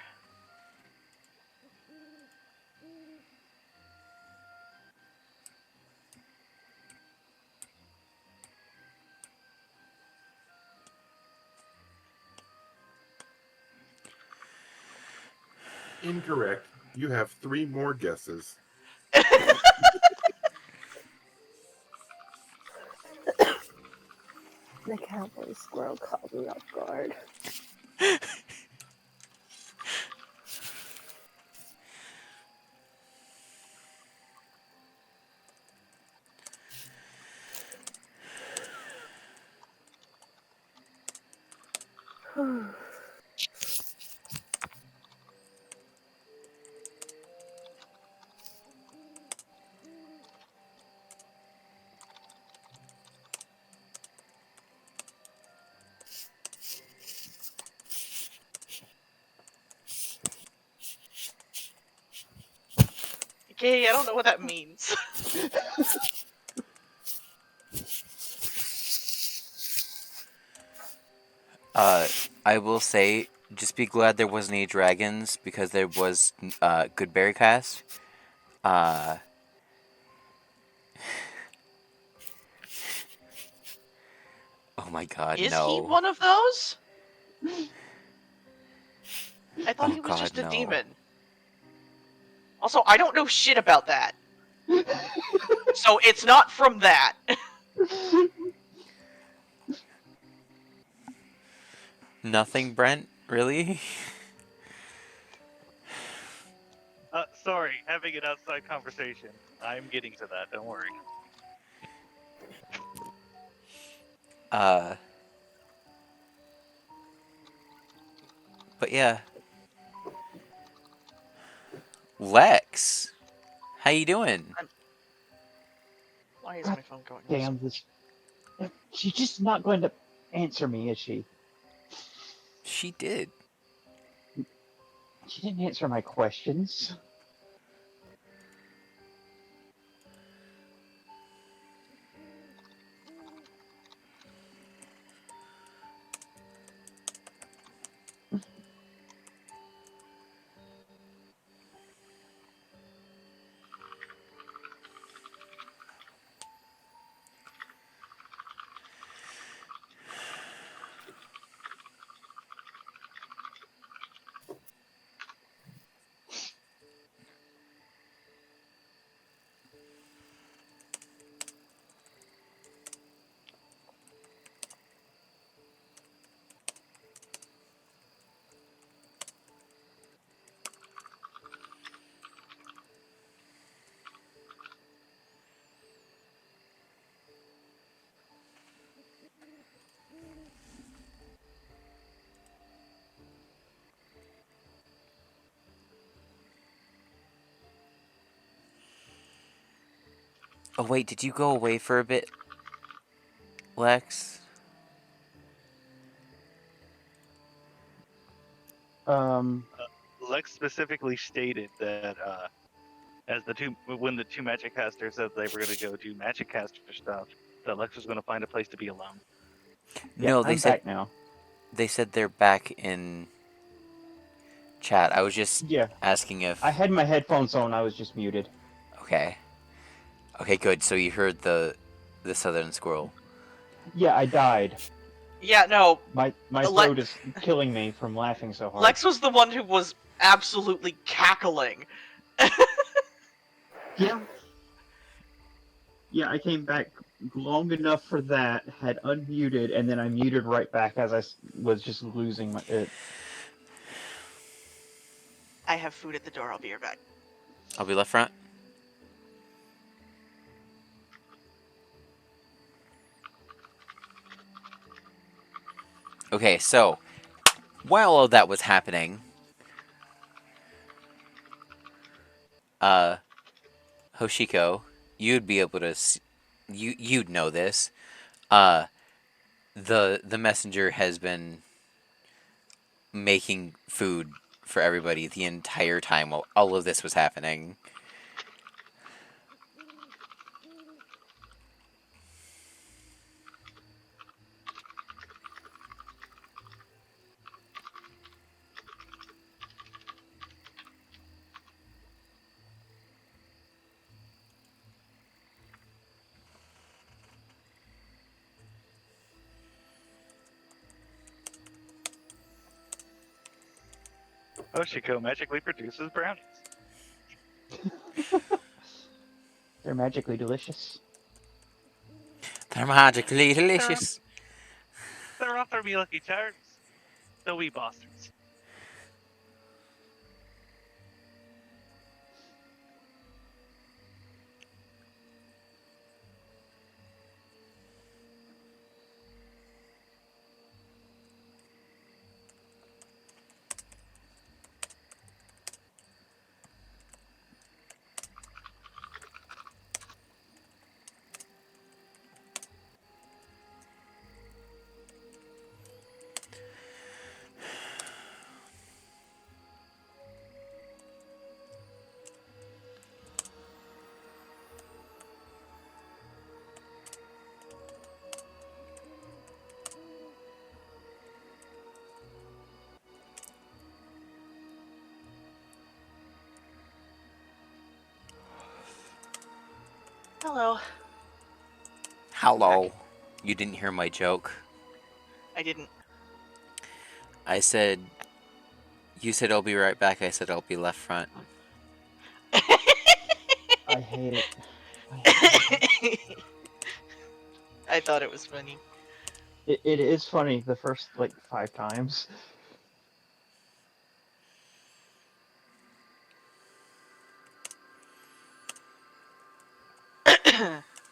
Incorrect. You have 3 more guesses. The cowboy squirrel caught me off guard. Okay, I don't know what that means. I will say, just be glad there wasn't any dragons because there was good berry cast. Oh my god, Is he no. one of those? I thought Oh he was god, just a no. demon. Also, I don't know shit about that. So it's not from that. Nothing, Brent? Really? Sorry, having an outside conversation. I'm getting to that. Don't worry. Uh, but yeah. Lex, how you doing? Why is God my phone going off? damn this. She's just not going to answer me, is she? She did. She didn't answer my questions. Oh wait, did you go away for a bit, Lex? Lex specifically stated that as when the two magic casters said they were going to go do magic caster stuff, that Lex was going to find a place to be alone. Yeah, No, I'm back now. they said they're back in chat. I was just Yeah, asking if I had my headphones on. I was just muted. okay. Okay, good. So you heard the southern squirrel. Yeah, I died. Yeah, no. My throat is killing me from laughing so hard. Lex was the one who was absolutely cackling. Yeah. Yeah, I came back long enough for that, had unmuted, and then I muted right back as I was just losing it. I have food at the door. I'll be right back. I'll be left front. Okay, so while all that was happening, Hoshiko, you'd be able to you'd know this. Uh, the messenger has been making food for everybody the entire time while all of this was happening. Oshiko magically produces brownies. They're magically delicious. They're magically They're off, delicious. they're off their lucky charms. The wee bastards. Hello. Hello. Back. You didn't hear my joke. I didn't. I said, you said I'll be right back. I said I'll be left front. I hate it. I hate I thought it was funny. it. It is funny the first like 5 times.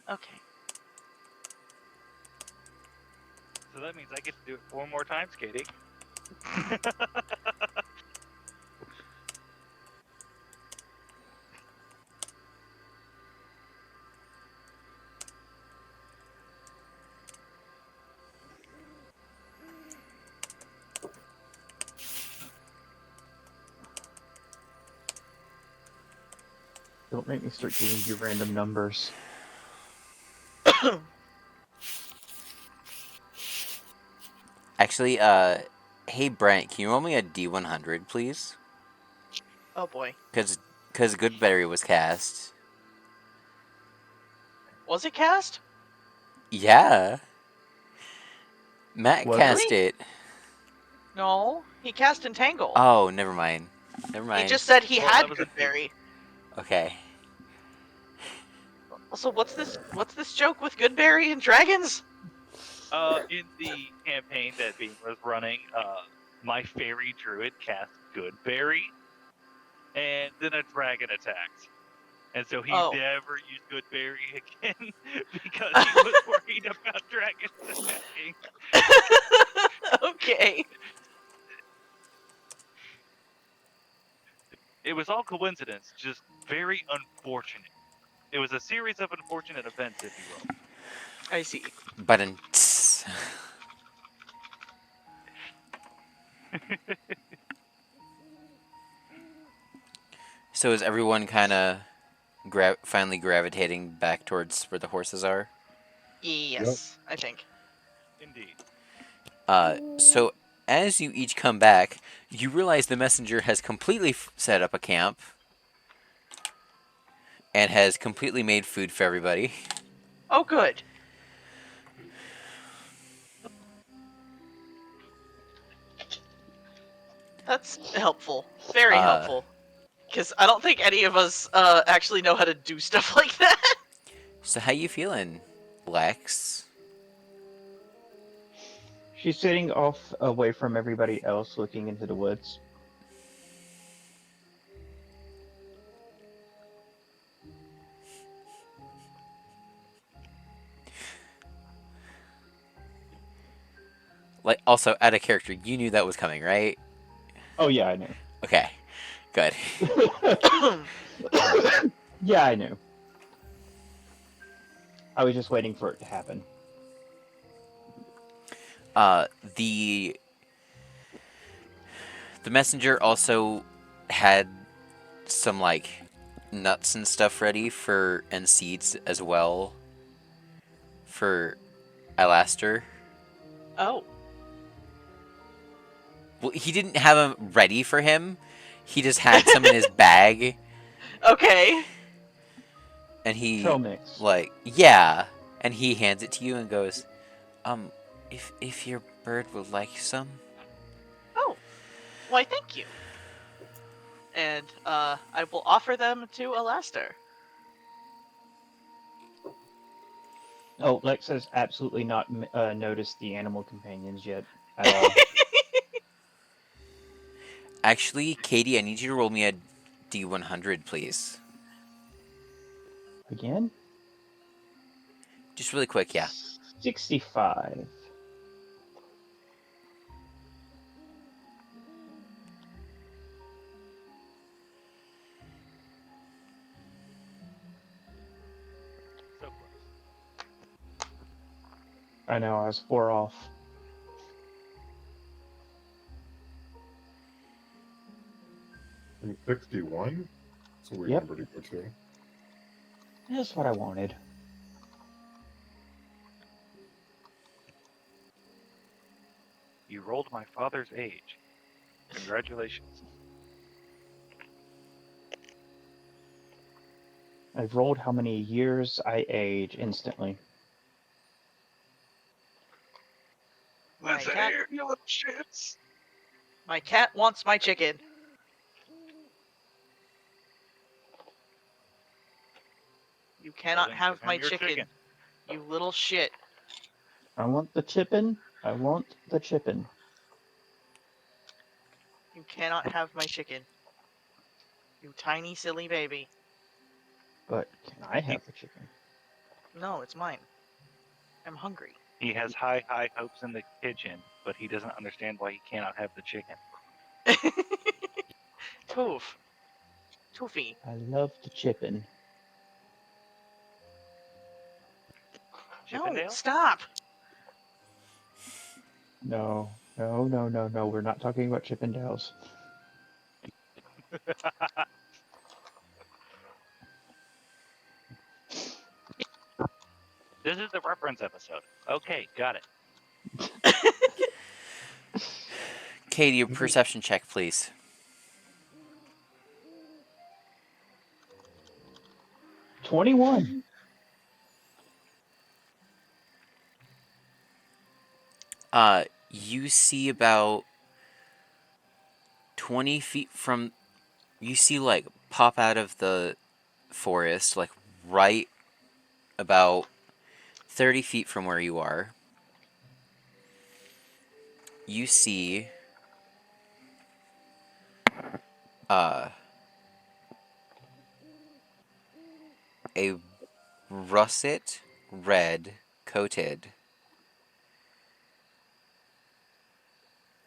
Okay. So that means I get to do it 4 more times, Katie. Don't make me start giving you random numbers. Actually, hey Brent, can you roll me a D100, please? Oh boy. Because Goodberry was cast. Was it cast? Yeah. Matt Was cast Really? it. No. He cast Entangle. Oh, never mind. Never He mind. just said he Well, had that was a two. Goodberry. Okay. Also, what's this joke with Goodberry and dragons? In the campaign that Bean was running, my fairy druid cast Goodberry, and then a dragon attacked. And so he Oh. never used Goodberry again because he was worried about dragons attacking. Okay. It was all coincidence, just very unfortunate. It was a series of unfortunate events, if you will. I see. Button. So is everyone kind of finally gravitating back towards where the horses are? Yes, I think. Indeed. So as you each come back, you realize the messenger has completely set up a camp and has completely made food for everybody. Oh, good. That's helpful. Very Uh, helpful. Because I don't think any of us actually know how to do stuff like that. so how you feeling, Lex? She's sitting off away from everybody else, looking into the woods. Like, also, out of character, you knew that was coming, right? Oh yeah, I knew. Okay, good. Yeah, I knew. I was just waiting for it to happen. Uh, the the messenger also had some like nuts and stuff ready for and seeds as well for Alastair. Oh, Well, he didn't have them ready for him. He just had some in his bag, okay. and he Trail mix. like yeah, and he hands it to you and goes, if your bird would like some. Oh, why, thank you. And I will offer them to Alastair. Oh, Lex has absolutely not noticed the animal companions yet at all. Actually, Katie, I need you to roll me a D100, please. Again? Just really quick, yeah. 65. So close. I know, I was 4 off. And 61? That's a weird Yep. number to go to. That's what I wanted. You rolled my father's age. Congratulations. I've rolled how many years I age instantly. My cat, you little shits. my cat wants my chicken. You Well, cannot then have give him my your chicken, you little shit. I want the chippin'. I want the chippin'. You cannot have my chicken. You tiny silly baby. But can I have the chicken? No, it's mine. I'm hungry. He has high, high hopes in the kitchen, but he doesn't understand why he cannot have the chicken. Toof. Toofy. I love the chippin'. No, Chippendale? stop. No, no, no, no, no. We're not talking about Chippendales. This is the reference episode. Okay, got it. Katie, your perception check, please. 21. You see about 20 feet from. You see, like, pop out of the forest, like, right about 30 feet from where you are. You see. Uh. A russet red coated.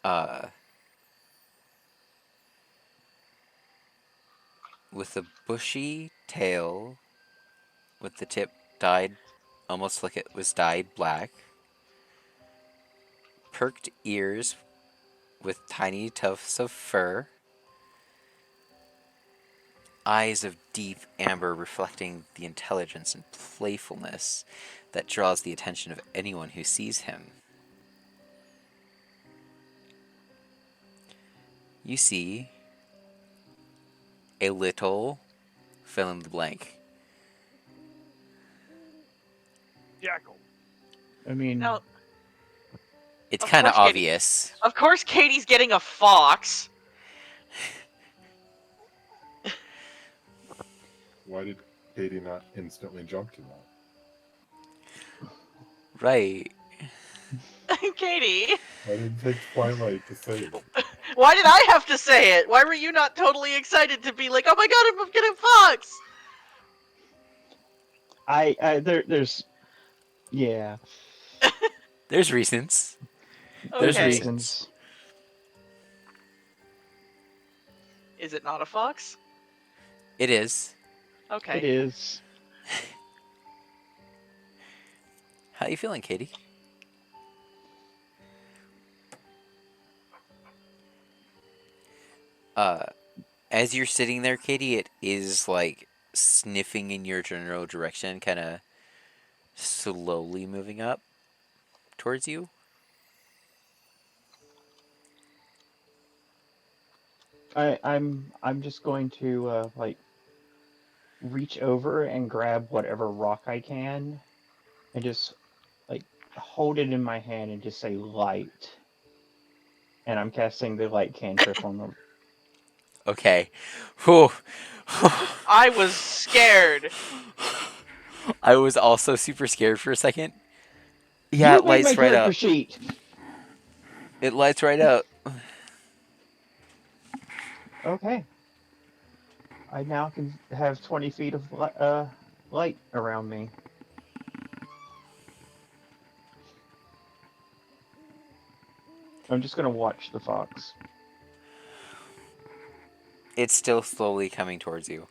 Uh. With a bushy tail, with the tip dyed almost like it was dyed black. Perked ears with tiny tufts of fur. Eyes of deep amber reflecting the intelligence and playfulness that draws the attention of anyone who sees him. You see a little fill in the blank. Jackal. I mean, No, It's Of kind of course, Katie. obvious. of course Katie's getting a fox. Why did Katie not instantly jump to that? Right. Katie, Why did it take Twilight to say it? why did I have to say it? Why were you not totally excited to be like, oh my god, I'm getting a fox? there's, yeah. There's reasons. There's Okay. reasons. Is it not a fox? It is. Okay. It is. How you feeling, Katie? As you're sitting there, Katie, it is like sniffing in your general direction, kind of slowly moving up towards you. I'm just going to like reach over and grab whatever rock I can and just like hold it in my hand and just say light. And I'm casting the light cantrip on the. Okay. Whew. I was scared. I was also super scared for a second. Yeah, You it made my lights right character up. sheet. It lights right up. Okay. I now can have 20 feet of light around me. I'm just gonna watch the fox. It's still slowly coming towards you.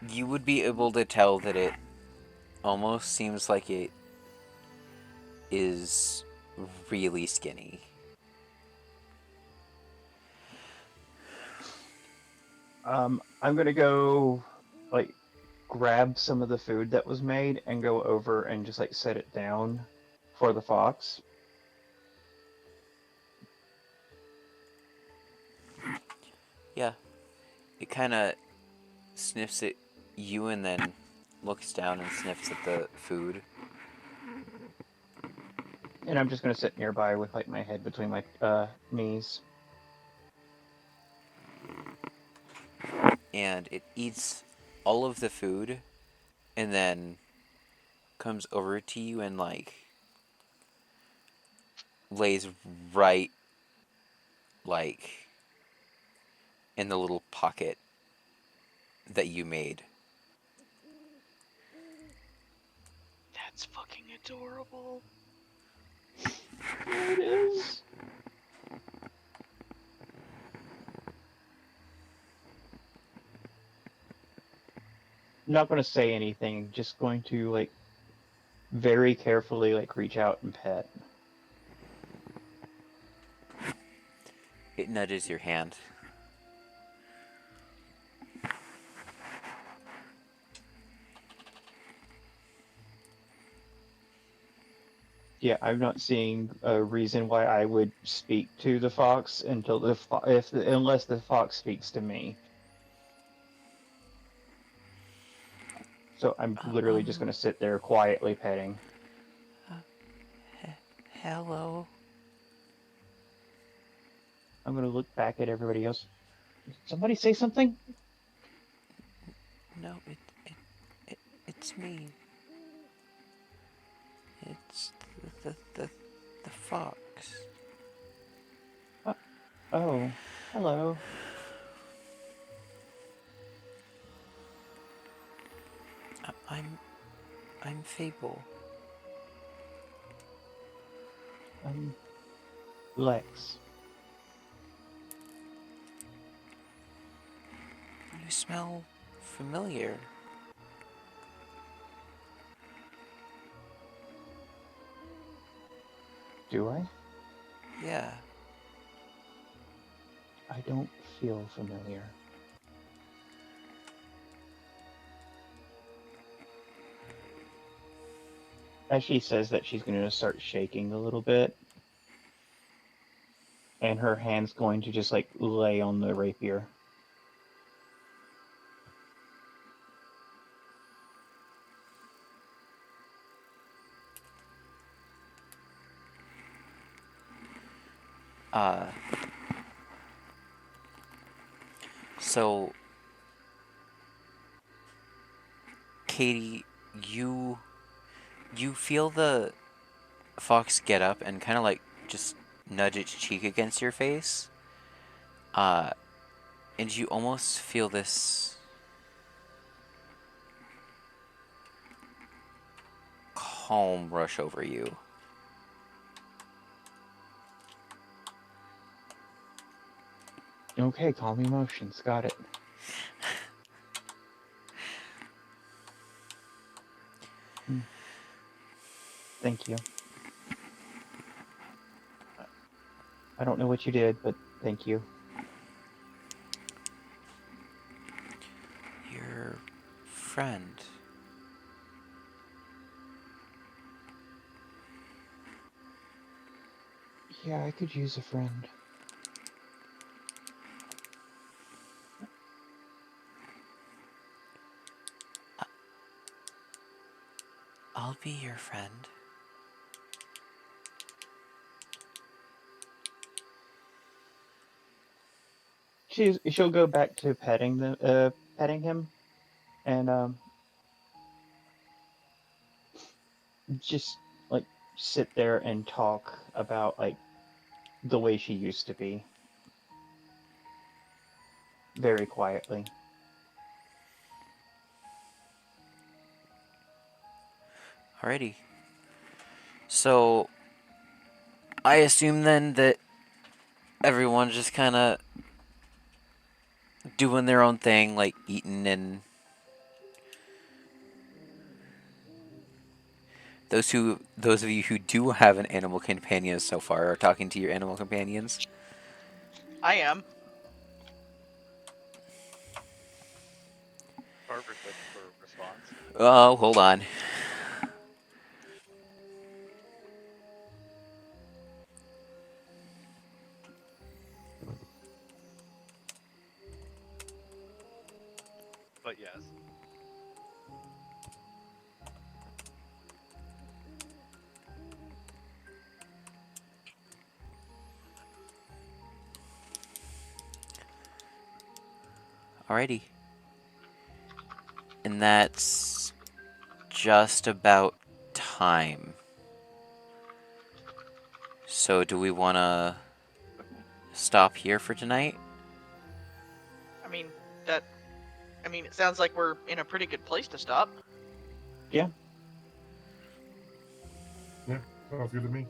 You would be able to tell that it almost seems like it is really skinny. I'm gonna go like grab some of the food that was made and go over and just like set it down for the fox. Yeah. It kind of sniffs at you and then looks down and sniffs at the food. And I'm just gonna sit nearby with like my head between my knees. And it eats all of the food and then comes over to you and like lays right like in the little pocket that you made. That's fucking adorable. There it is. Not gonna say anything. Just going to like very carefully like reach out and pet. It nudges your hand. Yeah, I'm not seeing a reason why I would speak to the fox until unless the fox speaks to me. So I'm literally just gonna sit there quietly petting. Hello. I'm gonna look back at everybody else. Somebody say something? No, it's me. It's the fox. Uh, oh, hello. I'm Fable. I'm Lex. You smell familiar. Do I? Yeah. I don't feel familiar. As she says that, she's going to start shaking a little bit, and her hand's going to just like lay on the rapier. Uh. So, Katie, you feel the fox get up and kind of like just nudge its cheek against your face. Uh, and you almost feel this calm rush over you. Okay, calm emotions. Got it. Thank you. I don't know what you did, but thank you. Your friend. Yeah, I could use a friend. I'll be your friend. She'll go back to petting him, and just like sit there and talk about like the way she used to be, very quietly. Alrighty. So, I assume then that everyone's just kind of doing their own thing, like eating, and those of you who do have an animal companion so far are talking to your animal companions. I am. Carver's waiting for a response. Oh, hold on. But yes. Alrighty. And that's just about time. So, do we want to stop here for tonight? I mean, that. I mean, it sounds like we're in a pretty good place to stop. Yeah. Yeah, sounds good to me.